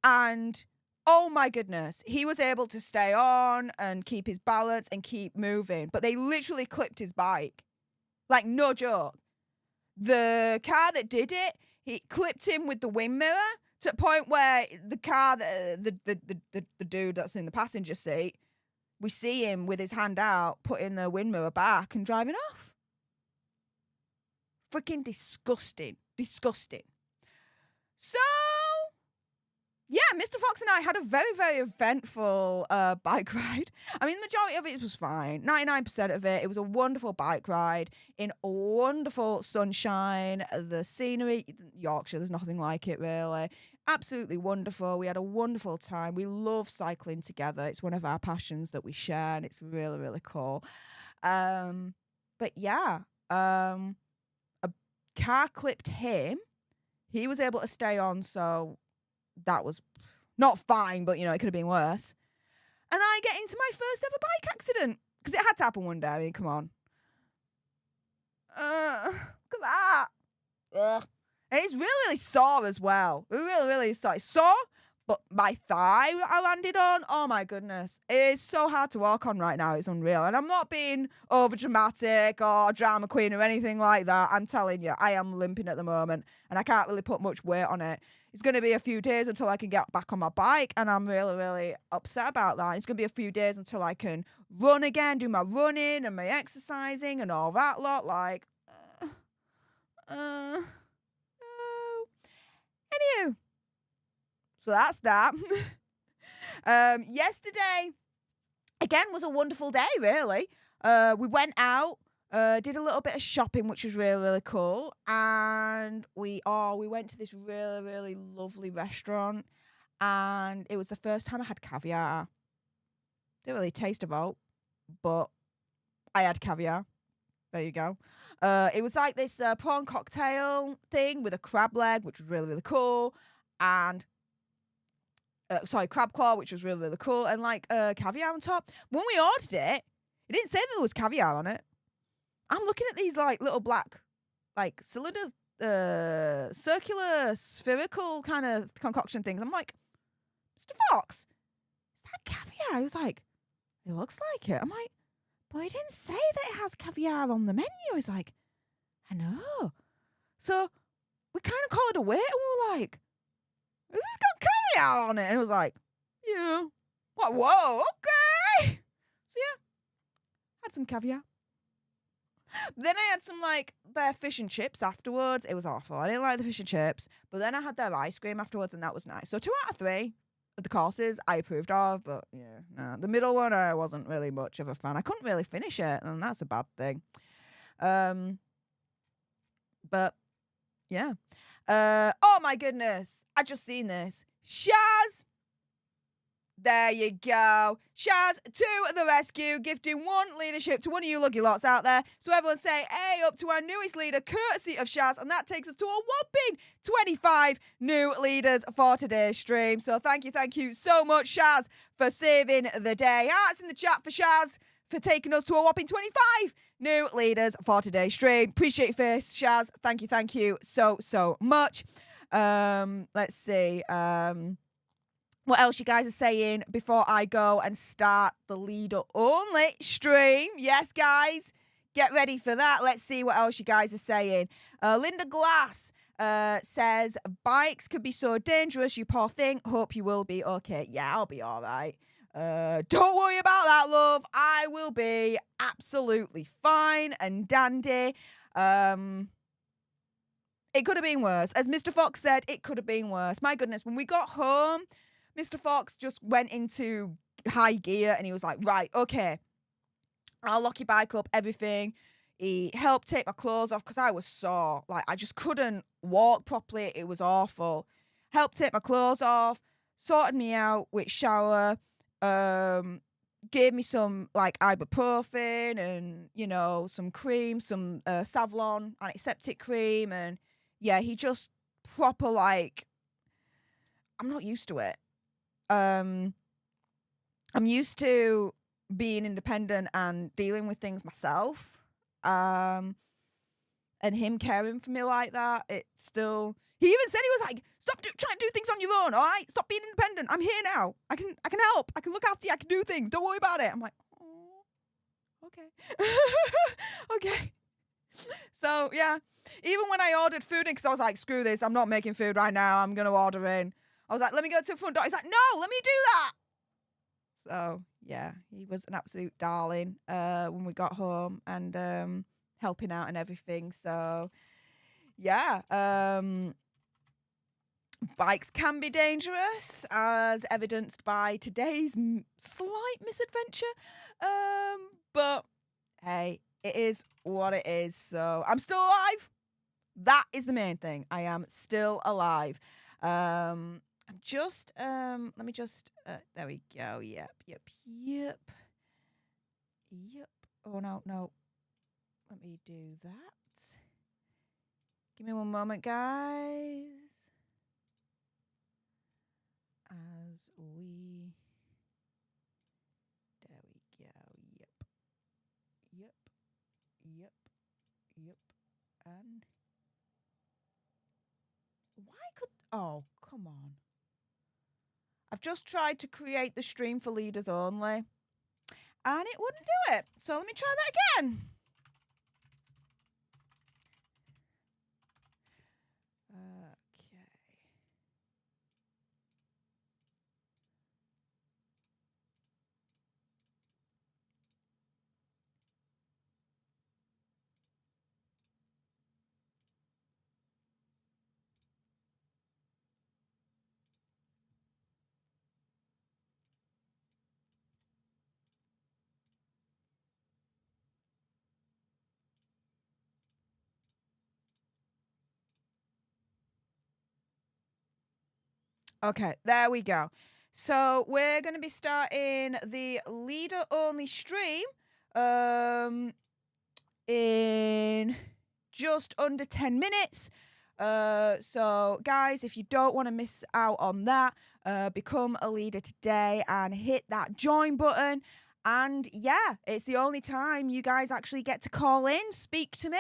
And, oh my goodness, he was able to stay on and keep his balance and keep moving. But they literally clipped his bike. Like, no joke. The car that did it, he clipped him with the wing mirror to a point where the car, the dude that's in the passenger seat, we see him with his hand out, putting the wind mirror back and driving off. Freaking disgusting. Disgusting. So, yeah, Mr. Fox and I had a very, very eventful bike ride. I mean, the majority of it was fine. 99% of it. It was a wonderful bike ride in wonderful sunshine. The scenery, Yorkshire, there's nothing like it, really. Absolutely wonderful. We had a wonderful time. We love cycling together. It's one of our passions that we share, and it's really, really cool. But yeah, a car clipped him. He was able to stay on, so that was not fine, but, you know, it could have been worse. And I get into my first ever bike accident, because it had to happen one day. I mean, come on. Look at that. Ugh. And it's really, really sore as well. Really, really sore. It's sore, but my thigh I landed on, oh my goodness. It is so hard to walk on right now. It's unreal. And I'm not being over dramatic or drama queen or anything like that. I'm telling you, I am limping at the moment and I can't really put much weight on it. It's going to be a few days until I can get back on my bike, and I'm really, really upset about that. It's going to be a few days until I can run again, do my running and my exercising and all that lot. Like, no. Anywho, so that's that. Yesterday, again, was a wonderful day, really. We went out, did a little bit of shopping, which was really, really cool. And we went to this really, really lovely restaurant. And it was the first time I had caviar. Didn't really taste of oat, but I had caviar. There you go. It was like this prawn cocktail thing with a crab leg, which was really, really cool. And, crab claw, which was really, really cool. And like caviar on top. When we ordered it, it didn't say that there was caviar on it. I'm looking at these like little black, like cylinder, circular, spherical kind of concoction things. I'm like, Mr. Fox, is that caviar? He was like, it looks like it. I'm like, but it didn't say that it has caviar on the menu. He's like, I know. So we kind of called it a wait and we were like, has this got caviar on it? And it was like, yeah. What? Whoa, okay. So yeah, had some caviar. Then I had some like their fish and chips afterwards. It was awful. I didn't like the fish and chips. But then I had their ice cream afterwards and that was nice. So 2 out of 3 of the courses I approved of. But yeah, no. The middle one I wasn't really much of a fan. I couldn't really finish it and that's a bad thing. But yeah. Oh my goodness. I just seen this. Shaz There you go. Shaz to the rescue, gifting one leadership to one of you lucky lots out there. So everyone say, hey, up to our newest leader, courtesy of Shaz. And that takes us to a whopping 25 new leaders for today's stream. So thank you so much, Shaz, for saving the day. Hearts in the chat for Shaz for taking us to a whopping 25 new leaders for today's stream. Appreciate your face, Shaz. Thank you so much. Let's see. What else you guys are saying before I go and start the leader only stream? Yes, guys, get ready for that. Let's see what else you guys are saying. Linda Glass says, bikes can be so dangerous, you poor thing. Hope you will be okay. Yeah, I'll be all right. Don't worry about that, love. I will be absolutely fine and dandy. It could have been worse. As Mr. Fox said, it could have been worse. My goodness, when we got home, Mr. Fox just went into high gear and he was like, right, okay, I'll lock your bike up, everything. He helped take my clothes off because I was sore. Like, I just couldn't walk properly. It was awful. Helped take my clothes off, sorted me out with shower, gave me some, like, ibuprofen and, you know, some cream, some Savlon antiseptic cream. And, yeah, he just proper, like, I'm not used to it. I'm used to being independent and dealing with things myself. And him caring for me like that, it's still... He even said, he was like, stop trying to do things on your own, all right? Stop being independent. I'm here now. I can help. I can look after you. I can do things. Don't worry about it. I'm like, oh, okay. Okay. So, yeah. Even when I ordered food in, because I was like, screw this. I'm not making food right now. I'm going to order in. I was like, let me go to the front door. He's like, no, let me do that. So, yeah, he was an absolute darling when we got home and helping out and everything. So, yeah, bikes can be dangerous, as evidenced by today's slight misadventure. But, hey, it is what it is. So, I'm still alive. That is the main thing. I am still alive. I'm just, let me just, there we go. Yep. Oh, no. Let me do that. Give me one moment, guys. As we, there we go. Yep. And why could, oh, come on. I've just tried to create the stream for leaders only, and it wouldn't do it. So let me try that again. Okay, there we go. So we're going to be starting the leader-only stream in just under 10 minutes. So, guys, if you don't want to miss out on that, become a leader today and hit that join button. And, yeah, it's the only time you guys actually get to call in, speak to me.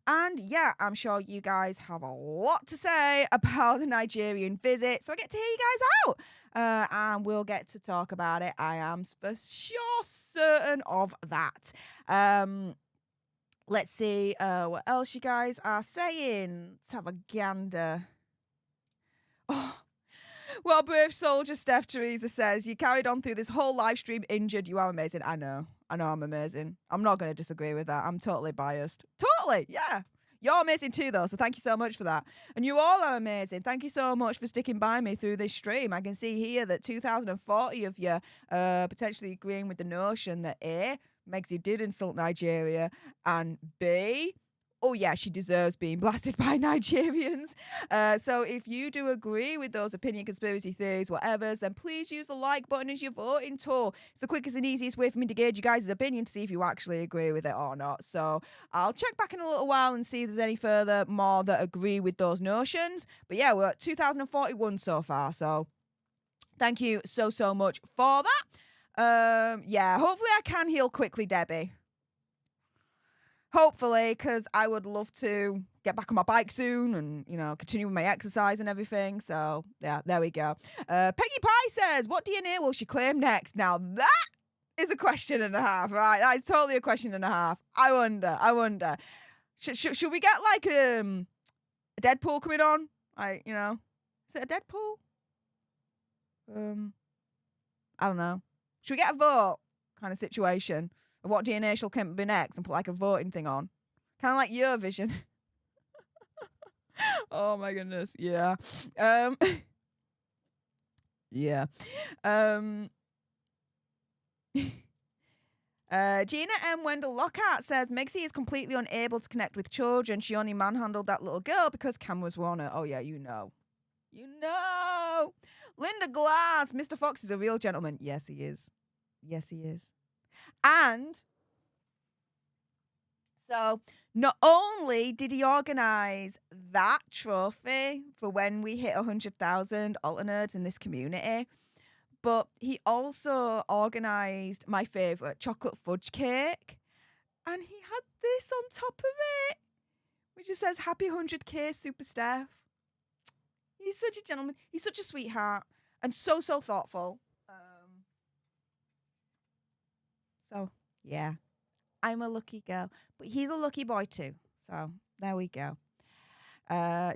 And, yeah, I'm sure you guys have a lot to say about the Nigerian visit. So I get to hear you guys out. And we'll get to talk about it. I am for sure certain of that. Let's see what else you guys are saying. Let's have a gander. Oh, well, brave soldier Steph Teresa says, you carried on through this whole live stream injured. You are amazing. I know I'm amazing. I'm not going to disagree with that. I'm totally biased. Totally, yeah. You're amazing too, though, so thank you so much for that. And you all are amazing. Thank you so much for sticking by me through this stream. I can see here that 2,040 of you potentially agreeing with the notion that A, Megzy did insult Nigeria, and B, oh yeah, she deserves being blasted by Nigerians. So if you do agree with those opinion conspiracy theories, whatever's, then please use the like button as your voting tool. It's the quickest and easiest way for me to gauge you guys' opinion to see if you actually agree with it or not. So I'll check back in a little while and see if there's any further more that agree with those notions. But yeah, we're at 2041 so far. So thank you so much for that. Yeah, hopefully I can heal quickly, Debbie. Hopefully, because I would love to get back on my bike soon and, you know, continue with my exercise and everything. So, yeah, there we go. Peggy Pie says, what DNA will she claim next? Now, that is a question and a half, right? That is totally a question and a half. I wonder. Should we get, like, a Deadpool coming on? Like, you know, is it a Deadpool? I don't know. Should we get a vote kind of situation? Of what DNA she'll come be next and put like a voting thing on. Kind of like Eurovision. Oh my goodness. Yeah. Yeah. Gina M. Wendell Lockhart says, Megsy is completely unable to connect with children. She only manhandled that little girl because cameras were on her. Oh yeah, you know. You know. Linda Glass, Mr. Fox is a real gentleman. Yes, he is. Yes, he is. And so not only did he organise that trophy for when we hit 100,000 alter nerds in this community, but he also organised my favourite chocolate fudge cake. And he had this on top of it, which just says, Happy 100K, Super Stef. He's such a gentleman. He's such a sweetheart and so thoughtful. So, yeah, I'm a lucky girl. But he's a lucky boy too. So, there we go.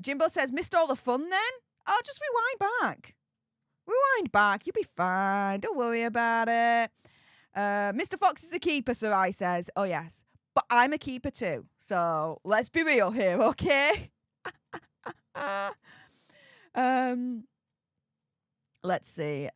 Jimbo says, missed all the fun then? Oh, just rewind back. Rewind back. You'll be fine. Don't worry about it. Mr. Fox is a keeper, Sir I says. Oh, yes. But I'm a keeper too. So, let's be real here, okay? Let's see.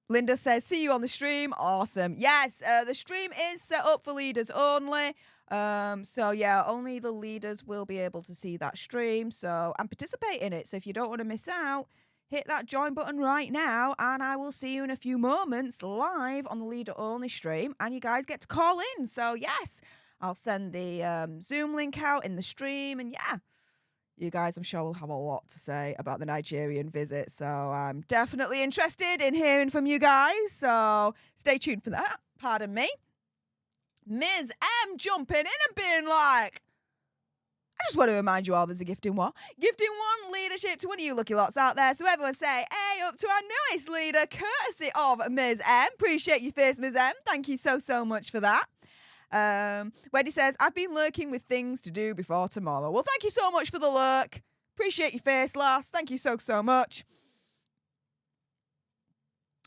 Linda says, see you on the stream. Awesome. Yes, the stream is set up for leaders only. So, yeah, only the leaders will be able to see that stream. So, and participate in it. So, if you don't want to miss out, hit that join button right now. And I will see you in a few moments live on the leader only stream. And you guys get to call in. So, yes, I'll send the Zoom link out in the stream. And, yeah. You guys, I'm sure, will have a lot to say about the Nigerian visit. So I'm definitely interested in hearing from you guys. So stay tuned for that. Pardon me. Ms. M jumping in and being like, I just want to remind you all there's a gifting war. Gifting one leadership to one of you lucky lots out there. So everyone say, hey, up to our newest leader, courtesy of Ms. M. Appreciate your face, Ms. M. Thank you so much for that. Wendy says, I've been lurking with things to do before tomorrow. Well, thank you so much for the lurk. Appreciate your face, lass. Thank you so much.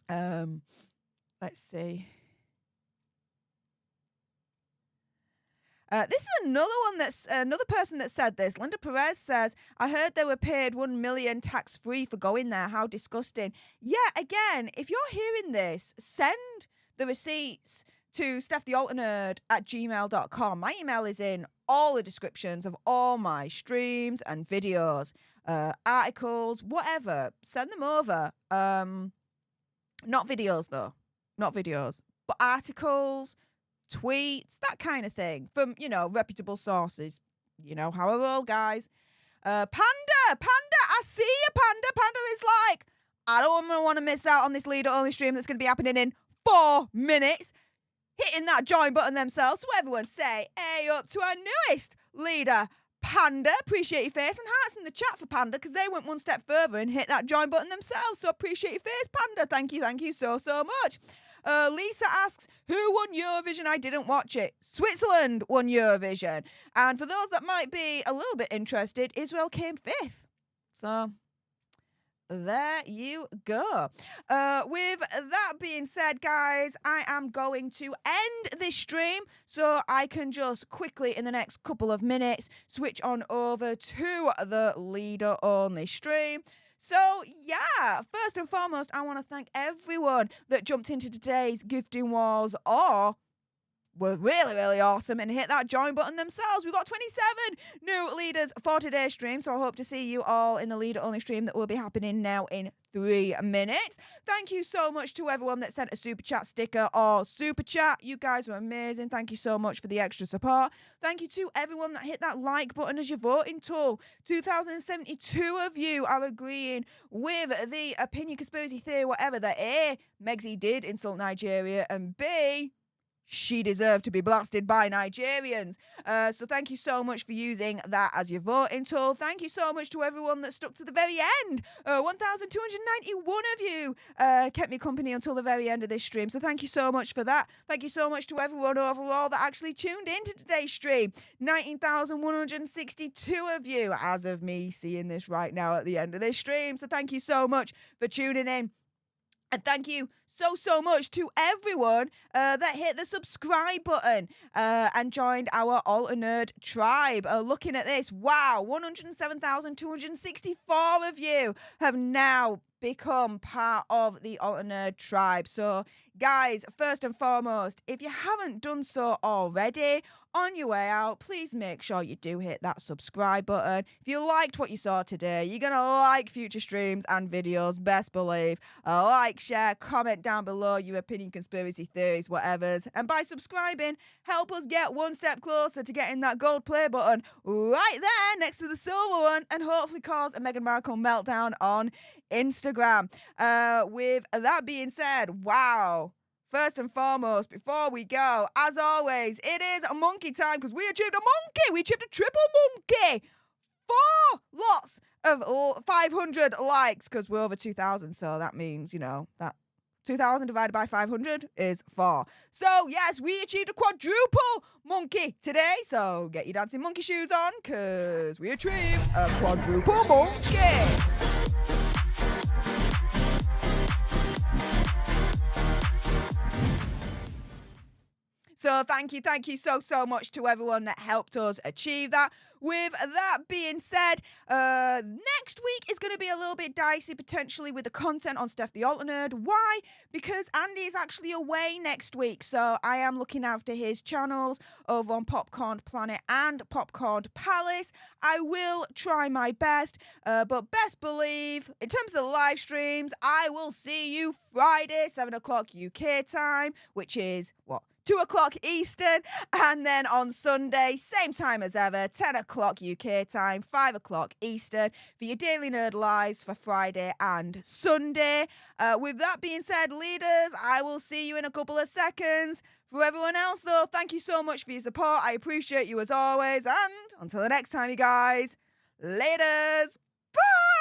Let's see. This is another person that said this. Linda Perez says, I heard they were paid $1 million tax-free for going there. How disgusting. Yeah, again, if you're hearing this, send the receipts to stefthealternerd@gmail.com. My email is in all the descriptions of all my streams and videos, articles, whatever. Send them over. Not videos, though. Not videos. But articles, tweets, that kind of thing from, you know, reputable sources. You know how I roll, guys. Panda, I see you, Panda. Panda is like, I don't want to miss out on this leader-only stream that's going to be happening in 4 minutes. Hitting that join button themselves. So everyone say, hey, up to our newest leader, Panda. Appreciate your face. And hearts in the chat for Panda because they went one step further and hit that join button themselves. So appreciate your face, Panda. Thank you so much. Lisa asks, who won Eurovision? I didn't watch it. Switzerland won Eurovision. And for those that might be a little bit interested, Israel came 5th. So there you go. With that being said, guys, I am going to end this stream so I can just quickly, in the next couple of minutes, switch on over to the leader-only stream. So, yeah, first and foremost, I want to thank everyone that jumped into today's Gifting Wars or were really, really awesome and hit that join button themselves. We've got 27 new leaders for today's stream, so I hope to see you all in the leader-only stream that will be happening now in 3 minutes. Thank you so much to everyone that sent a super chat sticker or super chat. You guys were amazing. Thank you so much for the extra support. Thank you to everyone that hit that like button as your voting tool. 2,072 of you are agreeing with the opinion conspiracy theory, whatever, that A, Megxie did insult Nigeria, and B, she deserved to be blasted by Nigerians. So thank you so much for using that as your voting tool. Thank you so much to everyone that stuck to the very end. 1,291 of you kept me company until the very end of this stream. So thank you so much for that. Thank you so much to everyone overall that actually tuned into today's stream. 19,162 of you as of me seeing this right now at the end of this stream. So thank you so much for tuning in. And thank you so much to everyone that hit the subscribe button and joined our Alter Nerd tribe. Looking at this, wow, 107,264 of you have now become part of the Alter Nerd tribe. So, guys, first and foremost, if you haven't done so already, on your way out, please make sure you do hit that subscribe button. If you liked what you saw today, you're going to like future streams and videos, best believe. Like, share, comment down below your opinion, conspiracy theories, whatevers. And by subscribing, help us get one step closer to getting that gold play button right there next to the silver one and hopefully cause a Meghan Markle meltdown on Instagram. With that being said, wow. First and foremost, before we go, as always, it is a monkey time because we achieved a monkey. We achieved a triple monkey. 4 lots of 500 likes because we're over 2,000. So that means, you know, that 2,000 divided by 500 is 4. So, yes, we achieved a quadruple monkey today. So get your dancing monkey shoes on because we achieved a quadruple monkey. So thank you so much to everyone that helped us achieve that. With that being said, next week is going to be a little bit dicey potentially with the content on Stef the Alter Nerd. Why? Because Andy is actually away next week, so I am looking after his channels over on Popcorn Planet and Popcorn Palace. I will try my best, but best believe, in terms of the live streams, I will see you Friday, 7 o'clock UK time, which is, 2 o'clock Eastern, and then on Sunday, same time as ever, 10 o'clock UK time, 5 o'clock Eastern, for your Daily Nerd Lives for Friday and Sunday. With that being said, leaders, I will see you in a couple of seconds. For everyone else, though, thank you so much for your support. I appreciate you as always, and until the next time, you guys, laters, bye!